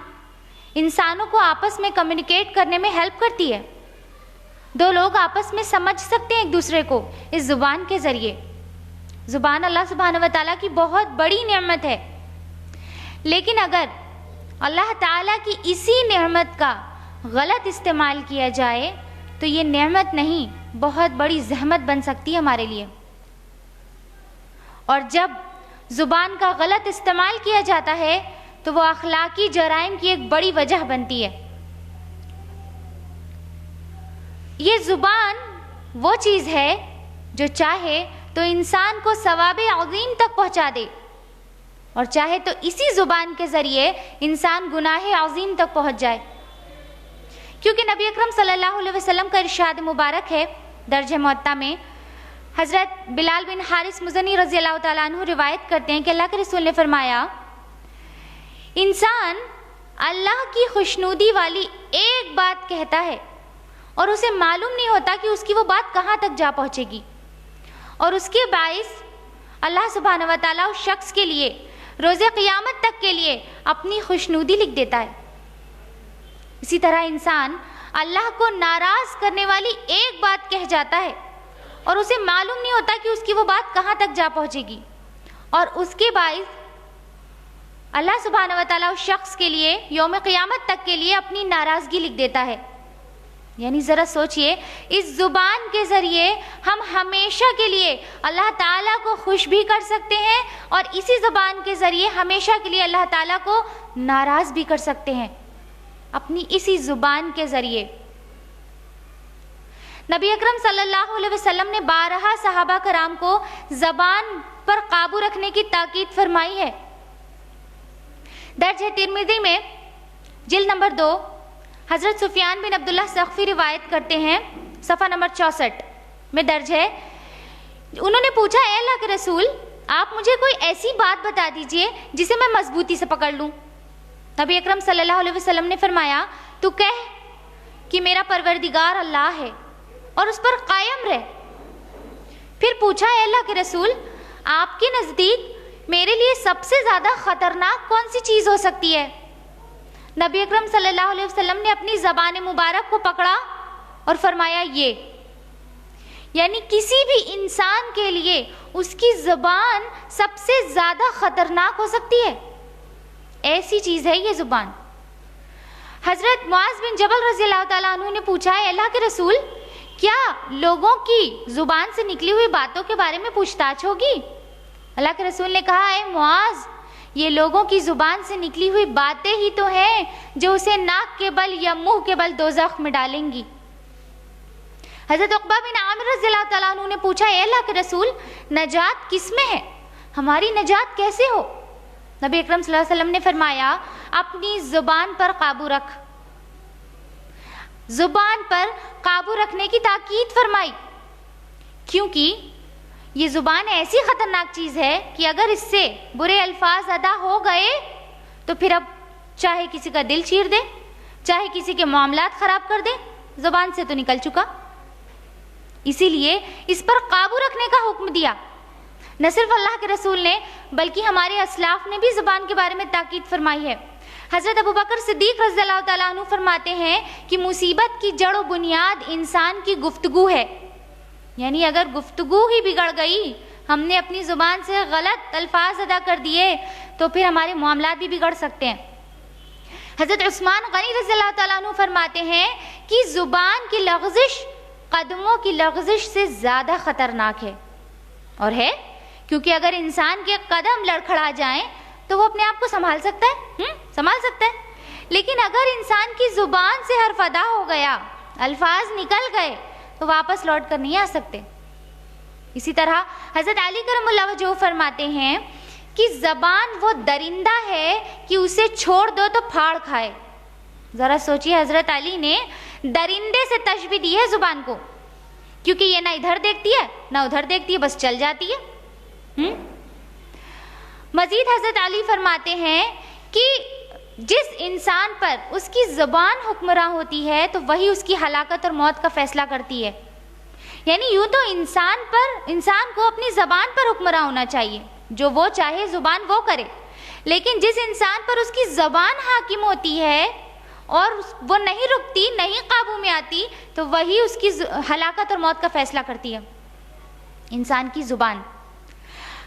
انسانوں کو آپس میں کمیونیکیٹ کرنے میں ہیلپ کرتی ہے، دو لوگ آپس میں سمجھ سکتے ہیں ایک دوسرے کو اس زبان کے ذریعے۔ زبان اللہ سبحانہ و تعالیٰ کی بہت بڑی نعمت ہے، لیکن اگر اللہ تعالیٰ کی اسی نعمت کا غلط استعمال کیا جائے تو یہ نعمت نہیں، بہت بڑی زحمت بن سکتی ہے ہمارے لیے۔ اور جب زبان کا غلط استعمال کیا جاتا ہے تو وہ اخلاقی جرائم کی ایک بڑی وجہ بنتی ہے۔ یہ زبان وہ چیز ہے جو چاہے تو انسان کو ثواب عظیم تک پہنچا دے، اور چاہے تو اسی زبان کے ذریعے انسان گناہ عظیم تک پہنچ جائے. کیونکہ نبی اکرم صلی اللہ علیہ وسلم کا ارشاد مبارک ہے درج موطا میں، حضرت بلال بن حارث مزنی رضی اللہ تعالیٰ عنہ روایت کرتے ہیں کہ اللہ کے رسول نے فرمایا، انسان اللہ کی خوشنودی والی ایک بات کہتا ہے اور اسے معلوم نہیں ہوتا کہ اس کی وہ بات کہاں تک جا پہنچے گی، اور اس کے باعث اللہ سبحانہ و تعالیٰ اس شخص کے لیے روز قیامت تک کے لیے اپنی خوشنودی لکھ دیتا ہے. اسی طرح انسان اللہ کو ناراض کرنے والی ایک بات کہہ جاتا ہے اور اسے معلوم نہیں ہوتا کہ اس کی وہ بات کہاں تک جا پہنچے گی، اور اس کے باعث اللہ سبحانہ و تعالیٰ اس شخص کے لیے یوم قیامت تک کے لیے اپنی ناراضگی لکھ دیتا ہے. یعنی ذرا سوچئے، اس زبان کے ذریعے ہم ہمیشہ کے لیے اللہ تعالیٰ کو خوش بھی کر سکتے ہیں، اور اسی زبان کے ذریعے ہمیشہ کے لیے اللہ تعالیٰ کو ناراض بھی کر سکتے ہیں اپنی اسی زبان کے ذریعے. نبی اکرم صلی اللہ علیہ وسلم نے بارہا صحابہ کرام کو زبان پر قابو رکھنے کی تاکید فرمائی ہے. درج ہے ترمذی میں جلد نمبر 2، حضرت سفیان بن عبداللہ ثقفی روایت کرتے ہیں، صفحہ نمبر 64 میں درج ہے، انہوں نے پوچھا، اے اللہ کے رسول، آپ مجھے کوئی ایسی بات بتا دیجئے جسے میں مضبوطی سے پکڑ لوں. نبی اکرم صلی اللہ علیہ وسلم نے فرمایا، تو کہہ کہ میرا پروردگار اللہ ہے اور اس پر قائم رہ. پھر پوچھا، اے اللہ کے رسول، آپ کے نزدیک میرے لیے سب سے زیادہ خطرناک کون سی چیز ہو سکتی ہے؟ نبی اکرم صلی اللہ علیہ وسلم نے اپنی زبان مبارک کو پکڑا اور فرمایا، یہ یعنی کسی بھی انسان کے لیے اس کی زبان سب سے زیادہ خطرناک ہو سکتی ہے، ایسی چیز ہے یہ زبان. حضرت معاذ بن جبل رضی اللہ تعالیٰ عنہ نے پوچھا، اے اللہ کے رسول، کیا لوگوں کی زبان سے نکلی ہوئی باتوں کے بارے میں پوچھ تاچھ ہوگی؟ اللہ کے رسول نے کہا، اے معاذ، یہ لوگوں کی زبان سے نکلی ہوئی باتیں ہی تو ہیں جو اسے ناک کے بل یا منہ کے بل دوزخ میں ڈالیں گی. حضرت عقبہ بن عامر رضی اللہ تعالیٰ عنہ نے پوچھا، اے اللہ کے رسول، نجات کس میں ہے؟ ہماری نجات کیسے ہو؟ نبی اکرم صلی اللہ علیہ وسلم نے فرمایا، اپنی زبان پر قابو رکھ. زبان پر قابو رکھنے کی تاکید فرمائی، کیونکہ یہ زبان ایسی خطرناک چیز ہے کہ اگر اس سے برے الفاظ ادا ہو گئے تو پھر اب چاہے کسی کا دل چیر دے، چاہے کسی کے معاملات خراب کر دے، زبان سے تو نکل چکا. اسی لیے اس پر قابو رکھنے کا حکم دیا. نہ صرف اللہ کے رسول نے بلکہ ہمارے اسلاف نے بھی زبان کے بارے میں تاکید فرمائی ہے. حضرت ابوبکر صدیق رضی اللہ تعالیٰ عنہ فرماتے ہیں کہ مصیبت کی جڑ و بنیاد انسان کی گفتگو ہے. یعنی اگر گفتگو ہی بگڑ گئی، ہم نے اپنی زبان سے غلط الفاظ ادا کر دیے تو پھر ہمارے معاملات بھی بگڑ سکتے ہیں. حضرت عثمان غنی رضی اللہ تعالیٰ عنہ فرماتے ہیں کہ زبان کی لغزش قدموں کی لغزش سے زیادہ خطرناک ہے، اور ہے کیونکہ اگر انسان کے قدم لڑکھڑا جائیں تو وہ اپنے آپ کو سنبھال سکتا ہے، سنبھال سکتا ہے، لیکن اگر انسان کی زبان سے حرف ادا ہو گیا، الفاظ نکل گئے تو واپس لوٹ کر نہیں آ سکتے. اسی طرح حضرت علی کرم اللہ وجہہ فرماتے ہیں کہ زبان وہ درندہ ہے کہ اسے چھوڑ دو تو پھاڑ کھائے. ذرا سوچیے، حضرت علی نے درندے سے تشبیہ دی ہے زبان کو، کیونکہ یہ نہ ادھر دیکھتی ہے نہ ادھر دیکھتی ہے، بس چل جاتی ہے. مزید حضرت علی فرماتے ہیں کہ جس انسان پر اس کی زبان حکمراں ہوتی ہے تو وہی اس کی ہلاکت اور موت کا فیصلہ کرتی ہے. یعنی یوں تو انسان کو اپنی زبان پر حکمراں ہونا چاہیے، جو وہ چاہے زبان وہ کرے، لیکن جس انسان پر اس کی زبان حاکم ہوتی ہے اور وہ نہیں رکتی، نہیں قابو میں آتی، تو وہی اس کی ہلاکت اور موت کا فیصلہ کرتی ہے، انسان کی زبان.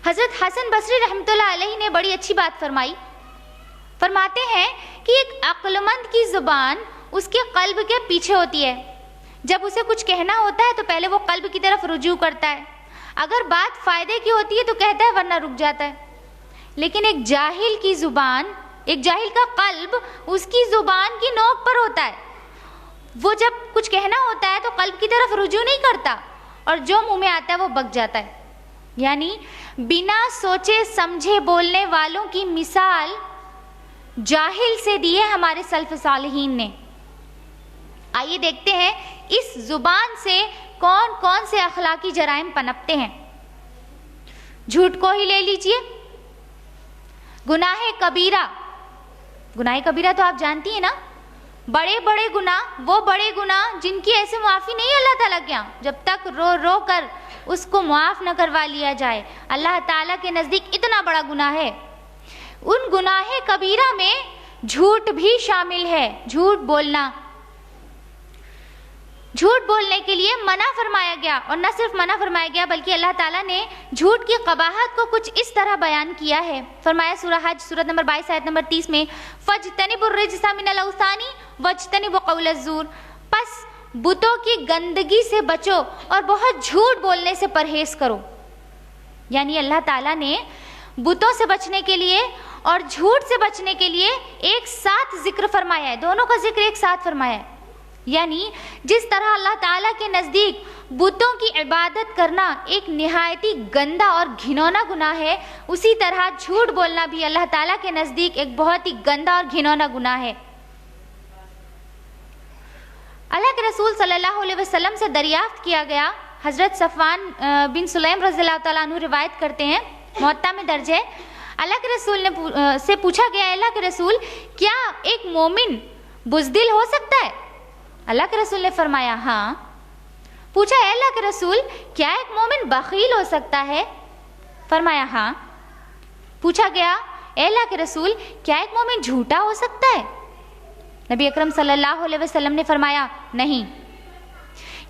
حضرت حسن بصری رحمۃ اللہ علیہ نے بڑی اچھی بات فرمائی. فرماتے ہیں کہ ایک عقل مند کی زبان اس کے قلب کے پیچھے ہوتی ہے. جب اسے کچھ کہنا ہوتا ہے تو پہلے وہ قلب کی طرف رجوع کرتا ہے، اگر بات فائدے کی ہوتی ہے تو کہتا ہے، ورنہ رک جاتا ہے. لیکن ایک جاہل کی زبان، ایک جاہل کا قلب اس کی زبان کی نوک پر ہوتا ہے. وہ جب کچھ کہنا ہوتا ہے تو قلب کی طرف رجوع نہیں کرتا، اور جو منہ میں آتا ہے وہ بک جاتا ہے. یعنی بنا سوچے سمجھے بولنے والوں کی مثال جاہل سے دی ہے ہمارے سلف صالحین نے. آئیے دیکھتے ہیں اس زبان سے کون کون سے اخلاقی جرائم پنپتے ہیں. جھوٹ کو ہی لے لیجئے. گناہ کبیرہ، گناہ کبیرہ تو آپ جانتی ہیں نا، بڑے بڑے گناہ، وہ بڑے گناہ جن کی ایسے معافی نہیں اللہ تعالیٰ کے یہاں، جب تک رو رو کر اس کو معاف نہ کروا لیا جائے. اللہ تعالیٰ کے نزدیک اتنا بڑا گناہ ہے. ان گناہ کبیرہ میں جھوٹ بھی شامل ہے. جھوٹ بولنا، جھوٹ بولنے کے لیے منع فرمایا گیا، اور نہ صرف منع فرمایا گیا بلکہ اللہ تعالیٰ نے جھوٹ کی قباحت کو کچھ اس طرح بیان کیا ہے. فرمایا سورہ حج سورۃ نمبر 22 آیت نمبر 30 میں فَاجْتَنِبُوا الرِّجْسَ مِنَ الْأَوْثَانِ وَاجْتَنِبُوا قَوْلَ الزُّورِ، پس بتوں کی گندگی سے بچو اور بہت جھوٹ بولنے سے پرہیز کرو. یعنی اللہ تعالیٰ نے بتوں سے بچنے کے لیے اور جھوٹ سے بچنے کے لیے ایک ساتھ ذکر فرمایا ہے، دونوں کا ذکر ایک ساتھ فرمایا ہے. یعنی جس طرح اللہ تعالیٰ کے نزدیک بتوں کی عبادت کرنا ایک نہایتی گندا اور گھنونا گناہ ہے، اسی طرح جھوٹ بولنا بھی اللہ تعالیٰ کے نزدیک ایک بہت ہی گندا اور گھنونا گناہ ہے. اللہ کے رسول صلی اللہ علیہ وسلم سے دریافت کیا گیا، حضرت صفوان بن سلیم رضی اللہ تعالیٰ عنہ روایت کرتے ہیں، موطا میں درج ہے، اللہ کے رسول نے سے پوچھا گیا، اللہ کے رسول کیا ایک مومن بزدل ہو سکتا ہے؟ اللہ کے رسول نے فرمایا ہاں. پوچھا اے اللہ کے رسول کیا ایک مومن بخیل ہو سکتا ہے؟ فرمایا ہاں. پوچھا گیا اے اللہ کے رسول کیا ایک مومن جھوٹا ہو سکتا ہے؟ نبی اکرم صلی اللہ علیہ وسلم نے فرمایا نہیں.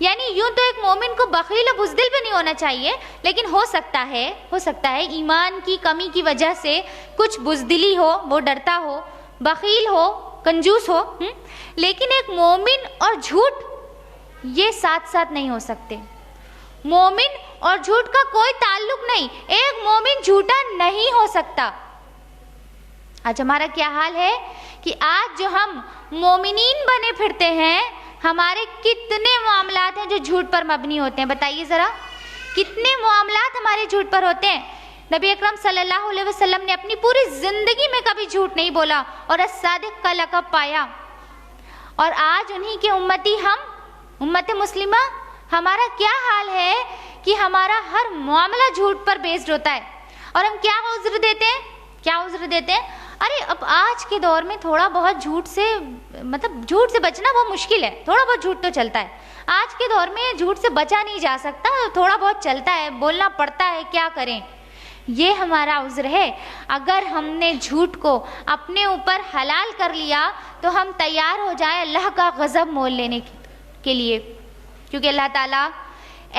یعنی یوں تو ایک مومن کو بخیل و بزدل بھی نہیں ہونا چاہیے، لیکن ہو سکتا ہے ایمان کی کمی کی وجہ سے کچھ بزدلی ہو، وہ ڈرتا ہو، بخیل ہو، کنجوس ہو، لیکن ایک مومن اور جھوٹ یہ ساتھ ساتھ نہیں ہو سکتے. مومن اور جھوٹ کا کوئی تعلق نہیں، ایک مومن جھوٹا نہیں ہو سکتا. آج ہمارا کیا حال ہے کہ آج جو ہم مومنین بنے پھرتے ہیں، ہمارے کتنے معاملات ہیں جو جھوٹ پر مبنی ہوتے ہیں. بتائیے ذرا کتنے معاملات ہمارے جھوٹ پر ہوتے ہیں. نبی اکرم صلی اللہ علیہ وسلم نے اپنی پوری زندگی میں کبھی جھوٹ نہیں بولا اور الصادق کا لقب پایا. اور آج انہی کے امتی ہم امت مسلمہ، ہمارا کیا حال ہے کہ ہمارا ہر معاملہ جھوٹ پر بیسڈ ہوتا ہے. اور ہم کیا عذر دیتے ہیں؟ ارے اب آج کے دور میں تھوڑا بہت جھوٹ سے بچنا بہت مشکل ہے، تھوڑا بہت جھوٹ تو چلتا ہے. آج کے دور میں جھوٹ سے بچا نہیں جا سکتا، تھوڑا بہت چلتا ہے، بولنا پڑتا ہے، کیا کریں. یہ ہمارا عذر ہے. اگر ہم نے جھوٹ کو اپنے اوپر حلال کر لیا تو ہم تیار ہو جائیں اللہ کا غضب مول لینے کے لیے، کیونکہ اللہ تعالیٰ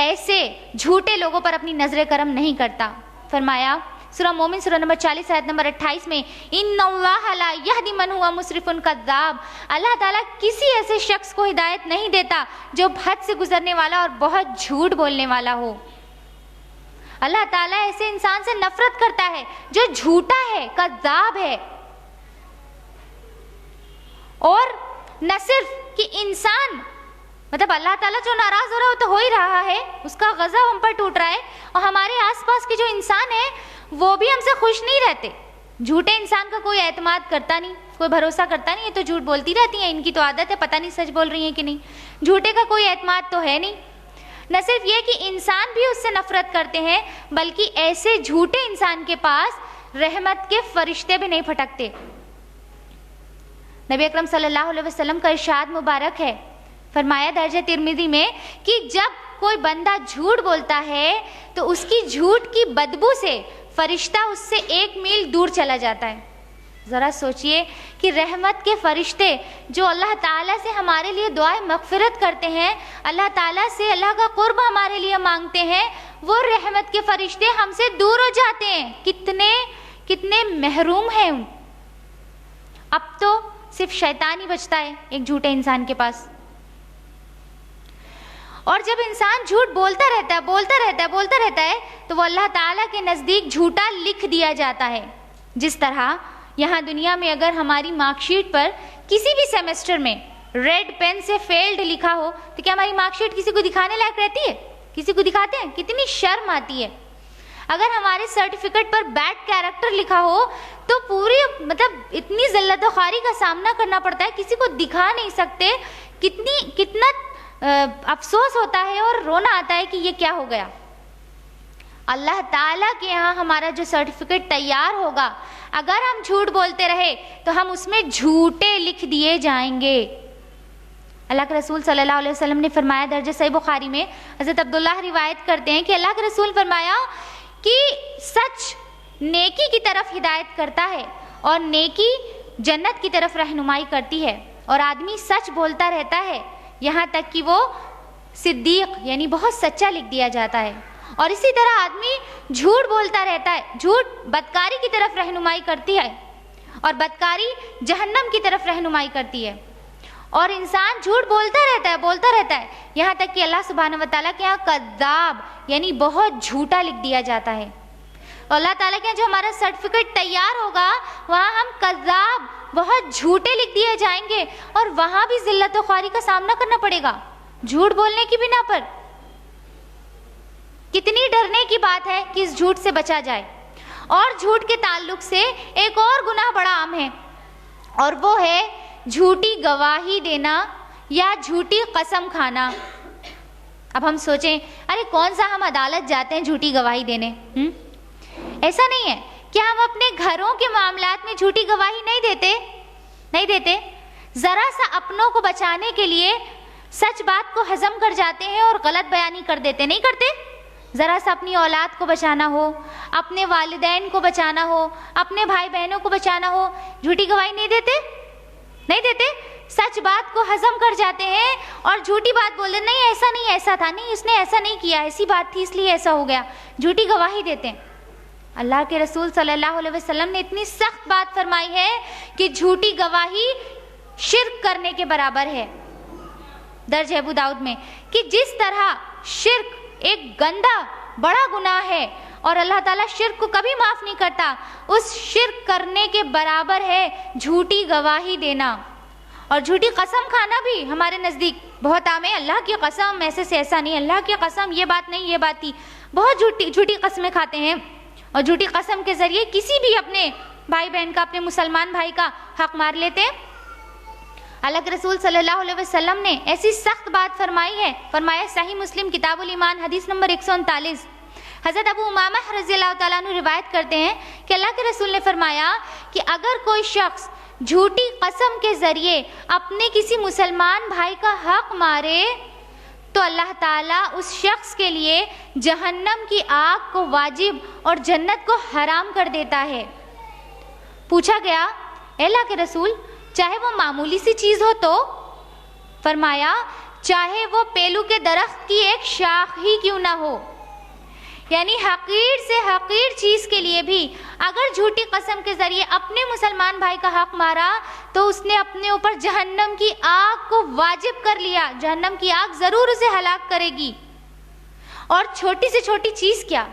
ایسے جھوٹے لوگوں پر اپنی نظر کرم نہیں کرتا. فرمایا سورہ مومن سورہ نمبر 40 آیت نمبر 28 میں ان اللہ لا یہدی من ہوا مسرف کذاب، اللہ تعالیٰ کسی ایسے شخص کو ہدایت نہیں دیتا جو حد سے گزرنے والا اور بہت جھوٹ بولنے والا ہو. اللہ تعالیٰ ایسے انسان سے نفرت کرتا ہے جو جھوٹا ہے، کذاب ہے. اور نہ صرف کہ انسان اللہ تعالیٰ جو ناراض ہو رہا ہے وہ تو ہو ہی رہا ہے، اس کا غضب ہم پر ٹوٹ رہا ہے، اور ہمارے آس پاس کے جو انسان ہیں وہ بھی ہم سے خوش نہیں رہتے. جھوٹے انسان کا کوئی اعتماد کرتا نہیں، کوئی بھروسہ کرتا نہیں. یہ تو جھوٹ بولتی رہتی ہیں، ان کی تو عادت ہے، پتہ نہیں سچ بول رہی ہیں کہ نہیں. جھوٹے کا کوئی اعتماد تو ہے نہیں. نہ صرف یہ کہ انسان بھی اس سے نفرت کرتے ہیں، بلکہ ایسے جھوٹے انسان کے پاس رحمت کے فرشتے بھی نہیں پھٹکتے. نبی اکرم صلی اللہ علیہ وسلم کا ارشاد مبارک ہے، فرمایا درجہ ترمذی میں کہ جب کوئی بندہ جھوٹ بولتا ہے تو اس کی جھوٹ کی بدبو سے فرشتہ اس سے 1 میل دور چلا جاتا ہے. ذرا سوچئے کہ رحمت کے فرشتے جو اللہ تعالیٰ سے ہمارے لیے دعائے مغفرت کرتے ہیں، اللہ تعالیٰ سے اللہ کا قرب ہمارے لیے مانگتے ہیں، وہ رحمت کے فرشتے ہم سے دور ہو جاتے ہیں. کتنے محروم ہیں. اب تو صرف شیطان ہی بچتا ہے ایک جھوٹے انسان کے پاس. اور جب انسان جھوٹ بولتا رہتا ہے تو وہ اللہ تعالیٰ کے نزدیک جھوٹا لکھ دیا جاتا ہے. جس طرح یہاں دنیا میں اگر ہماری مارک شیٹ پر کسی بھی سیمسٹر میں ریڈ پین سے فیلڈ لکھا ہو تو کیا ہماری مارک شیٹ کسی کو دکھانے لائق رہتی ہے؟ کسی کو دکھاتے ہیں؟ کتنی شرم آتی ہے. اگر ہمارے سرٹیفکیٹ پر بیڈ کیریکٹر لکھا ہو تو پوری مطلب اتنی ذلت و خواری کا سامنا کرنا پڑتا ہے, کسی کو دکھا نہیں سکتے. کتنا افسوس ہوتا ہے اور رونا آتا ہے کہ یہ کیا ہو گیا. اللہ تعالیٰ کے یہاں ہمارا جو سرٹیفکیٹ تیار ہوگا, اگر ہم جھوٹ بولتے رہے تو ہم اس میں جھوٹے لکھ دیے جائیں گے. اللہ کے رسول صلی اللہ علیہ وسلم نے فرمایا, درج صحیح بخاری میں حضرت عبداللہ روایت کرتے ہیں کہ اللہ کے رسول فرمایا کہ سچ نیکی کی طرف ہدایت کرتا ہے اور نیکی جنت کی طرف رہنمائی کرتی ہے, اور آدمی سچ بولتا رہتا ہے یہاں تک کہ وہ صدیق یعنی بہت سچا لکھ دیا جاتا ہے. اور اسی طرح آدمی جھوٹ بولتا رہتا ہے, جھوٹ بدکاری کی طرف رہنمائی کرتی ہے اور بدکاری جہنم کی طرف رہنمائی کرتی ہے. اور انسان جھوٹ بولتا رہتا ہے یہاں تک کہ اللہ سبحانہ و تعالیٰ کے یہاں کذاب یعنی بہت جھوٹا لکھ دیا جاتا ہے. اور اللہ تعالیٰ کے یہاں جو ہمارا سرٹیفکیٹ تیار ہوگا وہاں ہم کذاب بہت جھوٹے لکھ دیے جائیں گے, اور وہاں بھی ذلت و خواری کا سامنا کرنا پڑے گا جھوٹ بولنے کی بنا پر. کتنی ڈرنے کی بات ہے کہ اس جھوٹ سے بچا جائے. اور جھوٹ کے تعلق سے ایک اور گناہ بڑا عام ہے, اور وہ ہے جھوٹی گواہی دینا یا جھوٹی قسم کھانا. اب ہم سوچیں ارے کون سا ہم عدالت جاتے ہیں جھوٹی گواہی دینے. ایسا نہیں ہے. کیا ہم اپنے گھروں کے معاملات میں جھوٹی گواہی نہیں دیتے؟ ذرا سا اپنوں کو بچانے کے لیے سچ بات کو ہضم کر جاتے ہیں اور غلط بیانی کر دیتے, نہیں کرتے؟ ذرا سا اپنی اولاد کو بچانا ہو, اپنے والدین کو بچانا ہو, اپنے بھائی بہنوں کو بچانا ہو, جھوٹی گواہی نہیں دیتے. سچ بات کو ہضم کر جاتے ہیں اور جھوٹی بات بول دیتے, نہیں ایسا نہیں, ایسا تھا نہیں, اس نے ایسا نہیں کیا, ایسی بات تھی اس لیے ایسا ہو گیا, جھوٹی گواہی دیتے ہیں. اللہ کے رسول صلی اللہ علیہ وسلم نے اتنی سخت بات فرمائی ہے کہ جھوٹی گواہی شرک کرنے کے برابر ہے. درج ابو داؤد میں کہ جس طرح شرک ایک گندا بڑا گناہ ہے اور اللہ تعالیٰ شرک کو کبھی معاف نہیں کرتا, اس شرک کرنے کے برابر ہے جھوٹی گواہی دینا. اور جھوٹی قسم کھانا بھی ہمارے نزدیک بہت عام ہے. اللہ کی قسم ایسے سے ایسا نہیں, اللہ کی قسم یہ بات نہیں یہ بات تھی. بہت جھوٹی قسمیں کھاتے ہیں, اور جھوٹی قسم کے ذریعے کسی بھی اپنے بھائی بہن کا, اپنے مسلمان بھائی کا حق مار لیتے ہیں. اللہ کے رسول صلی اللہ علیہ وسلم نے ایسی سخت بات فرمائی ہے. فرمایا صحیح مسلم کتاب الایمان حدیث نمبر 139, حضرت ابو امامہ رضی اللہ تعالیٰ عنہ روایت کرتے ہیں کہ اللہ کے رسول نے فرمایا کہ اگر کوئی شخص جھوٹی قسم کے ذریعے اپنے کسی مسلمان بھائی کا حق مارے تو اللہ تعالیٰ اس شخص کے لیے جہنم کی آگ کو واجب اور جنت کو حرام کر دیتا ہے. پوچھا گیا اے اللہ کے رسول چاہے وہ معمولی سی چیز ہو تو؟ فرمایا چاہے وہ پیلو کے درخت کی ایک شاخ ہی کیوں نہ ہو. یعنی حقیر سے حقیر چیز کے لیے بھی اگر جھوٹی قسم کے ذریعے اپنے مسلمان بھائی کا حق مارا تو اس نے اپنے اوپر جہنم کی آگ کو واجب کر لیا. جہنم کی آگ ضرور اسے ہلاک کرے گی. اور چھوٹی سے چھوٹی چیز کیا,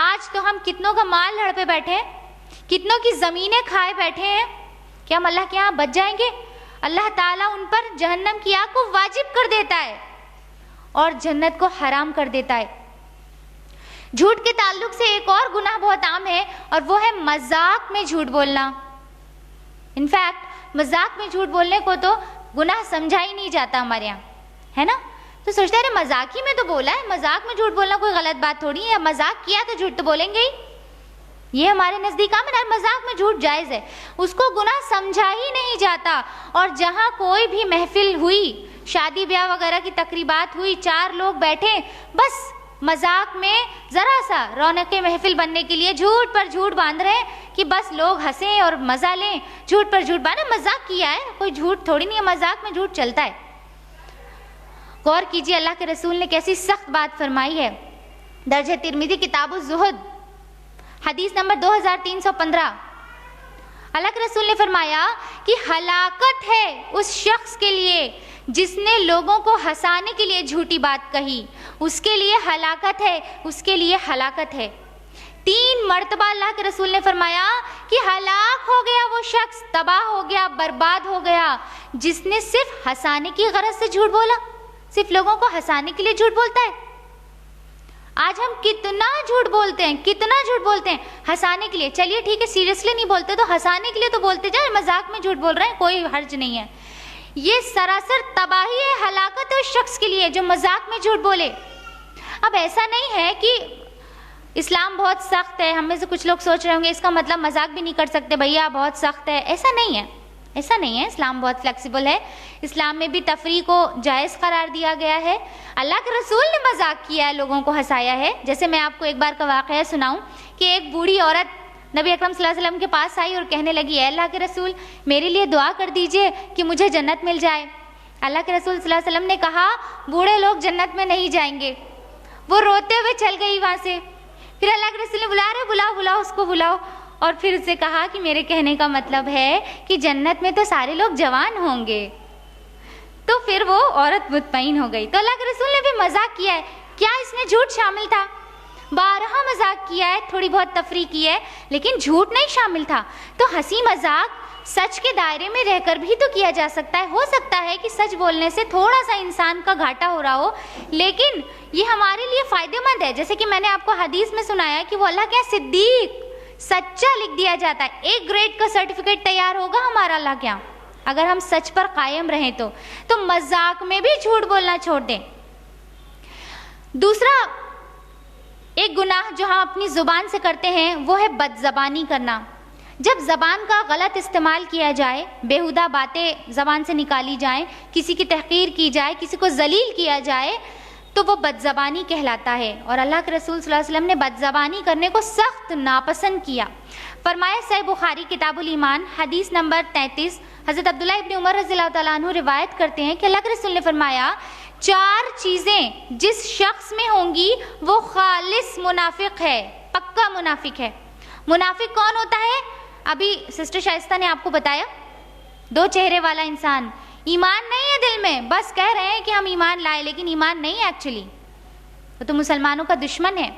آج تو ہم کتنوں کا مال ہڑپے بیٹھے ہیں, کتنوں کی زمینیں کھائے بیٹھے ہیں, کیا ہم اللہ کے یہاں بچ جائیں گے؟ اللہ تعالیٰ ان پر جہنم کی آگ کو واجب کر دیتا ہے اور جنت کو حرام کر دیتا ہے. جھوٹ کے تعلق سے ایک اور گناہ بہت عام ہے, اور وہ ہے مذاق میں جھوٹ بولنا. انفیکٹ مذاق میں جھوٹ بولنے کو تو گناہ سمجھا ہی نہیں جاتا ہمارے یہاں, ہے نا؟ تو سوچتے ہیں مذاق ہی میں تو بولا ہے, مذاق میں جھوٹ بولنا کوئی غلط بات تھوڑی ہے, مذاق کیا تو جھوٹ تو بولیں گے ہی. یہ ہمارے نزدیک عام ہے, مذاق میں جھوٹ جائز ہے, اس کو گناہ سمجھا ہی نہیں جاتا. اور جہاں کوئی بھی محفل ہوئی, شادی بیاہ وغیرہ کی تقریبات ہوئی, 4 لوگ بیٹھے, بس مذاق میں ذرا سا رونق محفل بننے کے لیے جھوٹ پر جھوٹ باندھ رہے ہیں کہ بس لوگ ہنسیں اور مزہ لیں, جھوٹ پر جھوٹ باندھے. مذاق کیا ہے, کوئی جھوٹ تھوڑی نہیں ہے, مذاق میں جھوٹ چلتا ہے. غور کیجیے اللہ کے رسول نے کیسی سخت بات فرمائی ہے. درج ترمذی کتاب الزہد حدیث نمبر 2315, اللہ کے رسول نے فرمایا کہ ہلاکت ہے اس شخص کے لیے جس نے لوگوں کو ہنسانے کے لیے جھوٹی بات کہی, اس کے لیے ہلاکت ہے, اس کے لیے ہلاکت ہے. 3 مرتبہ اللہ کے رسول نے فرمایا کہ ہلاک ہو گیا وہ شخص, تباہ ہو گیا, برباد ہو گیا جس نے صرف ہنسانے کی غرض سے جھوٹ بولا, صرف لوگوں کو ہنسانے کے لیے جھوٹ بولتا ہے. آج ہم کتنا جھوٹ بولتے ہیں، کتنا جھوٹ بولتے ہیں ہنسانے کے لیے. چلیے ٹھیک ہے سیریسلی نہیں بولتے تو ہنسانے کے لیے تو بولتے جائیں، مذاق میں جھوٹ بول رہے ہیں کوئی حرج نہیں ہے. یہ سراسر تباہی ہے، ہلاکت ہے اس شخص کے لیے جو مذاق میں جھوٹ بولے. اب ایسا نہیں ہے کہ اسلام بہت سخت ہے، ہم میں سے کچھ لوگ سوچ رہے ہوں گے اس کا مطلب مذاق بھی نہیں کر سکتے بھیا بہت سخت ہے. ایسا نہیں ہے، ایسا نہیں ہے. اسلام بہت فلیکسیبل ہے. اسلام میں بھی تفریح کو جائز قرار دیا گیا ہے. اللہ کے رسول نے مذاق کیا ہے، لوگوں کو ہنسایا ہے. جیسے میں آپ کو ایک بار کا واقعہ سناؤں کہ ایک بوڑھی عورت نبی اکرم صلی اللہ علیہ وسلم کے پاس آئی اور کہنے لگی اے اللہ کے رسول میرے لیے دعا کر دیجئے کہ مجھے جنت مل جائے. اللہ کے رسول صلی اللہ علیہ وسلم نے کہا بوڑھے لوگ جنت میں نہیں جائیں گے. وہ روتے ہوئے چل گئی وہاں سے. پھر اللہ کے رسول نے بلا رہے بلاؤ اس کو بلاؤ، اور پھر اسے کہا کہ میرے کہنے کا مطلب ہے کہ جنت میں تو سارے لوگ جوان ہوں گے. تو پھر وہ عورت مطمئن ہو گئی. تو اللہ کے رسول نے بھی مذاق کیا ہے. کیا اس میں جھوٹ شامل تھا؟ بارہا مذاق کیا ہے، تھوڑی بہت تفریح کی ہے، لیکن جھوٹ نہیں شامل تھا. تو ہنسی مذاق سچ کے دائرے میں رہ کر بھی تو کیا جا سکتا ہے. ہو سکتا ہے کہ سچ بولنے سے تھوڑا سا انسان کا گھاٹا ہو رہا ہو، لیکن یہ ہمارے لیے فائدہ مند ہے. جیسے کہ میں نے آپ کو حدیث میں سنایا کہ وہ اللہ کے صدیق سچا لکھ دیا جاتا ہے. ایک گریڈ کا سرٹیفکیٹ تیار ہوگا ہمارا اللہ کے یہاں اگر ہم سچ پر قائم رہیں. تو مذاق میں بھی جھوٹ بولنا چھوڑ دیں. دوسرا ایک گناہ جو ہم اپنی زبان سے کرتے ہیں وہ ہے بد زبانی کرنا. جب زبان کا غلط استعمال کیا جائے، بیہودہ باتیں زبان سے نکالی جائیں، کسی کی تحقیر کی جائے، کسی کو ذلیل کیا جائے تو وہ بد زبانی کہلاتا ہے. اور اللہ کے رسول صلی اللہ علیہ وسلم نے بد زبانی کرنے کو سخت ناپسند کیا. فرمایا صحیح بخاری کتاب الایمان حدیث نمبر 33 حضرت عبداللہ ابن عمر رضی اللہ تعالیٰ عنہ روایت کرتے ہیں کہ اللہ کے رسول نے فرمایا 4 چیزیں جس شخص میں ہوں گی وہ خالص منافق ہے، پکا منافق ہے. منافق کون ہوتا ہے؟ ابھی سسٹر شائستہ نے آپ کو بتایا، 2 چہرے والا انسان. ایمان نہیں ہے دل میں، بس کہہ رہے ہیں کہ ہم ایمان لائے لیکن ایمان نہیں ہے ایکچولی، وہ تو مسلمانوں کا دشمن ہے.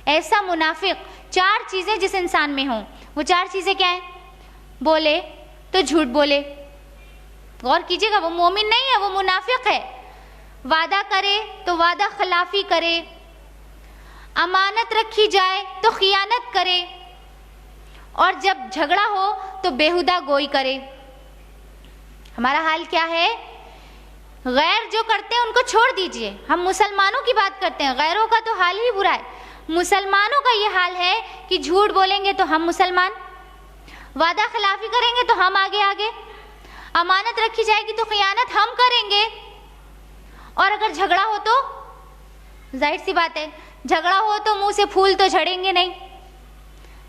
ایسا منافق 4 چیزیں جس انسان میں ہوں. وہ 4 چیزیں کیا ہیں؟ بولے تو جھوٹ بولے، غور کیجئے گا، وہ مومن نہیں ہے، وہ منافق ہے. وعدہ کرے تو وعدہ خلافی کرے، امانت رکھی جائے تو خیانت کرے، اور جب جھگڑا ہو تو بیہودہ گوئی کرے. ہمارا حال کیا ہے؟ غیر جو کرتے ہیں ان کو چھوڑ دیجئے. ہم مسلمانوں کی بات کرتے ہیں، غیروں کا تو حال ہی برا ہے. مسلمانوں کا یہ حال ہے کہ جھوٹ بولیں گے تو ہم مسلمان، وعدہ خلافی کریں گے تو ہم آگے، امانت رکھی جائے گی تو خیانت ہم کریں گے، اور اگر جھگڑا ہو تو ظاہر سی بات ہے جھگڑا ہو تو منہ سے پھول تو جھڑیں گے نہیں.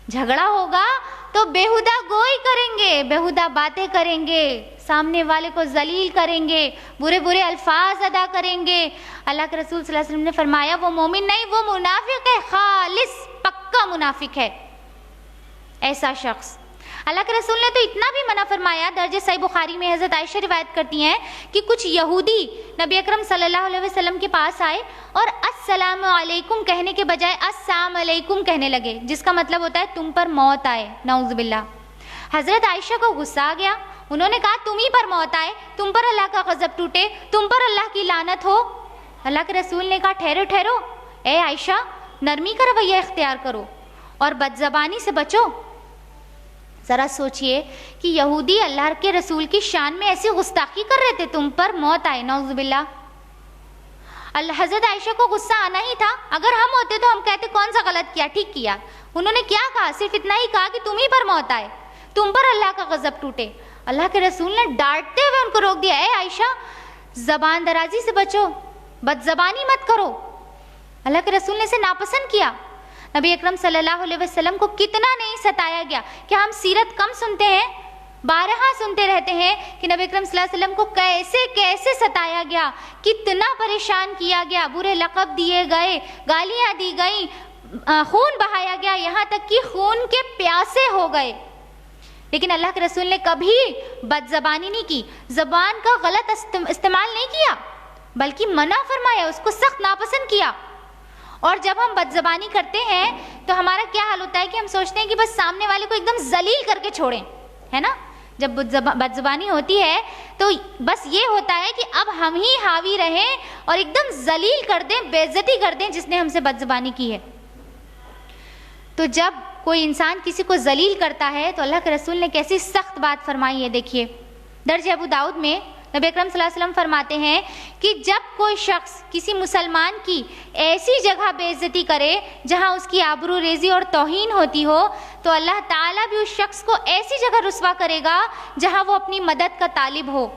جھگڑا ہوگا تو بیہودہ گوئی کریں گے، بیہودہ باتیں کریں گے، سامنے والے کو ذلیل کریں گے، برے الفاظ ادا کریں گے. اللہ کے رسول صلی اللہ علیہ وسلم نے فرمایا وہ مومن نہیں، وہ منافق ہے، خالص پکا منافق ہے ایسا شخص. اللہ کے رسول نے تو اتنا بھی منع فرمایا، درج صحیح بخاری میں حضرت عائشہ روایت کرتی ہیں کہ کچھ یہودی نبی اکرم صلی اللہ علیہ وسلم کے پاس آئے اور السلام علیکم کہنے کے بجائے السلام علیکم کہنے لگے، جس کا مطلب ہوتا ہے تم پر موت آئے، نعوذ باللہ. حضرت عائشہ کو غصہ آ گیا. انہوں نے کہا تم ہی پر موت آئے، تم پر اللہ کا غضب ٹوٹے، تم پر اللہ کی لعنت ہو. اللہ کے رسول نے کہا ٹھہرو اے عائشہ، نرمی کا رویہ اختیار کرو اور بد زبانی سے بچو. ذرا سوچئے کہ یہودی اللہ کے رسول کی شان میں ایسی گستاخی کر رہے تھے، تم پر موت آئے، نعوذ باللہ. حضرت عائشہ کو غصہ آنا ہی تھا. اگر ہم ہوتے تو ہم کہتے کون سا غلط کیا، ٹھیک کیا. انہوں نے کیا کہا؟ صرف اتنا ہی کہا کہ تم ہی پر موت آئے، تم پر اللہ کا غضب ٹوٹے. اللہ کے رسول نے ڈانٹتے ہوئے ان کو روک دیا، اے عائشہ زبان درازی سے بچو، بد زبانی مت کرو. اللہ کے رسول نے اسے ناپسند کیا. نبی اکرم صلی اللہ علیہ وسلم کو کتنا نہیں ستایا گیا. کیا ہم سیرت کم سنتے ہیں؟ بارہا سنتے رہتے ہیں کہ نبی اکرم صلی اللہ علیہ وسلم کو کیسے ستایا گیا، کتنا پریشان کیا گیا، برے لقب دیے گئے، گالیاں دی گئیں، خون بہایا گیا، یہاں تک کہ خون کے پیاسے ہو گئے. لیکن اللہ کے رسول نے کبھی بد زبانی نہیں کی، زبان کا غلط استعمال نہیں کیا، بلکہ منع فرمایا، اس کو سخت ناپسند کیا. اور جب ہم بد زبانی کرتے ہیں تو ہمارا کیا حال ہوتا ہے کہ ہم سوچتے ہیں کہ بس سامنے والے کو ایک دم ذلیل کر کے چھوڑیں، ہے نا، جب بد زبانی ہوتی ہے تو بس یہ ہوتا ہے کہ اب ہم ہی حاوی رہیں اور ایک دم ذلیل کر دیں، بے عزتی کر دیں جس نے ہم سے بد زبانی کی ہے۔ تو جب کوئی انسان کسی کو ذلیل کرتا ہے تو اللہ کے رسول نے کیسی سخت بات فرمائی ہے، دیکھیے درج ابو داؤد میں نبی اکرم صلی اللہ علیہ وسلم فرماتے ہیں کہ جب کوئی شخص کسی مسلمان کی ایسی جگہ بے عزتی کرے جہاں اس کی آبرو ریزی اور توہین ہوتی ہو تو اللہ تعالیٰ بھی اس شخص کو ایسی جگہ رسوا کرے گا جہاں وہ اپنی مدد کا طالب ہو۔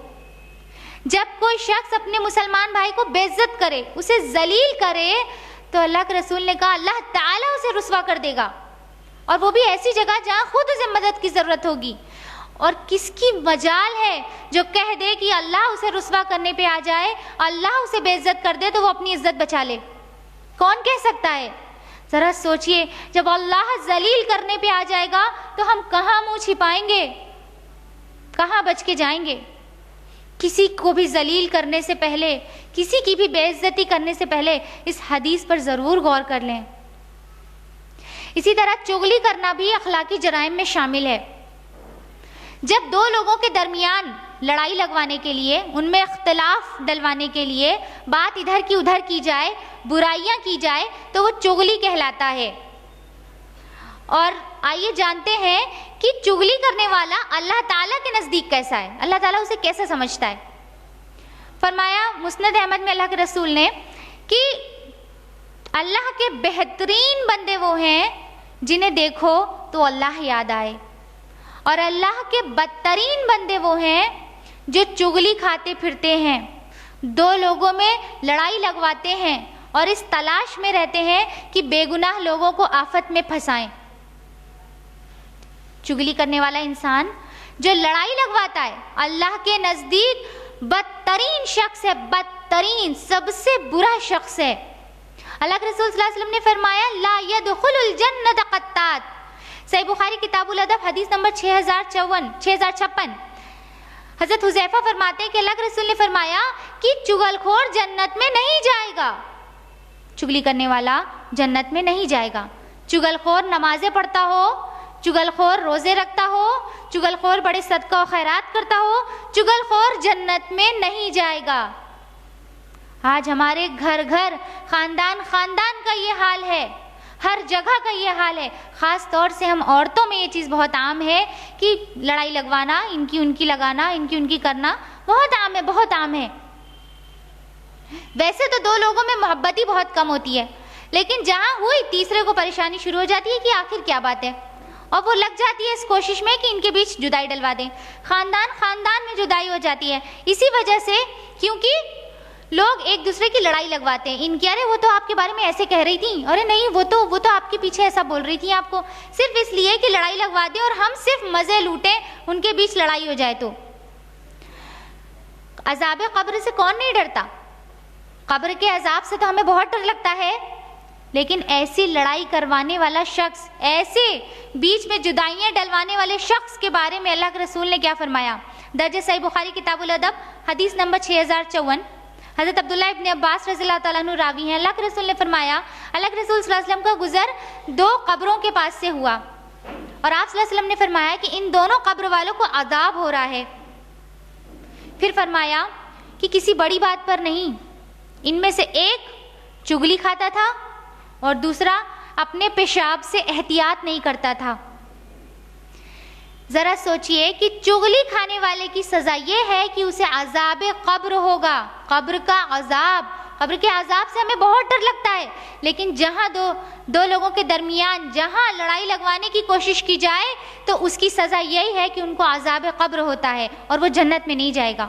جب کوئی شخص اپنے مسلمان بھائی کو بے عزت کرے، اسے ذلیل کرے، تو اللہ کے رسول نے کہا اللہ تعالیٰ اسے رسوا کر دے گا، اور وہ بھی ایسی جگہ جہاں خود اسے مدد کی ضرورت ہوگی۔ اور کس کی مجال ہے جو کہہ دے کہ اللہ اسے رسوا کرنے پہ آ جائے، اللہ اسے بے عزت کر دے تو وہ اپنی عزت بچا لے؟ کون کہہ سکتا ہے؟ ذرا سوچئے، جب اللہ ذلیل کرنے پہ آ جائے گا تو ہم کہاں منہ چھپائیں گے، کہاں بچ کے جائیں گے؟ کسی کو بھی ذلیل کرنے سے پہلے، کسی کی بھی بے عزتی کرنے سے پہلے اس حدیث پر ضرور غور کر لیں۔ اسی طرح چغلی کرنا بھی اخلاقی جرائم میں شامل ہے۔ جب دو لوگوں کے درمیان لڑائی لگوانے کے لیے، ان میں اختلاف ڈلوانے کے لیے بات ادھر کی ادھر کی جائے، برائیاں کی جائے تو وہ چغلی کہلاتا ہے۔ اور آئیے جانتے ہیں کہ چغلی کرنے والا اللہ تعالیٰ کے نزدیک کیسا ہے، اللہ تعالیٰ اسے کیسا سمجھتا ہے۔ فرمایا مسند احمد میں اللہ کے رسول نے کہ اللہ کے بہترین بندے وہ ہیں جنہیں دیکھو تو اللہ یاد آئے، اور اللہ کے بدترین بندے وہ ہیں جو چغلی کھاتے پھرتے ہیں، دو لوگوں میں لڑائی لگواتے ہیں اور اس تلاش میں رہتے ہیں کہ بے گناہ لوگوں کو آفت میں پھنسائیں۔ چغلی کرنے والا انسان جو لڑائی لگواتا ہے اللہ کے نزدیک بدترین شخص ہے، بدترین سب سے برا شخص ہے۔ اللہ کے رسول صلی اللہ علیہ وسلم نے فرمایا لا يدخل الجنت قطات، صحیح بخاری کتاب الادب حدیث نمبر 6056۔ حضرت حذیفہ فرماتے ہیں کہ اللہ کے رسول نے فرمایا کہ چغل خور جنت میں نہیں جائے گا، چغلی کرنے والا جنت میں نہیں جائے گا۔ چغل خور نمازیں پڑھتا ہو، چغل خور روزے رکھتا ہو، چغل خور بڑے صدقہ و خیرات کرتا ہو، چغل خور جنت میں نہیں جائے گا۔ آج ہمارے گھر گھر، خاندان خاندان کا یہ حال ہے، ہر جگہ کا یہ حال ہے۔ خاص طور سے ہم عورتوں میں یہ چیز بہت عام ہے کہ لڑائی لگوانا، ان کی ان کی لگانا، ان کی ان کی کرنا بہت عام ہے، بہت عام ہے۔ ویسے تو دو لوگوں میں محبت ہی بہت کم ہوتی ہے، لیکن جہاں ہوئی تیسرے کو پریشانی شروع ہو جاتی ہے کہ آخر کیا بات ہے، اور وہ لگ جاتی ہے اس کوشش میں کہ ان کے بیچ جدائی ڈلوا دیں۔ خاندان خاندان میں جدائی ہو جاتی ہے اسی وجہ سے، کیونکہ لوگ ایک دوسرے کی لڑائی لگواتے ہیں۔ ان کی ارے وہ تو آپ کے بارے میں ایسے کہہ رہی تھی، ارے نہیں وہ تو آپ کے پیچھے ایسا بول رہی تھی آپ کو، صرف اس لیے کہ لڑائی لگوا دیں اور ہم صرف مزے لوٹیں، ان کے بیچ لڑائی ہو جائے تو۔ عذاب قبر سے کون نہیں ڈرتا؟ قبر کے عذاب سے تو ہمیں بہت ڈر لگتا ہے، لیکن ایسی لڑائی کروانے والا شخص، ایسے بیچ میں جدائیاں ڈلوانے والے شخص کے بارے میں اللہ کے رسول نے کیا فرمایا؟ درج صحیح بخاری کتاب الادب حدیث نمبر 6054۔ حضرت عبداللہ ابن عباس رضی اللہ تعالیٰ عنہ راوی ہیں، اللہ کے رسول نے فرمایا، اللہ کے رسول صلی اللہ علیہ وسلم کا گزر دو قبروں کے پاس سے ہوا، اور آپ صلی اللہ علیہ وسلم نے فرمایا کہ ان دونوں قبر والوں کو عذاب ہو رہا ہے۔ پھر فرمایا کہ کسی بڑی بات پر نہیں، ان میں سے ایک چغلی کھاتا تھا اور دوسرا اپنے پیشاب سے احتیاط نہیں کرتا تھا۔ ذرا سوچئے کہ چغلی کھانے والے کی سزا یہ ہے کہ اسے عذاب قبر ہوگا، قبر کا عذاب۔ قبر کے عذاب سے ہمیں بہت ڈر لگتا ہے، لیکن جہاں دو لوگوں کے درمیان جہاں لڑائی لگوانے کی کوشش کی جائے تو اس کی سزا یہی ہے کہ ان کو عذاب قبر ہوتا ہے اور وہ جنت میں نہیں جائے گا۔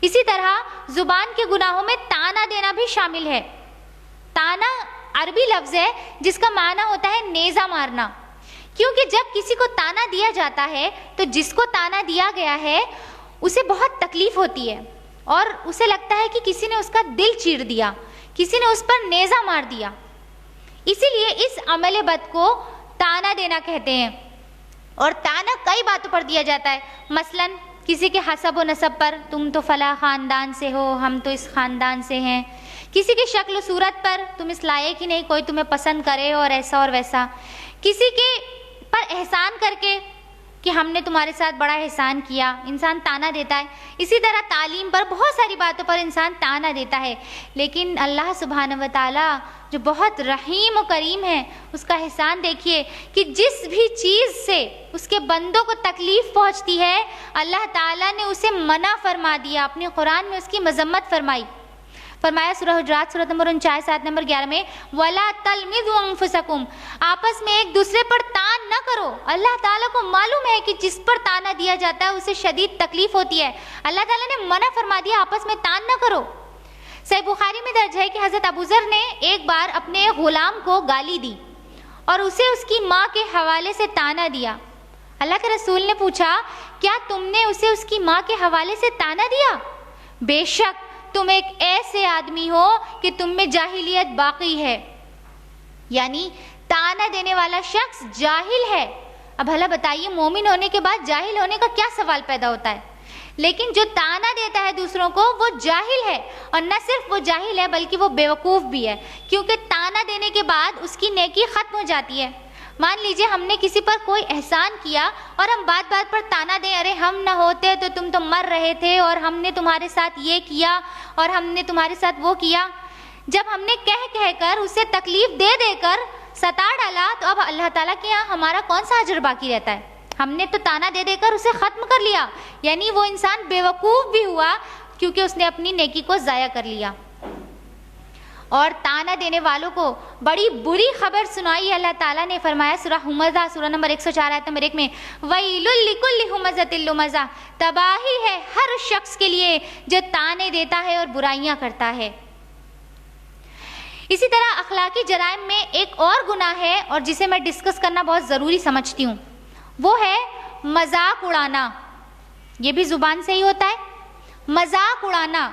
اسی طرح زبان کے گناہوں میں تانا دینا بھی شامل ہے۔ تانا عربی لفظ ہے جس کا معنی ہوتا ہے نیزہ مارنا، کیونکہ جب کسی کو تانا دیا جاتا ہے تو جس کو تانا دیا گیا ہے اسے بہت تکلیف ہوتی ہے اور اسے لگتا ہے کہ کسی نے اس کا دل چیر دیا، کسی نے اس پر نیزہ مار دیا۔ اسی لیے اس عمل بد کو تانا دینا کہتے ہیں، اور تانا کئی باتوں پر دیا جاتا ہے، مثلاً کسی کے حسب و نسب پر، تم تو فلاں خاندان سے ہو، ہم تو اس خاندان سے ہیں، کسی کی شکل و صورت پر، تم اس لائق ہی نہیں کوئی تمہیں پسند کرے اور ایسا اور ویسا، کسی کے پر احسان کر کے کہ ہم نے تمہارے ساتھ بڑا احسان کیا. انسان طعنہ دیتا ہے. اسی طرح تعلیم پر بہت ساری باتوں پر انسان طعنہ دیتا ہے. لیکن اللہ سبحانہ و تعالیٰ جو بہت رحیم و کریم ہے, اس کا احسان دیکھیے کہ جس بھی چیز سے اس کے بندوں کو تکلیف پہنچتی ہے اللہ تعالیٰ نے اسے منع فرما دیا. اپنے قرآن میں اس کی مذمت فرمائی. فرمایا سورہ حجرات سورۃ نمبر 49 آیت نمبر 11 میں وَلَا تَلْمِزُوا أَنفُسَكُمْ, آپس میں ایک دوسرے پر طعن نہ کرو. اللہ تعالیٰ کو معلوم ہے کہ جس پر طعنہ دیا جاتا ہے اسے شدید تکلیف ہوتی ہے. اللہ تعالیٰ نے منع فرما دیا آپس میں طعن نہ کرو. صحیح بخاری میں درج ہے کہ حضرت ابوذر نے ایک بار اپنے غلام کو گالی دی اور اسے اس کی ماں کے حوالے سے طعنہ دیا. اللہ کے رسول نے پوچھا کیا تم نے اسے اس کی ماں کے حوالے سے طعنہ دیا؟ بے شک تم ایک ایسے آدمی ہو کہ تم میں جاہلیت باقی ہے. یعنی طعنہ دینے والا شخص جاہل ہے. اب بھلا بتائیے مومن ہونے کے بعد جاہل ہونے کا کیا سوال پیدا ہوتا ہے؟ لیکن جو طعنہ دیتا ہے دوسروں کو وہ جاہل ہے, اور نہ صرف وہ جاہل ہے بلکہ وہ بیوقوف بھی ہے, کیونکہ طعنہ دینے کے بعد اس کی نیکی ختم ہو جاتی ہے. مان لیجئے ہم نے کسی پر کوئی احسان کیا اور ہم بات بات پر طعنہ دیں, ارے ہم نہ ہوتے تو تم تو مر رہے تھے, اور ہم نے تمہارے ساتھ یہ کیا اور ہم نے تمہارے ساتھ وہ کیا. جب ہم نے کہہ کر اسے تکلیف دے کر ستا ڈالا تو اب اللہ تعالیٰ کے یہاں ہمارا کون سا اجر باقی رہتا ہے؟ ہم نے تو طعنہ دے کر اسے ختم کر لیا. یعنی وہ انسان بیوقوف بھی ہوا کیونکہ اس نے اپنی نیکی کو ضائع کر لیا. اور طعنہ دینے والوں کو بڑی بری خبر سنائی اللہ تعالیٰ نے. فرمایا سورہ ہمزہ سورہ نمبر 104 آیت نمبر 1 میں وَيْلٌ لِكُلِّ هُمَزَةٍ لُمَزَةٍ, تباہی ہے ہر شخص کے لیے جو طعنے دیتا ہے اور برائیاں کرتا ہے. اسی طرح اخلاقی جرائم میں ایک اور گناہ ہے اور جسے میں ڈسکس کرنا بہت ضروری سمجھتی ہوں, وہ ہے مذاق اڑانا. یہ بھی زبان سے ہی ہوتا ہے. مذاق اڑانا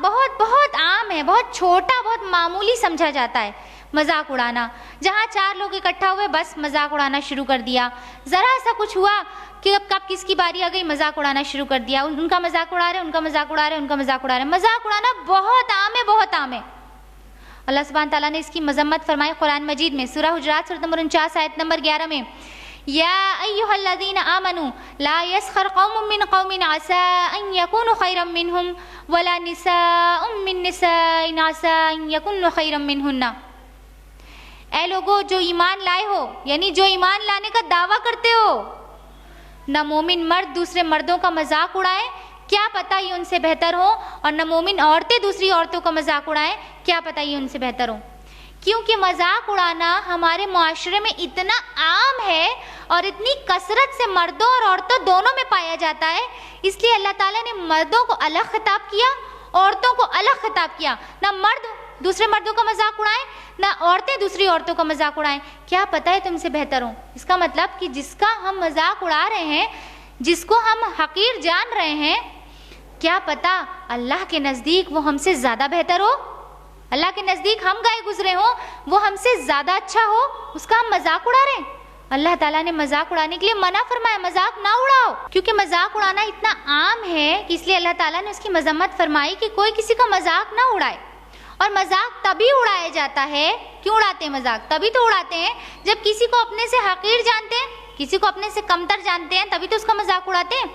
بہت بہت عام ہے, بہت چھوٹا بہت معمولی سمجھا جاتا ہے. مذاق اڑانا, جہاں 4 لوگ اکٹھا ہوئے بس مذاق اڑانا شروع کر دیا. ذرا ایسا کچھ ہوا کہ اب کب کس کی باری آ گئی مذاق اڑانا شروع کر دیا. ان کا مذاق اڑا رہے, ان کا مذاق اڑا رہے, ان کا مذاق اڑا رہے. مذاق اڑانا بہت عام ہے, بہت عام ہے. اللہ سبحانہ تعالیٰ نے اس کی مذمت فرمائی قرآن مجید میں سورہ حجرات سورۃ نمبر 49 آیت نمبر 11 میں یا ایھا الذین آمنوا لا یسخر قوم من قوم عسى ان یکونوا خیرا منہم ولا نساء من نساء عسى ان یکن خیرا منہن. اے لوگو جو ایمان لائے ہو, یعنی جو ایمان لانے کا دعویٰ کرتے ہو, نہ مومن مرد دوسرے مردوں کا مذاق اڑائیں, کیا پتہ یہ ان سے بہتر ہو, اور نہ مومن عورتیں دوسری عورتوں کا مذاق اڑائیں, کیا پتہ یہ ان سے بہتر ہو. کیونکہ مذاق اڑانا ہمارے معاشرے میں اتنا عام ہے اور اتنی کثرت سے مردوں اور عورتوں دونوں میں پایا جاتا ہے, اس لیے اللہ تعالیٰ نے مردوں کو الگ خطاب کیا, عورتوں کو الگ خطاب کیا. نہ مرد دوسرے مردوں کا مذاق اڑائیں, نہ عورتیں دوسری عورتوں کا مذاق اڑائیں, کیا پتہ ہے تم سے بہتر ہو. اس کا مطلب کہ جس کا ہم مذاق اڑا رہے ہیں, جس کو ہم حقیر جان رہے ہیں, کیا پتہ اللہ کے نزدیک وہ ہم سے زیادہ بہتر ہو, اللہ کے نزدیک ہم گئے گزرے ہوں, وہ ہم سے زیادہ اچھا ہو, اس کا ہم مذاق اڑا رہے ہیں. اللہ تعالیٰ نے مذاق اڑانے کے لیے منع فرمایا, مذاق نہ اڑاؤ, کیونکہ مذاق اڑانا اتنا عام ہے کہ اس لیے اللہ تعالیٰ نے اس کی مذمت فرمائی کہ کوئی کسی کا مذاق نہ اڑائے. اور مذاق تبھی اڑایا جاتا ہے, کیوں اڑاتے ہیں مذاق؟ تبھی تو اڑاتے ہیں جب کسی کو اپنے سے حقیر جانتے ہیں, کسی کو اپنے سے کمتر جانتے ہیں, تبھی تو اس کا مذاق اڑاتے ہیں.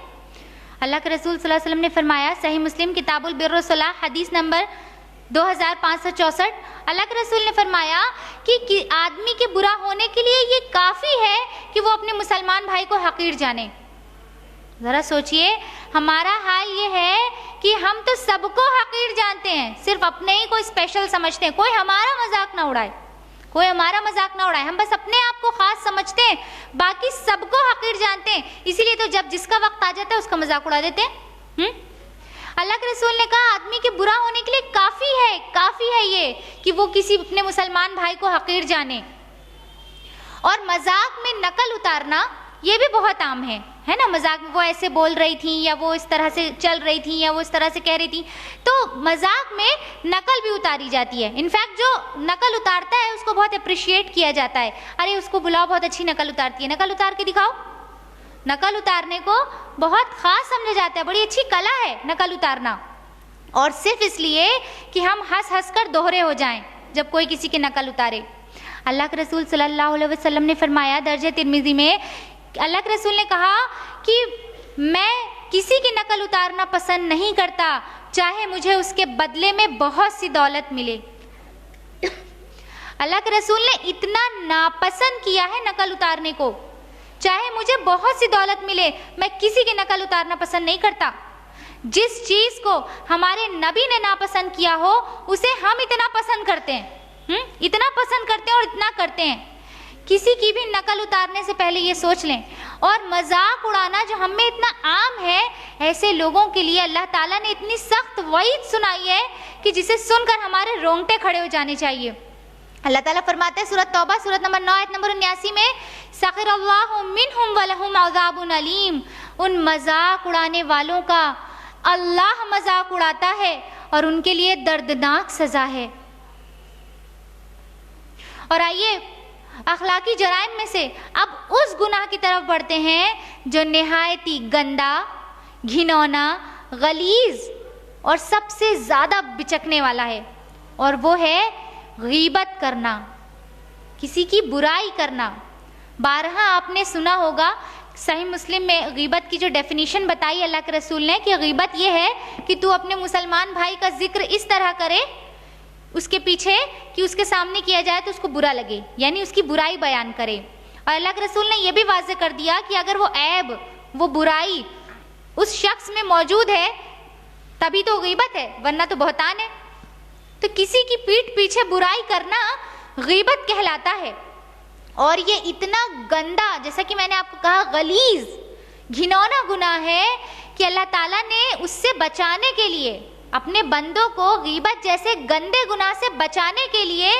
اللہ کے رسول صلی اللہ علیہ وسلم نے فرمایا, صحیح مسلم کتاب البر والصلاح حدیث نمبر 2564, اللہ کے رسول نے فرمایا کہ آدمی کے برا ہونے کے لیے یہ کافی ہے کہ وہ اپنے مسلمان بھائی کو حقیر جانے. ذرا سوچئے, ہمارا حال یہ ہے کہ ہم تو سب کو حقیر جانتے ہیں, صرف اپنے ہی کو اسپیشل سمجھتے ہیں. کوئی ہمارا مذاق نہ اڑائے, کوئی ہمارا مذاق نہ اڑائے. ہم بس اپنے آپ کو خاص سمجھتے ہیں, باقی سب کو حقیر جانتے ہیں. اسی لیے تو جب جس کا وقت آ جاتا ہے اس کا مذاق اڑا دیتے ہیں. اللہ کے رسول نے کہا آدمی کے برا ہونے کے لیے کافی ہے یہ کہ وہ کسی اپنے مسلمان بھائی کو حقیر جانے. اور مذاق میں نقل اتارنا یہ بھی بہت عام ہے نا. مذاق میں وہ ایسے بول رہی تھیں, یا وہ اس طرح سے چل رہی تھیں, یا وہ اس طرح سے کہہ رہی تھیں, تو مذاق میں نقل بھی اتاری جاتی ہے. انفیکٹ جو نقل اتارتا ہے اس کو بہت اپریشیٹ کیا جاتا ہے. ارے اس کو بلاؤ, بہت اچھی نقل اتارتی ہے, نقل اتار کے دکھاؤ. نقل اتارنے کو بہت خاص سمجھا جاتا ہے, بڑی اچھی کلا ہے نقل اتارنا, اور صرف اس لیے کہ ہم ہنس کر دوہرے ہو جائیں جب کوئی کسی کی نقل اتارے. اللہ کے رسول صلی اللہ علیہ وسلم نے فرمایا درج ترمذی میں اللہ کے رسول نے کہا کہ میں کسی کی نقل اتارنا پسند نہیں کرتا چاہے مجھے اس کے بدلے میں بہت سی دولت ملے۔ اللہ کے رسول نے اتنا ناپسند کیا ہے نقل اتارنے کو، چاہے مجھے بہت سی دولت ملے میں کسی کی نقل اتارنا پسند نہیں کرتا۔ جس چیز کو ہمارے نبی نے ناپسند کیا ہو اسے ہم اتنا پسند کرتے ہیں، اتنا پسند کرتے ہیں اور اتنا کرتے ہیں۔ کسی کی بھی نقل اتارنے سے پہلے یہ سوچ لیں۔ اور مذاق اڑانا جو ہم میں اتنا عام ہے، ایسے لوگوں کے لیے اللہ تعالیٰ نے اتنی سخت وعید سنائی ہے کہ جسے سن کر ہمارے رونگٹے کھڑے ہو جانے چاہیے۔ اللہ تعالیٰ فرماتے ہیں سورۃ توبہ سورۃ نمبر 9 آیت نمبر 79 میں، سخر اللہ منہم ولہم عذاب علیم، ان مذاق اڑانے والوں کا اللہ مذاق اڑاتا ہے اور ان کے لیے دردناک سزا ہے۔ اور آئیے اخلاقی جرائم میں سے اب اس گناہ کی طرف بڑھتے ہیں جو نہایت ہی گندا، گھنونا، غلیظ اور سب سے زیادہ بچکنے والا ہے، اور وہ ہے غیبت کرنا، کسی کی برائی کرنا۔ بارہا آپ نے سنا ہوگا صحیح مسلم میں غیبت کی جو ڈیفینیشن بتائی اللہ کے رسول نے کہ غیبت یہ ہے کہ تو اپنے مسلمان بھائی کا ذکر اس طرح کرے اس کے پیچھے کہ اس کے سامنے کیا جائے تو اس کو برا لگے، یعنی اس کی برائی بیان کرے۔ اور اللہ کے رسول نے یہ بھی واضح کر دیا کہ اگر وہ عیب، وہ برائی اس شخص میں موجود ہے تبھی تو غیبت ہے، ورنہ تو بہتان ہے۔ تو کسی کی پیٹھ پیچھے برائی کرنا غیبت کہلاتا ہے، اور یہ اتنا گندا، جیسا کہ میں نے آپ کو کہا غلیظ، گھنونا گناہ ہے کہ اللہ تعالیٰ نے اس سے بچانے کے لیے، اپنے بندوں کو غیبت جیسے گندے گناہ سے بچانے کے لیے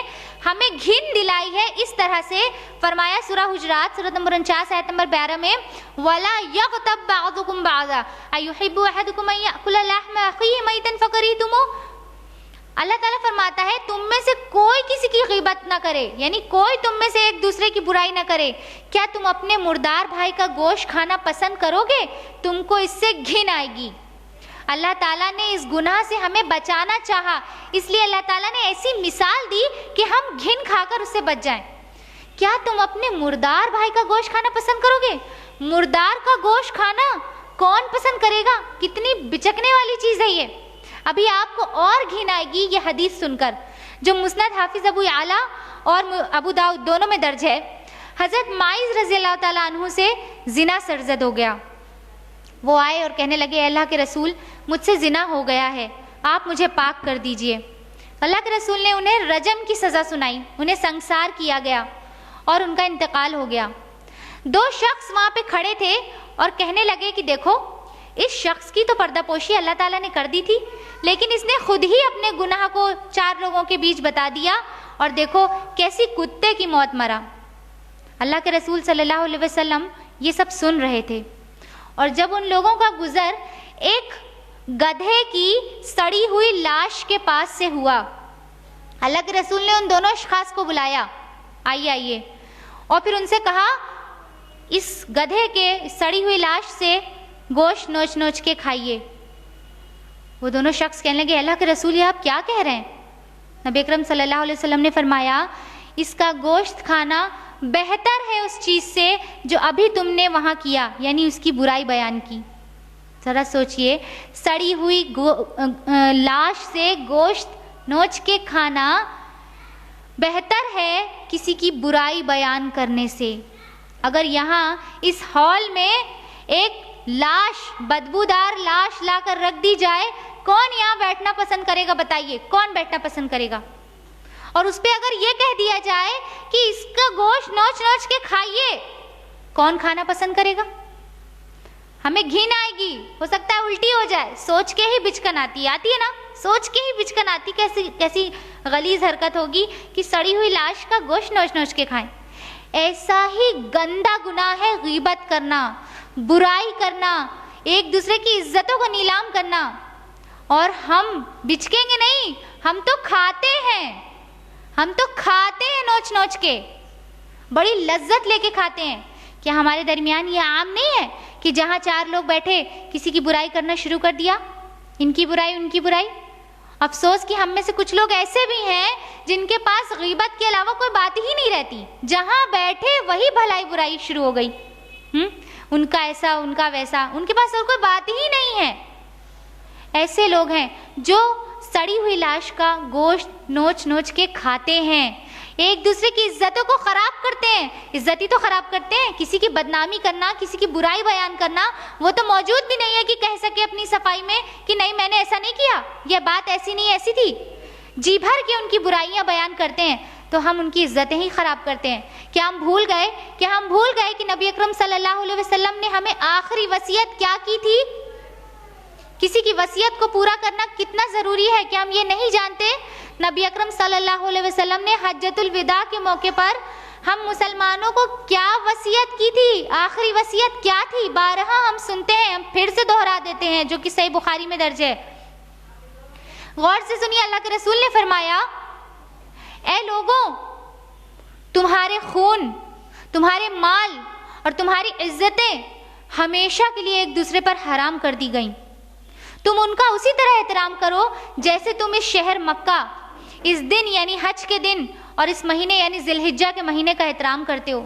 ہمیں گھن دلائی ہے۔ اس طرح سے فرمایا سورہ حجرات سورۃ نمبر 49 آیت نمبر 12 میں، وَلَا يَغْتَبْ بَعْضُكُمْ بَعْضًا أَيُحِبُّ أَحَدُكُمْ أَن يَأْكُلَ لَحْمَ أَخِيهِ مَيْتًا فَكَرِهْتُمُوهُ۔ اللہ تعالیٰ فرماتا ہے تم میں سے کوئی کسی کی غیبت نہ کرے، یعنی کوئی تم میں سے ایک دوسرے کی برائی نہ کرے۔ کیا تم اپنے مردار بھائی کا گوشت کھانا پسند کرو گے؟ تم کو اس سے گھن آئے گی۔ اللہ تعالیٰ نے اس گناہ سے ہمیں بچانا چاہا، اس لیے اللہ تعالیٰ نے ایسی مثال دی کہ ہم گھن کھا کر اس سے بچ جائیں۔ کیا تم اپنے مردار بھائی کا گوشت کھانا پسند کرو گے؟ مردار کا گوشت کھانا کون پسند کرے گا؟ کتنی بچکنے والی چیز ہے یہ۔ ابھی آپ کو اور گھن آئے گی یہ حدیث سن کر جو مسند حافظ ابو یعلا اور ابو داؤد دونوں میں درج ہے۔ حضرت ماعز رضی اللہ تعالیٰ عنہ سے زنا سرزد ہو گیا۔ وہ آئے اور کہنے لگے اے اللہ کے رسول مجھ سے زنا ہو گیا ہے، آپ مجھے پاک کر دیجئے۔ اللہ کے رسول نے انہیں رجم کی سزا سنائی، انہیں سنگسار کیا گیا اور ان کا انتقال ہو گیا۔ دو شخص وہاں پہ کھڑے تھے اور کہنے لگے کہ دیکھو اس شخص کی تو پردہ پوشی اللہ تعالیٰ نے کر دی تھی، لیکن اس نے خود ہی اپنے گناہ کو 4 لوگوں کے بیچ بتا دیا، اور دیکھو کیسی کتے کی موت مرا۔ اللہ کے رسول صلی اللہ علیہ وسلم یہ سب سن رہے تھے، اور جب ان لوگوں کا گزر ایک گدھے کی سڑی ہوئی لاش کے پاس سے ہوا، اللہ کے رسول نے ان دونوں اشخاص کو بلایا، آئیے آئیے، اور پھر ان سے کہا اس گدھے کے سڑی ہوئی لاش سے گوشت نوچ نوچ کے کھائیے۔ وہ دونوں شخص کہنے لگے اللہ کے رسول یہ آپ کیا کہہ رہے ہیں؟ نبی اکرم صلی اللہ علیہ وسلم نے فرمایا اس کا گوشت کھانا بہتر ہے اس چیز سے جو ابھی تم نے وہاں کیا، یعنی اس کی برائی بیان کی۔ ذرا سوچئے، سڑی ہوئی لاش سے گوشت نوچ کے کھانا بہتر ہے کسی کی برائی بیان کرنے سے۔ اگر یہاں اس ہال میں ایک لاش، بدبودار لاش لا کر رکھ دی جائے، کون یہاں بیٹھنا پسند کرے گا؟ بتائیے کون بیٹھنا پسند کرے گا؟ اور اس پہ اگر یہ کہہ دیا جائے کہ اس کا گوشت نوچ نوچ کے کھائیے، کون کھانا پسند کرے گا؟ ہمیں گھن آئے گی، ہو سکتا ہے الٹی ہو جائے، سوچ کے ہی بچکن آتی ہے نا، سوچ کے ہی بچکن آتی، کیسی غلیظ حرکت ہوگی کہ سڑی ہوئی لاش کا گوشت نوچ نوچ کے کھائیں۔ ایسا ہی گندا گناہ ہے غیبت کرنا، برائی کرنا، ایک دوسرے کی عزتوں کو نیلام کرنا۔ اور ہم بچکیں گے نہیں، ہم تو کھاتے ہیں نوچ نوچ کے، بڑی لذت لے کے کھاتے ہیں۔ کیا ہمارے درمیان یہ عام نہیں ہے کہ جہاں 4 لوگ بیٹھے کسی کی برائی کرنا شروع کر دیا، ان کی برائی ان کی برائی؟ افسوس کہ ہم میں سے کچھ لوگ ایسے بھی ہیں جن کے پاس غیبت کے علاوہ کوئی بات ہی نہیں رہتی، جہاں بیٹھے وہی بھلائی برائی شروع ہو گئی۔ ان کا ایسا، ان کا ویسا، ان کے پاس اور کوئی بات ہی نہیں ہے۔ ایسے لوگ ہیں جو سڑی ہوئی لاش کا گوشت نوچ نوچ کے کھاتے ہیں، ایک دوسرے کی عزتوں کو خراب کرتے ہیں، عزت ہی تو خراب کرتے ہیں۔ کسی کی بدنامی کرنا، کسی کی برائی بیان کرنا، وہ تو موجود بھی نہیں ہے کہ کہہ سکے اپنی صفائی میں کہ نہیں میں نے ایسا نہیں کیا، یہ بات ایسی نہیں ایسی تھی۔ جی بھر کے ان کی برائیاں بیان کرتے ہیں تو ہم ان کی عزتیں ہی خراب کرتے ہیں۔ کیا ہم بھول گئے کہ نبی اکرم صلی اللہ علیہ وسلم نے ہمیں آخری وصیت کیا کی تھی؟ کسی کی وصیت کو پورا کرنا کتنا ضروری ہے، کیا ہم یہ نہیں جانتے؟ نبی اکرم صلی اللہ علیہ وسلم نے حجۃ الوداع کے موقع پر ہم مسلمانوں کو کیا وصیت کی تھی؟ آخری وصیت کیا تھی؟ بارہا ہم سنتے ہیں، ہم پھر سے دہرا دیتے ہیں، جو کہ صحیح بخاری میں درج ہے۔ غور سے سنیے، اللہ کے رسول نے فرمایا، اے لوگوں، تمہارے خون، تمہارے مال اور تمہاری عزتیں ہمیشہ کے لیے ایک دوسرے پر حرام کر دی گئیں۔ تم ان کا اسی طرح احترام کرو جیسے تم اس شہر مکہ اس دن یعنی حج کے دن اور اس مہینے یعنی ذی الحجہ کے مہینے کا احترام کرتے ہو۔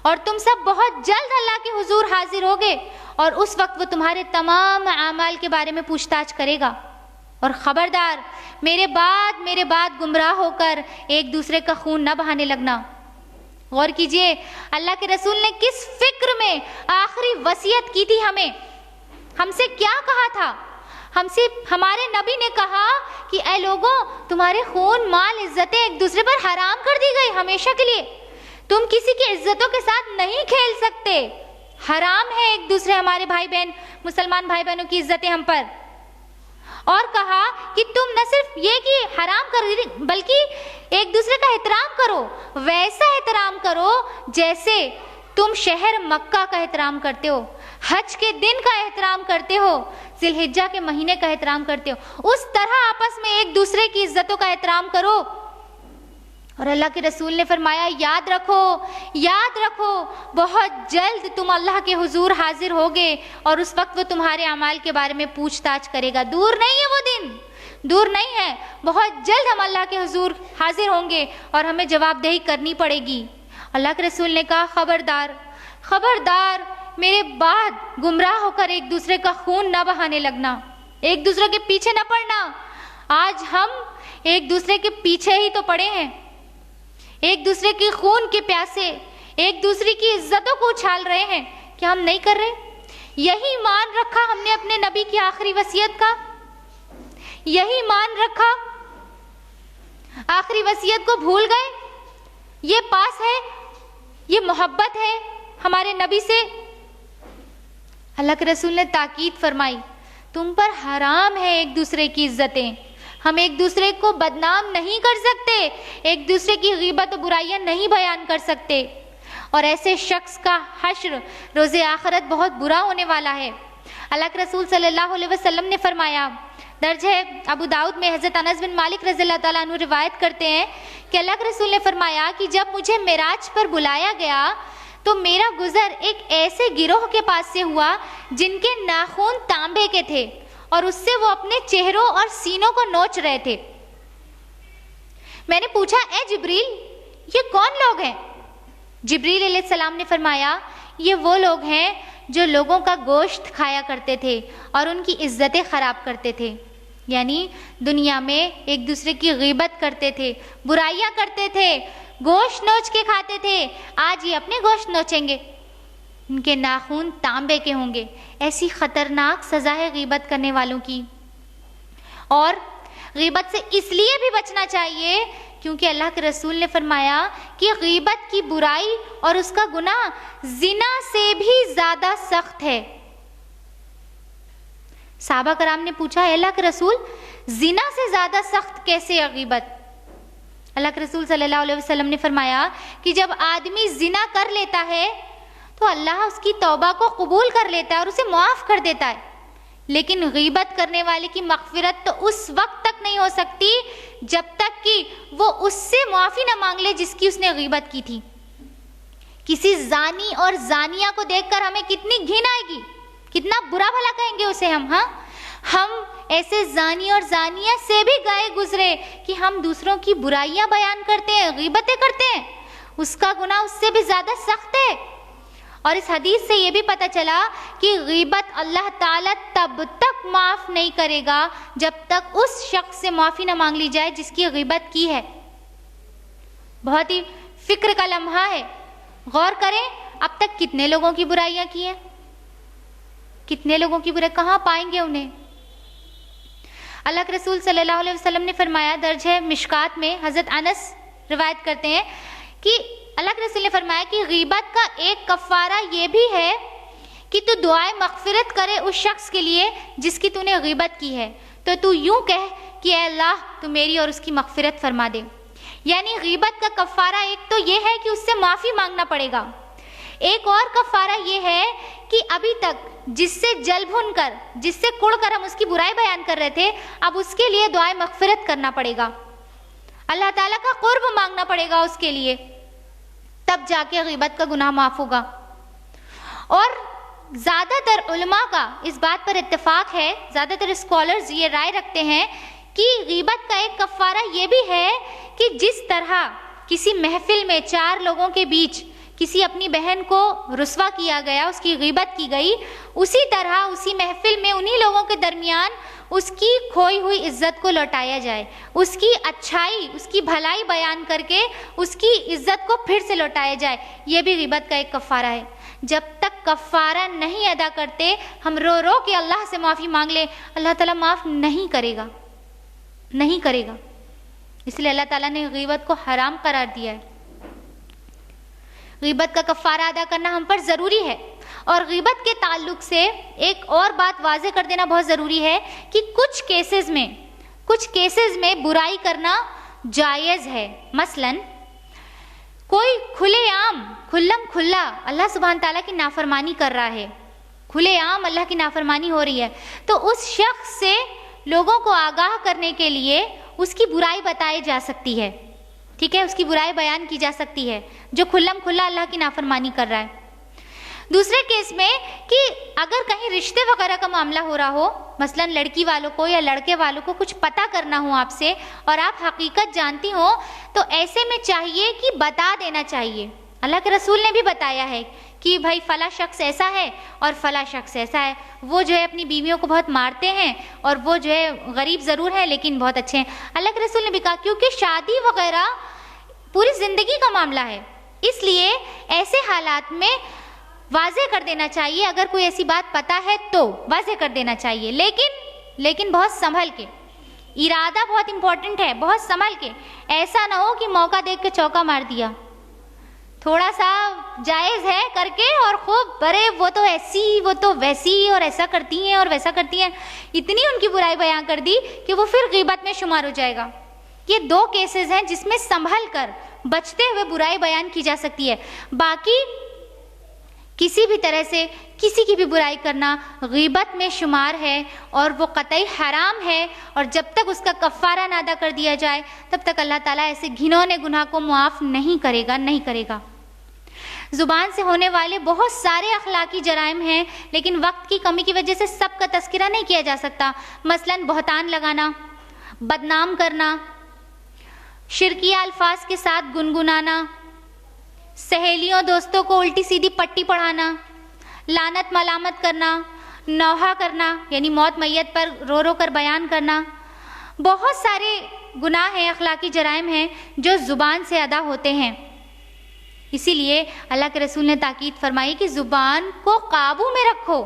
اور تم سب بہت جلد اللہ کے حضور حاضر ہوگے اور اس وقت وہ تمہارے تمام اعمال کے بارے میں پوچھ تاچھ کرے گا۔ اور خبردار، میرے بعد گمراہ ہو کر ایک دوسرے کا خون نہ بہانے لگنا۔ غور کیجئے، اللہ کے رسول نے کس فکر میں آخری وصیت کی تھی ہم سے کیا کہا تھا؟ ہمارے نبی نے کہا کہ اے لوگوں، تمہارے خون، مال، عزتیں ایک دوسرے پر حرام کر دی گئی ہمیشہ کے لیے۔ تم کسی کی عزتوں کے ساتھ نہیں کھیل سکتے، حرام ہے ایک دوسرے ہمارے بھائی بہن، مسلمان بھائی بہنوں کی عزتیں ہم پر۔ اور کہا کہ تم نہ صرف یہ کہ حرام کر دی بلکہ ایک دوسرے کا احترام کرو، ویسا احترام کرو جیسے تم شہر مکہ کا احترام کرتے ہو، حج کے دن کا احترام کرتے ہو، ذی الحجہ کے مہینے کا احترام کرتے ہو، اس طرح آپس میں ایک دوسرے کی عزتوں کا احترام کرو۔ اور اللہ کے رسول نے فرمایا، یاد رکھو بہت جلد تم اللہ کے حضور حاضر ہوگے اور اس وقت وہ تمہارے اعمال کے بارے میں پوچھ تاچھ کرے گا۔ دور نہیں ہے وہ دن، دور نہیں ہے، بہت جلد ہم اللہ کے حضور حاضر ہوں گے اور ہمیں جواب دہی کرنی پڑے گی۔ اللہ کے رسول نے کہا، خبردار میرے بعد گمراہ ہو کر ایک دوسرے کا خون نہ بہانے لگنا، ایک دوسرے کے پیچھے نہ پڑنا۔ آج ہم ایک دوسرے کے پیچھے ہی تو پڑے ہیں، ایک دوسرے کی خون کے پیاسے، ایک دوسرے کی عزتوں کو اچھال رہے ہیں۔ کیا ہم نہیں کر رہے؟ یہی مان رکھا ہم نے اپنے نبی کی آخری وصیت کا، یہی مان رکھا، آخری وصیت کو بھول گئے؟ یہ پاس ہے، یہ محبت ہے ہمارے نبی سے؟ اللہ کے رسول نے تاکید فرمائی، تم پر حرام ہے ایک دوسرے کی عزتیں، ہم ایک دوسرے کو بدنام نہیں کر سکتے، ایک دوسرے کی غیبت و برائیاں نہیں بیان کر سکتے، اور ایسے شخص کا حشر روز آخرت بہت برا ہونے والا ہے۔ اللہ کے رسول صلی اللہ علیہ وسلم نے فرمایا، درج ہے ابو داؤد میں، حضرت انس بن مالک رضی اللہ تعالیٰ عنہ روایت کرتے ہیں کہ اللہ کے رسول نے فرمایا کہ جب مجھے معراج پر بلایا گیا تو میرا گزر ایک ایسے گروہ کے پاس سے ہوا جن کے ناخن تانبے کے تھے اور اس سے وہ اپنے چہروں اور سینوں کو نوچ رہے تھے۔ میں نے پوچھا، اے جبریل، یہ کون لوگ ہیں؟ جبریل علیہ السلام نے فرمایا، یہ وہ لوگ ہیں جو لوگوں کا گوشت کھایا کرتے تھے اور ان کی عزتیں خراب کرتے تھے، یعنی دنیا میں ایک دوسرے کی غیبت کرتے تھے، برائیاں کرتے تھے، گوشت نوچ کے کھاتے تھے، آج یہ اپنے گوشت نوچیں گے، ان کے ناخن تانبے کے ہوں گے۔ ایسی خطرناک سزا ہے غیبت کرنے والوں کی۔ اور غیبت سے اس لیے بھی بچنا چاہیے کیونکہ اللہ کے رسول نے فرمایا کہ غیبت کی برائی اور اس کا گناہ زنا سے بھی زیادہ سخت ہے۔ صحابہ کرام نے پوچھا، اے اللہ کے رسول، زنا سے زیادہ سخت کیسے ہے غیبت؟ اللہ کے رسول صلی اللہ علیہ وسلم نے فرمایا کہ جب آدمی زنا کر لیتا ہے تو اللہ اس کی توبہ کو قبول کر لیتا ہے اور اسے معاف کر دیتا ہے، لیکن غیبت کرنے والے کی مغفرت تو اس وقت تک نہیں ہو سکتی جب تک کہ وہ اس سے معافی نہ مانگ لے جس کی اس نے غیبت کی تھی۔ کسی زانی اور زانیہ کو دیکھ کر ہمیں کتنی گھن آئے گی، کتنا برا بھلا کہیں گے اسے ہم ایسے زانی اور زانیہ سے بھی گئے گزرے کہ ہم دوسروں کی برائیاں بیان کرتے ہیں، غیبتیں کرتے ہیں، اس کا گناہ اس سے بھی زیادہ سخت ہے۔ اور اس حدیث سے یہ بھی پتہ چلا کہ غیبت اللہ تعالیٰ تب تک معاف نہیں کرے گا جب تک اس شخص سے معافی نہ مانگ لی جائے جس کی غیبت کی ہے۔ بہت ہی فکر کا لمحہ ہے، غور کریں اب تک کتنے لوگوں کی برائیاں کی ہیں، کتنے لوگوں کی برائی، کہاں پائیں گے انہیں؟ اللہ کے رسول صلی اللہ علیہ وسلم نے فرمایا، درج ہے مشکات میں، حضرت انس روایت کرتے ہیں کہ اللہ کے رسول نے فرمایا کہ غیبت کا ایک کفارہ یہ بھی ہے کہ تو دعائے مغفرت کرے اس شخص کے لیے جس کی تو نے غیبت کی ہے، تو تو یوں کہہ کہ اے اللہ تو میری اور اس کی مغفرت فرما دے۔ یعنی غیبت کا کفارہ ایک تو یہ ہے کہ اس سے معافی مانگنا پڑے گا، ایک اور کفارہ یہ ہے کہ ابھی تک جس سے جل بھن کر، جس سے کڑ کر ہم اس کی برائی بیان کر رہے تھے، اب اس کے لیے دعائے مغفرت کرنا پڑے گا، اللہ تعالیٰ کا قرب مانگنا پڑے گا اس کے لیے، تب جا کے غیبت کا گناہ معاف ہوگا۔ اور زیادہ تر علماء کا اس بات پر اتفاق ہے، زیادہ تر اسکالرز یہ رائے رکھتے ہیں کہ غیبت کا ایک کفارہ یہ بھی ہے کہ جس طرح کسی محفل میں 4 لوگوں کے بیچ کسی اپنی بہن کو رسوا کیا گیا، اس کی غیبت کی گئی، اسی طرح اسی محفل میں انہی لوگوں کے درمیان اس کی کھوئی ہوئی عزت کو لوٹایا جائے، اس کی اچھائی، اس کی بھلائی بیان کر کے اس کی عزت کو پھر سے لوٹایا جائے، یہ بھی غیبت کا ایک کفارہ ہے۔ جب تک کفارہ نہیں ادا کرتے، ہم رو رو کے اللہ سے معافی مانگ لیں، اللہ تعالیٰ معاف نہیں کرے گا، نہیں کرے گا۔ اس لیے اللہ تعالیٰ نے غیبت کو حرام قرار دیا ہے۔ غیبت کا کفارہ ادا کرنا ہم پر ضروری ہے، اور غیبت کے تعلق سے ایک اور بات واضح کر دینا بہت ضروری ہے کہ کچھ کیسز میں برائی کرنا جائز ہے۔ مثلا کوئی کھلے عام کھلم کھلا اللہ سبحانہ تعالیٰ کی نافرمانی کر رہا ہے، کھلے عام اللہ کی نافرمانی ہو رہی ہے، تو اس شخص سے لوگوں کو آگاہ کرنے کے لیے اس کی برائی بتائی جا سکتی ہے، ٹھیک ہے، اس کی برائی بیان کی جا سکتی ہے جو کھلم کھلا اللہ کی نافرمانی کر رہا ہے۔ دوسرے کیس میں کہ اگر کہیں رشتے وغیرہ کا معاملہ ہو رہا ہو، مثلا لڑکی والوں کو یا لڑکے والوں کو کچھ پتہ کرنا ہو آپ سے اور آپ حقیقت جانتی ہو، تو ایسے میں چاہیے کہ بتا دینا چاہیے۔ اللہ کے رسول نے بھی بتایا ہے کہ بھائی فلاں شخص ایسا ہے اور فلاں شخص ایسا ہے، وہ جو ہے اپنی بیویوں کو بہت مارتے ہیں اور وہ جو ہے غریب ضرور ہے لیکن بہت اچھے ہیں۔ اللہ کے رسول نے بھی کہا کیونکہ شادی وغیرہ پوری زندگی کا معاملہ ہے، اس لیے ایسے حالات میں واضح کر دینا چاہیے، اگر کوئی ایسی بات پتہ ہے تو واضح کر دینا چاہیے، لیکن بہت سنبھل کے، ارادہ بہت امپورٹنٹ ہے، بہت سنبھل کے، ایسا نہ ہو کہ موقع دیکھ کے چوکا مار دیا، تھوڑا سا جائز ہے کر کے اور خوب برے وہ تو ایسی وہ تو ویسی اور ایسا کرتی ہیں اور ویسا کرتی ہیں، اتنی ان کی برائی بیان کر دی کہ وہ پھر غیبت میں شمار ہو جائے گا۔ یہ 2 کیسز ہیں جس میں سنبھل کر بچتے ہوئے برائی بیان کی جا سکتی ہے، باقی کسی بھی طرح سے کسی کی بھی برائی کرنا غیبت میں شمار ہے اور وہ قطعی حرام ہے، اور جب تک اس کا کفارہ نہ ادا کر دیا جائے تب تک اللہ تعالیٰ ایسے گھنونے گناہ کو معاف نہیں کرے گا۔ زبان سے ہونے والے بہت سارے اخلاقی جرائم ہیں، لیکن وقت کی کمی کی وجہ سے سب کا تذکرہ نہیں کیا جا سکتا۔ مثلا بہتان لگانا، بدنام کرنا، شرکیہ الفاظ کے ساتھ گنگنانا، سہیلیوں دوستوں کو الٹی سیدھی پٹی پڑھانا، لعنت ملامت کرنا، نوحہ کرنا یعنی موت میت پر رو رو کر بیان کرنا، بہت سارے گناہ ہیں، اخلاقی جرائم ہیں جو زبان سے ادا ہوتے ہیں۔ اسی لیے اللہ کے رسول نے تاکید فرمائی کہ زبان کو قابو میں رکھو۔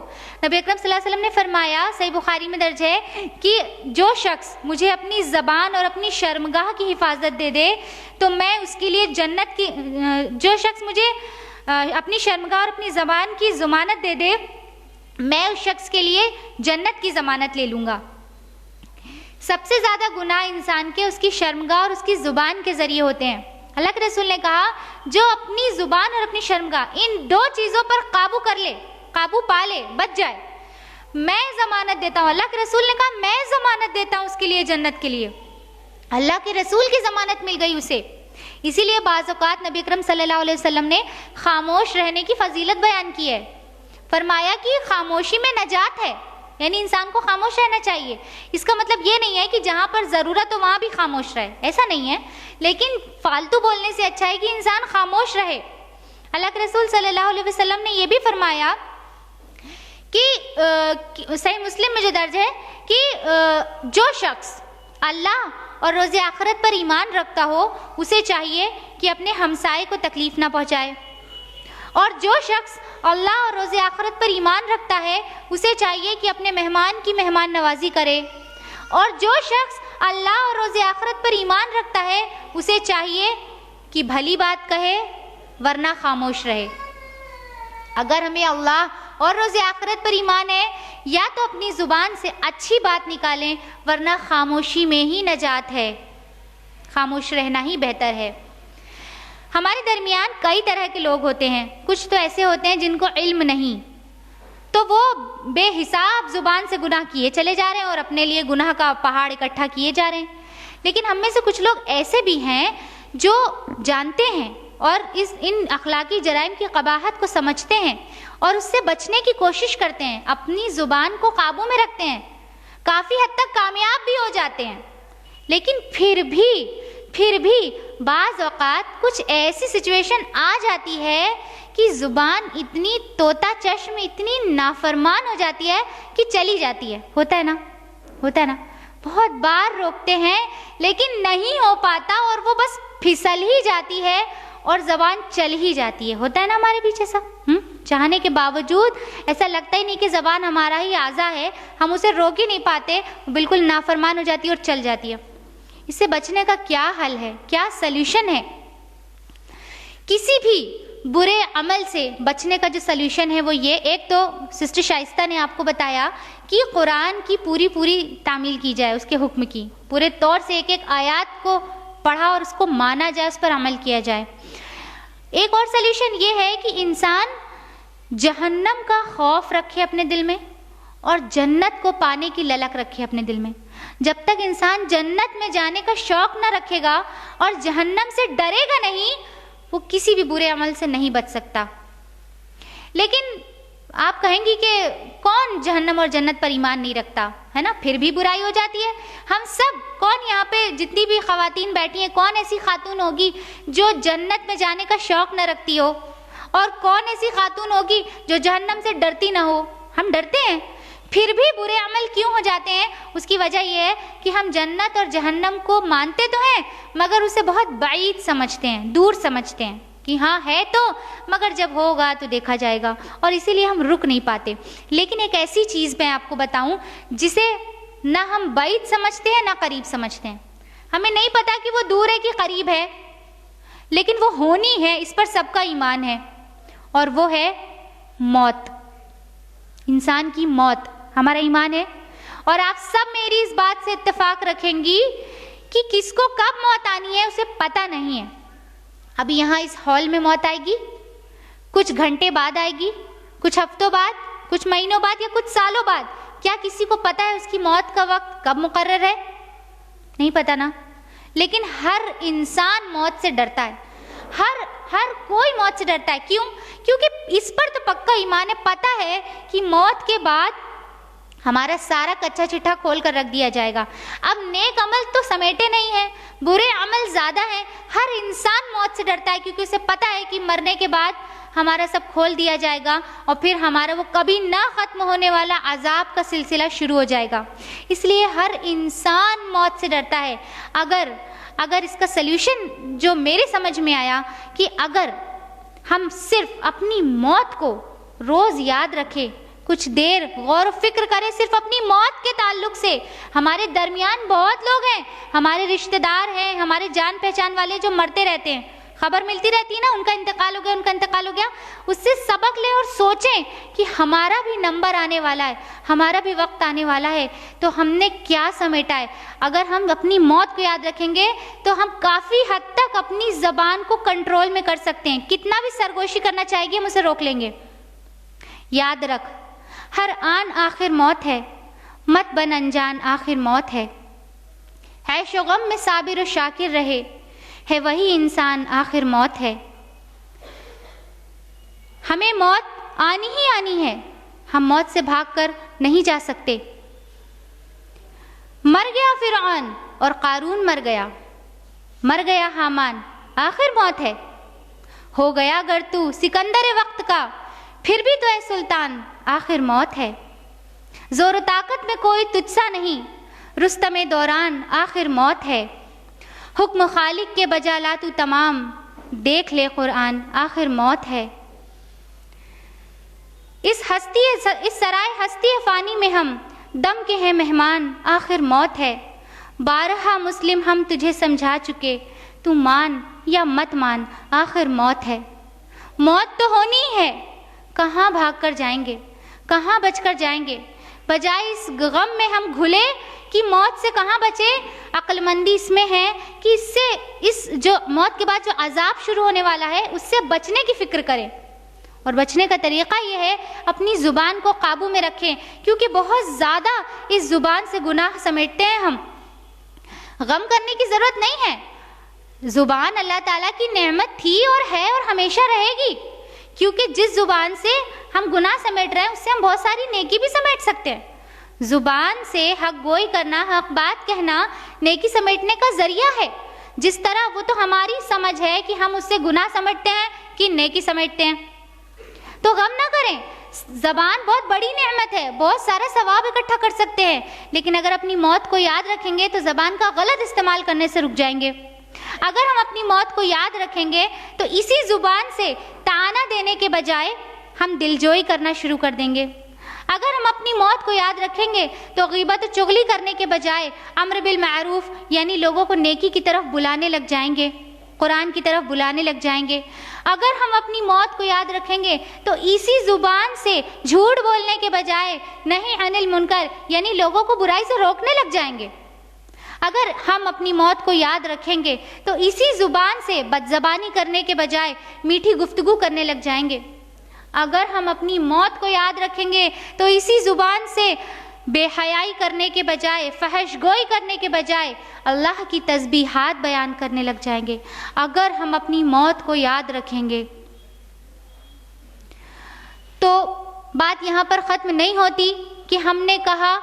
نبی اکرم صلی اللہ علیہ وسلم نے فرمایا، صحیح بخاری میں درج ہے کہ جو شخص مجھے اپنی زبان اور اپنی شرمگاہ کی حفاظت دے دے تو میں اس کے لیے جنت کی، جو شخص مجھے اپنی شرمگاہ اور اپنی زبان کی ضمانت دے دے، میں اس شخص کے لیے جنت کی ضمانت لے لوں گا۔ سب سے زیادہ گناہ انسان کے اس کی شرمگاہ اور اس کی زبان کے ذریعے ہوتے ہیں۔ اللہ کے رسول نے کہا جو اپنی زبان اور اپنی شرمگاہ ان 2 چیزوں پر قابو کر لے، قابو پا لے، بچ جائے، میں ضمانت دیتا ہوں۔ اللہ کے رسول نے کہا میں ضمانت دیتا ہوں اس کے لیے جنت کے لیے، اللہ کے رسول کی ضمانت مل گئی اسے۔ اسی لیے بعض اوقات نبی اکرم صلی اللہ علیہ وسلم نے خاموش رہنے کی فضیلت بیان کی ہے، فرمایا کہ خاموشی میں نجات ہے، یعنی انسان کو خاموش رہنا چاہیے۔ اس کا مطلب یہ نہیں ہے کہ جہاں پر ضرورت ہو وہاں بھی خاموش رہے، ایسا نہیں ہے، لیکن فالتو بولنے سے اچھا ہے کہ انسان خاموش رہے۔ اللہ کے رسول صلی اللہ علیہ وسلم نے یہ بھی فرمایا کہ صحیح مسلم میں جو درج ہے کہ جو شخص اللہ اور روز آخرت پر ایمان رکھتا ہو اسے چاہیے کہ اپنے ہمسائے کو تکلیف نہ پہنچائے، اور جو شخص اللہ اور روز آخرت پر ایمان رکھتا ہے اسے چاہیے کہ اپنے مہمان کی مہمان نوازی کرے، اور جو شخص اللہ اور روز آخرت پر ایمان رکھتا ہے اسے چاہیے کہ بھلی بات کہے ورنہ خاموش رہے۔ اگر ہمیں اللہ اور روز آخرت پر ایمان ہے یا تو اپنی زبان سے اچھی بات نکالیں ورنہ خاموشی میں ہی نجات ہے، خاموش رہنا ہی بہتر ہے۔ ہمارے درمیان کئی طرح کے لوگ ہوتے ہیں، کچھ تو ایسے ہوتے ہیں جن کو علم نہیں، تو وہ بے حساب زبان سے گناہ کیے چلے جا رہے ہیں اور اپنے لیے گناہ کا پہاڑ اکٹھا کیے جا رہے ہیں۔ لیکن ہم میں سے کچھ لوگ ایسے بھی ہیں جو جانتے ہیں اور ان اخلاقی جرائم کی قباحت کو سمجھتے ہیں اور اس سے بچنے کی کوشش کرتے ہیں، اپنی زبان کو قابو میں رکھتے ہیں، کافی حد تک کامیاب بھی ہو جاتے ہیں، لیکن پھر بھی بعض اوقات کچھ ایسی سچویشن آ جاتی ہے کہ زبان اتنی طوطا چشم، اتنی نافرمان ہو جاتی ہے کہ چلی جاتی ہے۔ ہوتا ہے نا، بہت بار روکتے ہیں لیکن نہیں ہو پاتا اور وہ بس پھسل ہی جاتی ہے اور زبان چل ہی جاتی ہے۔ ہوتا ہے نا ہمارے پیچھے ایسا، چاہنے کے باوجود ایسا لگتا ہی نہیں کہ زبان ہمارا ہی اعضا ہے، ہم اسے روک ہی نہیں پاتے، بالکل نافرمان ہو جاتی ہے اور چل جاتی ہے۔ اس سے بچنے کا کیا حل ہے، کیا سلیوشن ہے؟ کسی بھی برے عمل سے بچنے کا جو سلیوشن ہے وہ یہ، ایک تو سسٹر شائستہ نے آپ کو بتایا کہ قرآن کی پوری تعمیل کی جائے، اس کے حکم کی پورے طور سے ایک آیات کو پڑھا اور اس کو مانا جائے، اس پر عمل کیا جائے۔ ایک اور سلیوشن یہ ہے کہ انسان جہنم کا خوف رکھے اپنے دل میں اور جنت کو پانے کی للک رکھے اپنے دل میں۔ جب تک انسان جنت میں جانے کا شوق نہ رکھے گا اور جہنم سے ڈرے گا نہیں، وہ کسی بھی برے عمل سے نہیں بچ سکتا۔ لیکن آپ کہیں گی کہ کون جہنم اور جنت پر ایمان نہیں رکھتا ہے نا، پھر بھی برائی ہو جاتی ہے۔ ہم سب، کون یہاں پہ جتنی بھی خواتین بیٹھی ہیں، کون ایسی خاتون ہوگی جو جنت میں جانے کا شوق نہ رکھتی ہو، اور کون ایسی خاتون ہوگی جو جہنم سے ڈرتی نہ ہو؟ ہم ڈرتے ہیں، پھر بھی برے عمل کیوں ہو جاتے ہیں؟ اس کی وجہ یہ ہے کہ ہم جنت اور جہنم کو مانتے تو ہیں مگر اسے بہت بعید سمجھتے ہیں، دور سمجھتے ہیں کہ ہاں ہے تو، مگر جب ہوگا تو دیکھا جائے گا، اور اسی لیے ہم رک نہیں پاتے۔ لیکن ایک ایسی چیز میں آپ کو بتاؤں جسے نہ ہم بعید سمجھتے ہیں نہ قریب سمجھتے ہیں، ہمیں نہیں پتا کہ وہ دور ہے کہ قریب ہے، لیکن وہ ہونی ہے، اس پر سب کا ایمان ہے، اور وہ ہے موت، انسان کی موت، ہمارا ایمان ہے۔ اور آپ سب میری اس بات سے اتفاق رکھیں گی کہ کس کو کب موت آنی ہے اسے پتہ نہیں ہے۔ ابھی یہاں اس ہال میں موت آئے گی، کچھ گھنٹے بعد آئے گی، کچھ ہفتوں بعد، کچھ مہینوں بعد، یا کچھ سالوں بعد۔ کیا کسی کو پتہ ہے اس کی موت کا وقت کب مقرر ہے؟ نہیں پتہ نا۔ لیکن ہر انسان موت سے ڈرتا ہے، ہر کوئی موت سے ڈرتا ہے۔ کیوں؟ کیونکہ اس پر تو پکا ایمان ہے، پتہ ہے کہ موت کے بعد ہمارا سارا کچا چٹھا کھول کر رکھ دیا جائے گا۔ اب نیک عمل تو سمیٹے نہیں ہیں، برے عمل زیادہ ہیں۔ ہر انسان موت سے ڈرتا ہے کیونکہ اسے پتہ ہے کہ مرنے کے بعد ہمارا سب کھول دیا جائے گا اور پھر ہمارا وہ کبھی نہ ختم ہونے والا عذاب کا سلسلہ شروع ہو جائے گا۔ اس لیے ہر انسان موت سے ڈرتا ہے۔ اگر اس کا سلیوشن جو میرے سمجھ میں آیا کہ اگر ہم صرف اپنی موت کو روز یاد رکھیں، کچھ دیر غور و فکر کریں صرف اپنی موت کے تعلق سے۔ ہمارے درمیان بہت لوگ ہیں، ہمارے رشتہ دار ہیں، ہمارے جان پہچان والے جو مرتے رہتے ہیں، خبر ملتی رہتی ہے نا، ان کا انتقال ہو گیا، ان کا انتقال ہو گیا۔ اس سے سبق لیں اور سوچیں کہ ہمارا بھی نمبر آنے والا ہے، ہمارا بھی وقت آنے والا ہے، تو ہم نے کیا سمیٹا ہے۔ اگر ہم اپنی موت کو یاد رکھیں گے تو ہم کافی حد تک اپنی زبان کو کنٹرول میں کر سکتے ہیں۔ کتنا بھی سرگوشی کرنا چاہے گی ہم اسے روک لیں گے۔ یاد رکھ، ہر آن آخر موت ہے، مت بن انجان آخر موت ہے۔ عیش و غم میں صابر و شاکر رہے، ہے وہی انسان آخر موت ہے۔ ہمیں موت آنی ہی آنی ہے، ہم موت سے بھاگ کر نہیں جا سکتے۔ مر گیا فرعون اور قارون مر گیا، مر گیا حامان، آخر موت ہے۔ ہو گیا اگر تو سکندر وقت کا، پھر بھی تو اے سلطان آخر موت ہے۔ زور و طاقت میں کوئی تجھ سا نہیں، رستم دوران آخر موت ہے۔ حکم خالق کے بجا لا تو تمام، دیکھ لے قرآن آخر موت ہے۔ اس سرائے ہستی فانی میں ہم دم کے ہیں مہمان، آخر موت ہے۔ بارہا مسلم ہم تجھے سمجھا چکے، تو مان یا مت مان آخر موت ہے۔ موت تو ہونی ہی ہے، کہاں بھاگ کر جائیں گے، کہاں بچ کر جائیں گے؟ بجائے اس غم میں ہم گھلے کہ موت سے کہاں بچے، عقل مندی اس میں ہے کہ اس جو موت کے بعد جو عذاب شروع ہونے والا ہے اس سے بچنے کی فکر کریں۔ اور بچنے کا طریقہ یہ ہے اپنی زبان کو قابو میں رکھیں، کیونکہ بہت زیادہ اس زبان سے گناہ سمیٹتے ہیں ہم۔ غم کرنے کی ضرورت نہیں ہے، زبان اللہ تعالیٰ کی نعمت تھی اور ہے اور ہمیشہ رہے گی، کیونکہ جس زبان سے ہم گناہ سمیٹ رہے ہیں اس سے ہم بہت ساری نیکی بھی سمیٹ سکتے ہیں۔ زبان سے حق گوئی کرنا، حق بات کہنا نیکی سمیٹنے کا ذریعہ ہے، جس طرح وہ تو ہماری سمجھ ہے کہ ہم اس سے گناہ سمیٹتے ہیں کہ نیکی سمیٹتے ہیں۔ تو غم نہ کریں، زبان بہت بڑی نعمت ہے، بہت سارا ثواب اکٹھا کر سکتے ہیں، لیکن اگر اپنی موت کو یاد رکھیں گے تو زبان کا غلط استعمال کرنے سے رک جائیں گے۔ اگر ہم اپنی موت کو یاد رکھیں گے تو اسی زبان سے طعنہ دینے کے بجائے ہم دلجوئی کرنا شروع کر دیں گے۔ اگر ہم اپنی موت کو یاد رکھیں گے تو غیبت و چغلی کرنے کے بجائے امر بالمعروف یعنی لوگوں کو نیکی کی طرف بلانے لگ جائیں گے، قرآن کی طرف بلانے لگ جائیں گے۔ اگر ہم اپنی موت کو یاد رکھیں گے تو اسی زبان سے جھوٹ بولنے کے بجائے نہی عن المنکر یعنی لوگوں کو برائی سے روکنے لگ جائیں گے۔ اگر ہم اپنی موت کو یاد رکھیں گے تو اسی زبان سے بدزبانی کرنے کے بجائے میٹھی گفتگو کرنے لگ جائیں گے۔ اگر ہم اپنی موت کو یاد رکھیں گے تو اسی زبان سے بے حیائی کرنے کے بجائے، فحش گوئی کرنے کے بجائے اللہ کی تسبیحات بیان کرنے لگ جائیں گے۔ اگر ہم اپنی موت کو یاد رکھیں گے تو بات یہاں پر ختم نہیں ہوتی کہ ہم نے کہا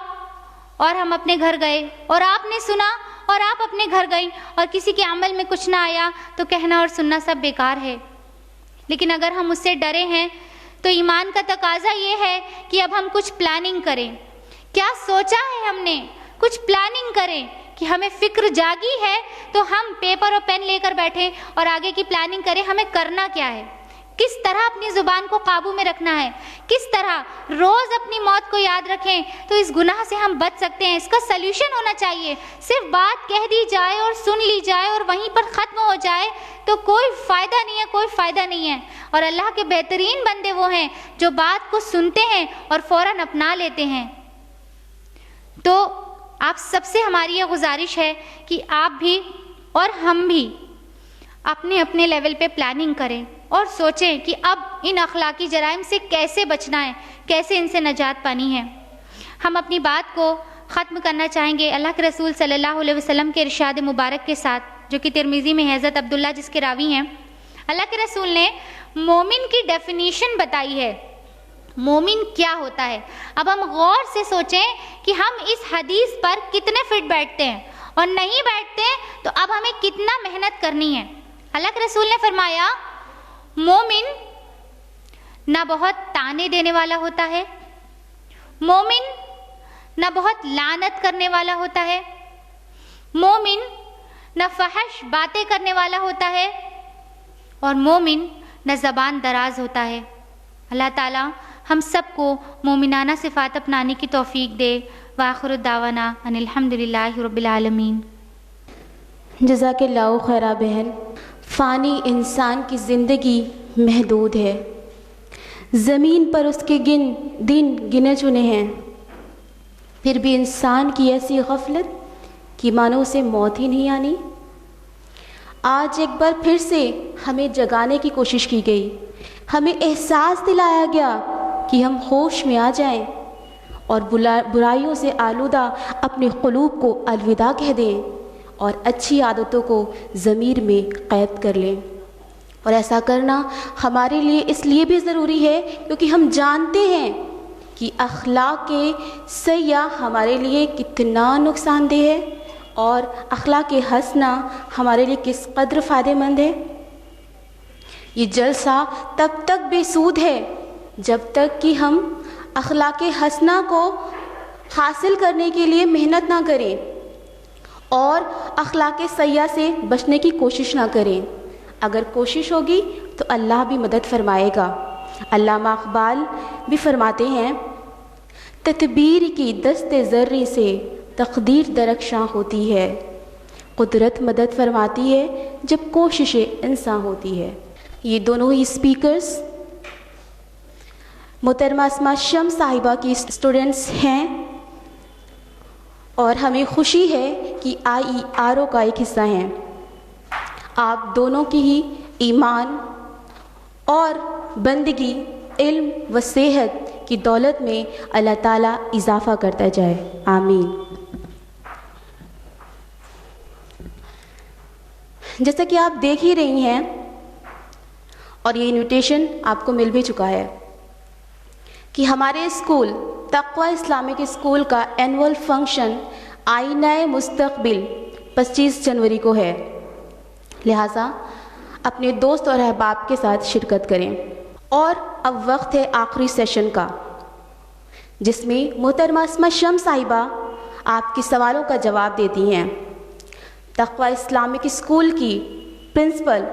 اور ہم اپنے گھر گئے اور آپ نے سنا اور آپ اپنے گھر گئیں اور کسی کے عمل میں کچھ نہ آیا تو کہنا اور سننا سب بیکار ہے۔ لیکن اگر ہم اس سے ڈرے ہیں تو ایمان کا تقاضا یہ ہے کہ اب ہم کچھ پلاننگ کریں۔ کیا سوچا ہے ہم نے؟ کچھ پلاننگ کریں کہ ہمیں فکر جاگی ہے تو ہم پیپر اور پین لے کر بیٹھیں اور آگے کی پلاننگ کریں ہمیں کرنا کیا ہے، کس طرح اپنی زبان کو قابو میں رکھنا ہے، کس طرح روز اپنی موت کو یاد رکھیں تو اس گناہ سے ہم بچ سکتے ہیں۔ اس کا سلیوشن ہونا چاہیے، صرف بات کہہ دی جائے اور سن لی جائے اور وہیں پر ختم ہو جائے تو کوئی فائدہ نہیں ہے، کوئی فائدہ نہیں ہے۔ اور اللہ کے بہترین بندے وہ ہیں جو بات کو سنتے ہیں اور فوراً اپنا لیتے ہیں۔ تو آپ سب سے ہماری یہ گزارش ہے کہ آپ بھی اور ہم بھی اپنے اپنے لیول پہ پلاننگ کریں اور سوچیں کہ اب ان اخلاقی جرائم سے کیسے بچنا ہے، کیسے ان سے نجات پانی ہے۔ ہم اپنی بات کو ختم کرنا چاہیں گے اللہ کے رسول صلی اللہ علیہ وسلم کے ارشاد مبارک کے ساتھ، جو کہ ترمذی میں ہے، حضرت عبداللہ جس کے راوی ہیں۔ اللہ کے رسول نے مومن کی ڈیفینیشن بتائی ہے، مومن کیا ہوتا ہے۔ اب ہم غور سے سوچیں کہ ہم اس حدیث پر کتنے فٹ بیٹھتے ہیں اور نہیں بیٹھتے تو اب ہمیں کتنا محنت کرنی ہے۔ اللہ کے رسول نے فرمایا مومن نہ بہت تانے دینے والا ہوتا ہے، مومن نہ بہت لعنت کرنے والا ہوتا ہے، مومن نہ فحش باتیں کرنے والا ہوتا ہے، اور مومن نہ زبان دراز ہوتا ہے۔ اللہ تعالیٰ ہم سب کو مومنانہ صفات اپنانے کی توفیق دے۔ وآخر الدعوانا ان الحمدللہ رب العالمین۔ جزاک اللہ خیرہ بہن۔ فانی انسان کی زندگی محدود ہے، زمین پر اس کے دن گنے چنے ہیں، پھر بھی انسان کی ایسی غفلت کہ مانو اسے موت ہی نہیں آنی۔ آج ایک بار پھر سے ہمیں جگانے کی کوشش کی گئی، ہمیں احساس دلایا گیا کہ ہم ہوش میں آ جائیں اور برائیوں سے آلودہ اپنے قلوب کو الوداع کہہ دیں اور اچھی عادتوں کو ضمیر میں قید کر لیں۔ اور ایسا کرنا ہمارے لیے اس لیے بھی ضروری ہے کیونکہ ہم جانتے ہیں کہ اخلاق سیئہ ہمارے لیے کتنا نقصان دہ ہے اور اخلاق حسنہ ہمارے لیے کس قدر فائدہ مند ہے۔ یہ جلسہ تب تک بے سود ہے جب تک کہ ہم اخلاق حسنہ کو حاصل کرنے کے لیے محنت نہ کریں اور اخلاق سیئہ سے بچنے کی کوشش نہ کریں۔ اگر کوشش ہوگی تو اللہ بھی مدد فرمائے گا۔ علامہ اقبال بھی فرماتے ہیں، تدبیر کی دست ذرے سے تقدیر درخشاں ہوتی ہے، قدرت مدد فرماتی ہے جب کوشش انسان ہوتی ہے۔ یہ دونوں ہی اسپیکرز محترمہ اسماء شمس صاحبہ کی اسٹوڈنٹس ہیں اور ہمیں خوشی ہے کہ IERO کا ایک حصہ ہیں۔ آپ دونوں کی ہی ایمان اور بندگی، علم و صحت کی دولت میں اللہ تعالیٰ اضافہ کرتا جائے، آمین۔ جیسا کہ آپ دیکھ ہی رہی ہیں اور یہ انویٹیشن آپ کو مل بھی چکا ہے کہ ہمارے اسکول تقویٰ اسلامک اسکول کا اینول فنکشن آئینہ مستقبل 25 جنوری کو ہے، لہٰذا اپنے دوست اور احباب کے ساتھ شرکت کریں۔ اور اب وقت ہے آخری سیشن کا، جس میں محترمہ اسماء شمس صاحبہ آپ کے سوالوں کا جواب دیتی ہیں۔ تقویٰ اسلامک اسکول کی پرنسپل،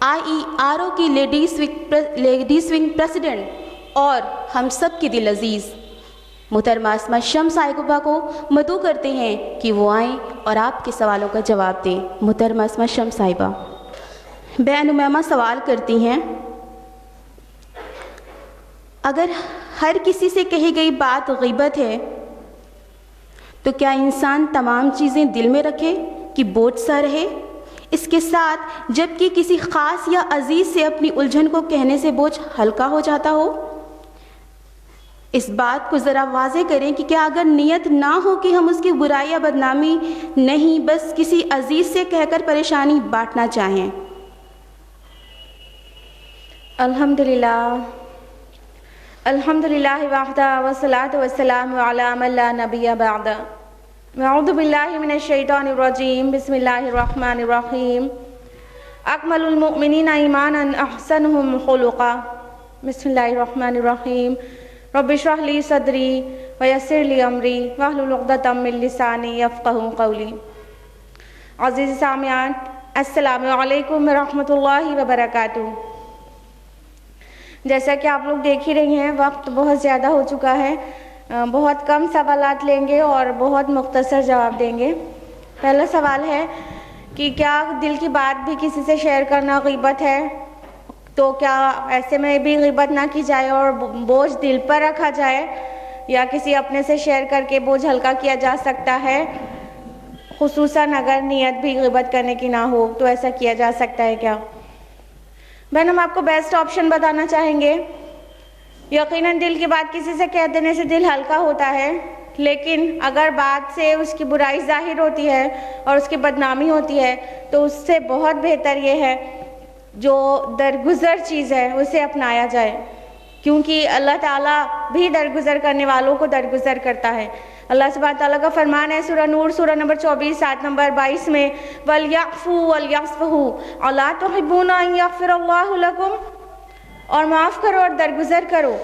IERO کی لیڈیز ونگ پریزیڈنٹ اور ہم سب کی دل عزیز محترمہ اسماء شمس صاحبہ کو مدعو کرتے ہیں کہ وہ آئیں اور آپ کے سوالوں کا جواب دیں۔ محترمہ اسماء شمس صاحبہ بے نمایمہ سوال کرتی ہیں، اگر ہر کسی سے کہی گئی بات غیبت ہے تو کیا انسان تمام چیزیں دل میں رکھے کہ بوجھ سا رہے؟ اس کے ساتھ جب کہ کسی خاص یا عزیز سے اپنی الجھن کو کہنے سے بوجھ ہلکا ہو جاتا ہو؟ اس بات کو ذرا واضح کریں کہ کیا اگر نیت نہ ہو کہ ہم اس کی برائی یا بدنامی نہیں، بس کسی عزیز سے کہہ کر پریشانی بانٹنا چاہیں؟ الحمدللہ وحدہ والصلاة والسلام علی من لا نبی بعدہ۔ اعوذ باللہ من الشیطان الرجیم، بسم اللہ الرحمن الرحیم۔ اکمل المؤمنین ایمانا احسنہم خلقا۔ بسم اللہ الرحمن الرحیم۔ رب اشرح لی صدری ویسر لی امری واحلل عقدۃ من لسانی یفقہوا قولی۔ عزیز سامعین، السلام علیکم ورحمۃ اللہ وبرکاتہ۔ جیسا کہ آپ لوگ دیکھ ہی رہی ہیں، وقت بہت زیادہ ہو چکا ہے، بہت کم سوالات لیں گے اور بہت مختصر جواب دیں گے۔ پہلا سوال ہے کہ کیا دل کی بات بھی کسی سے شیئر کرنا غیبت ہے؟ تو کیا ایسے میں بھی غیبت نہ کی جائے اور بوجھ دل پر رکھا جائے، یا کسی اپنے سے شیئر کر کے بوجھ ہلکا کیا جا سکتا ہے؟ خصوصاً اگر نیت بھی غیبت کرنے کی نہ ہو تو ایسا کیا جا سکتا ہے کیا؟ بہن، ہم آپ کو بیسٹ آپشن بتانا چاہیں گے۔ یقیناً دل کی بات کسی سے کہہ دینے سے دل ہلکا ہوتا ہے، لیکن اگر بات سے اس کی برائی ظاہر ہوتی ہے اور اس کی بدنامی ہوتی ہے تو اس سے بہت بہتر یہ ہے جو درگزر چیز ہے اسے اپنایا جائے، کیونکہ اللہ تعالیٰ بھی درگزر کرنے والوں کو درگزر کرتا ہے۔ اللہ سبحانہ تعالیٰ کا فرمان ہے سورہ نور سورہ نمبر 24 آیت نمبر 22 میں، وَلْيَعْفُوا وَلْيَصْفَحُوا أَلَا تُحِبُّونَ أَن يَغْفِرَ اللَّهُ لَكُمْ، اور معاف کرو اور درگزر کرو،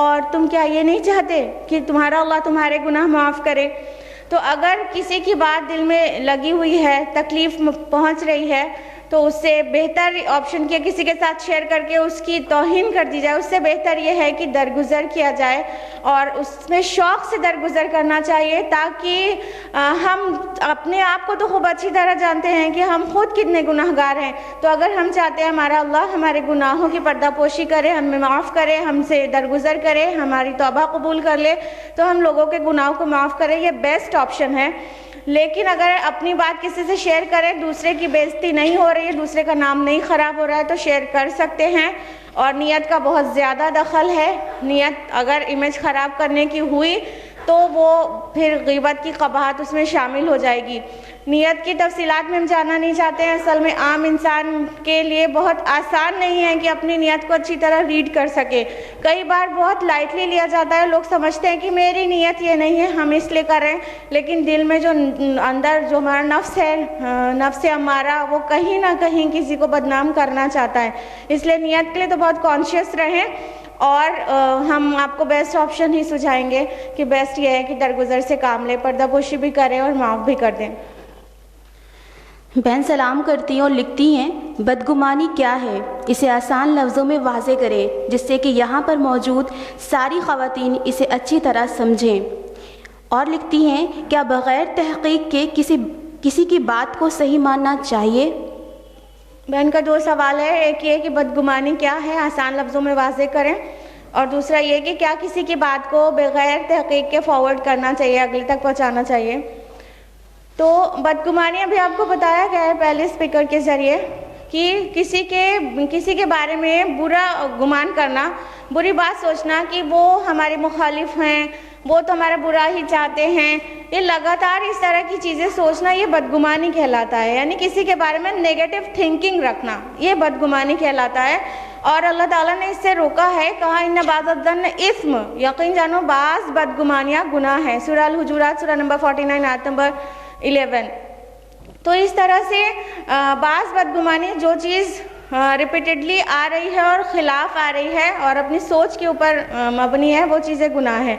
اور تم کیا یہ نہیں چاہتے کہ تمہارا اللہ تمہارے گناہ معاف کرے؟ تو اگر کسی کی بات دل میں لگی ہوئی ہے، تکلیف پہنچ رہی ہے، تو اس سے بہتر آپشن کیا کسی کے ساتھ شیئر کر کے اس کی توہین کر دی جائے۔ اس سے بہتر یہ ہے کہ درگزر کیا جائے، اور اس میں شوق سے درگزر کرنا چاہیے، تاکہ ہم اپنے آپ کو تو خوب اچھی طرح جانتے ہیں کہ ہم خود کتنے گناہگار ہیں۔ تو اگر ہم چاہتے ہیں ہمارا اللہ ہمارے گناہوں کی پردہ پوشی کرے، ہمیں معاف کرے، ہم سے درگزر کرے، ہماری توبہ قبول کر لے، تو ہم لوگوں کے گناہوں کو معاف کرے، یہ بیسٹ آپشن ہے۔ لیکن اگر اپنی بات کسی سے شیئر کریں، دوسرے کی بے عزتی نہیں ہو رہی ہے، دوسرے کا نام نہیں خراب ہو رہا ہے، تو شیئر کر سکتے ہیں۔ اور نیت کا بہت زیادہ دخل ہے، نیت اگر امیج خراب کرنے کی ہوئی تو وہ پھر غیبت کی قباحت اس میں شامل ہو جائے گی۔ نیت کی تفصیلات میں ہم جاننا نہیں چاہتے ہیں، اصل میں عام انسان کے لیے بہت آسان نہیں ہے کہ اپنی نیت کو اچھی طرح ریڈ کر سکے۔ کئی بار بہت لائٹلی لیا جاتا ہے، لوگ سمجھتے ہیں کہ میری نیت یہ نہیں ہے، ہم اس لیے کر رہے ہیں، لیکن دل میں جو اندر جو ہمارا نفس ہے، نفس امارہ، وہ کہیں نہ کہیں کسی کو بدنام کرنا چاہتا ہے۔ اس لیے نیت کے لیے تو بہت کانشیس رہیں، اور ہم آپ کو بیسٹ آپشن ہی سجھائیں گے کہ بیسٹ یہ ہے کہ درگزر سے کام لیں، پردہ پوشی بھی کریں اور معاف بھی کر دیں۔ بہن سلام کرتی ہیں اور لکھتی ہیں، بدگمانی کیا ہے؟ اسے آسان لفظوں میں واضح کریں جس سے کہ یہاں پر موجود ساری خواتین اسے اچھی طرح سمجھیں۔ اور لکھتی ہیں، کیا بغیر تحقیق کے کسی کی بات کو صحیح ماننا چاہیے؟ بہن کا دو سوال ہے، ایک یہ کہ بدگمانی کیا ہے، آسان لفظوں میں واضح کریں، اور دوسرا یہ کہ کیا کسی کی بات کو بغیر تحقیق کے فارورڈ کرنا چاہیے، اگلے تک پہنچانا چاہیے۔ تو بدگمانی ابھی آپ کو بتایا گیا ہے پہلے اسپیکر کے ذریعے کہ کسی کے بارے میں برا گمان کرنا، بری بات سوچنا کہ وہ ہمارے مخالف ہیں، وہ تو ہمارا برا ہی چاہتے ہیں، یہ لگاتار اس طرح کی چیزیں سوچنا، یہ بدگمانی کہلاتا ہے۔ یعنی کسی کے بارے میں نیگیٹو تھنکنگ رکھنا، یہ بدگمانی کہلاتا ہے، اور اللہ تعالیٰ نے اس سے روکا ہے، کہا ان بعض الظن اثم، یقین جانو بعض بدگمانیاں گناہ ہیں، سورہ الحجرات سورہ نمبر 49 آیت نمبر 11۔ تو اس طرح سے بعض بدگمانی جو چیز ریپیٹڈلی آ رہی ہے اور خلاف آ رہی ہے اور اپنی سوچ کے اوپر مبنی ہے، وہ چیزیں گناہ ہیں۔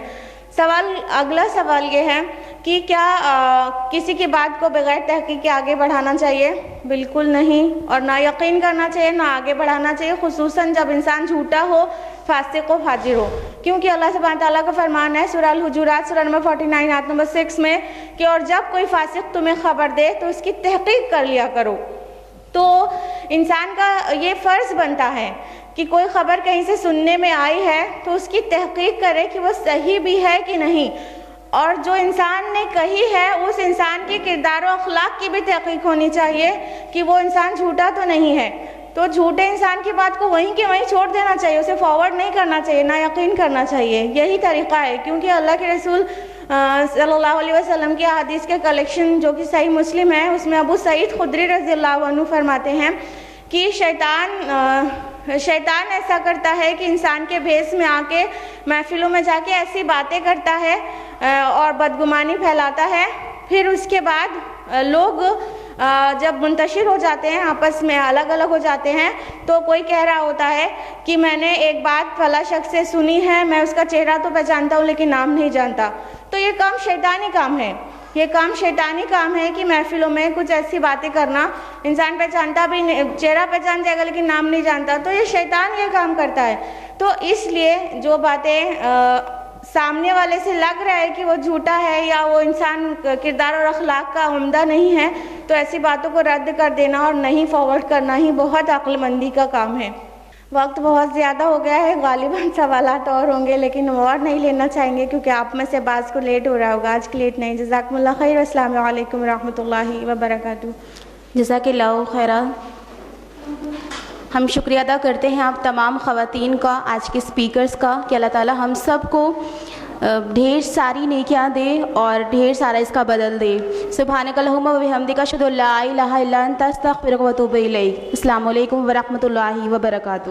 اگلا سوال یہ ہے کہ کیا کسی کی بات کو بغیر تحقیق کے آگے بڑھانا چاہیے؟ بالکل نہیں، اور نہ یقین کرنا چاہیے، نہ آگے بڑھانا چاہیے، خصوصاً جب انسان جھوٹا ہو، فاسق و فاجر ہو، کیونکہ اللہ سبحانہ تعالیٰ کا فرمان ہے سورہ الحجرات سورہ نمبر 49 آیت نمبر 6 میں کہ اور جب کوئی فاسق تمہیں خبر دے تو اس کی تحقیق کر لیا کرو۔ تو انسان کا یہ فرض بنتا ہے کہ کوئی خبر کہیں سے سننے میں آئی ہے تو اس کی تحقیق کرے کہ وہ صحیح بھی ہے کہ نہیں، اور جو انسان نے کہی ہے اس انسان کے کردار و اخلاق کی بھی تحقیق ہونی چاہیے کہ وہ انسان جھوٹا تو نہیں ہے۔ تو جھوٹے انسان کی بات کو وہیں کے وہیں چھوڑ دینا چاہیے، اسے فارورڈ نہیں کرنا چاہیے، نہ یقین کرنا چاہیے، یہی طریقہ ہے۔ کیونکہ اللہ کے رسول صلی اللہ علیہ وسلم کی احادیث کے کلیکشن جو کہ صحیح مسلم ہے، اس میں ابو سعید خدری رضی اللہ عنہ فرماتے ہیں کہ شیطان ایسا کرتا ہے کہ انسان کے بھیس میں آ کے محفلوں میں جا کے ایسی باتیں کرتا ہے اور بدگمانی پھیلاتا ہے، پھر اس کے بعد لوگ جب منتشر ہو جاتے ہیں، آپس میں الگ الگ ہو جاتے ہیں، تو کوئی کہہ رہا ہوتا ہے کہ میں نے ایک بات فلاں شخص سے سنی ہے، میں اس کا چہرہ تو پہچانتا ہوں لیکن نام نہیں جانتا۔ تو یہ کام شیطانی کام ہے، یہ کام شیطانی کام ہے کہ محفلوں میں کچھ ایسی باتیں کرنا، انسان پہچانتا بھی نہیں، چہرہ پہچان جائے گا لیکن نام نہیں جانتا، تو یہ شیطان یہ کام کرتا ہے۔ تو اس لیے جو باتیں سامنے والے سے لگ رہا ہے کہ وہ جھوٹا ہے یا وہ انسان کردار اور اخلاق کا عمدہ نہیں ہے، تو ایسی باتوں کو رد کر دینا اور نہیں فارورڈ کرنا ہی بہت عقل مندی کا کام ہے۔ وقت بہت زیادہ ہو گیا ہے، غالباً سوالات اور ہوں گے لیکن اور نہیں لینا چاہیں گے کیونکہ آپ میں سے بعض کو لیٹ ہو رہا ہوگا، آج کے لیٹ نہیں۔ جزاکم اللہ خیر، السلام علیکم ورحمۃ اللہ وبرکاتہ۔ جزاک اللہ خیرہ۔ ہم شکریہ ادا کرتے ہیں آپ تمام خواتین کا، آج کے اسپیکرز کا، کہ اللہ تعالی ہم سب کو ڈھیر ساری نیکیاں دے اور ڈھیر سارا اس کا بدل دے۔ سبحانک اللہم و بحمدک، اشہد ان لا الہ الا انت، استغفرک و اتوب الیک۔ السلام علیکم ورحمۃ اللہ وبرکاتہ۔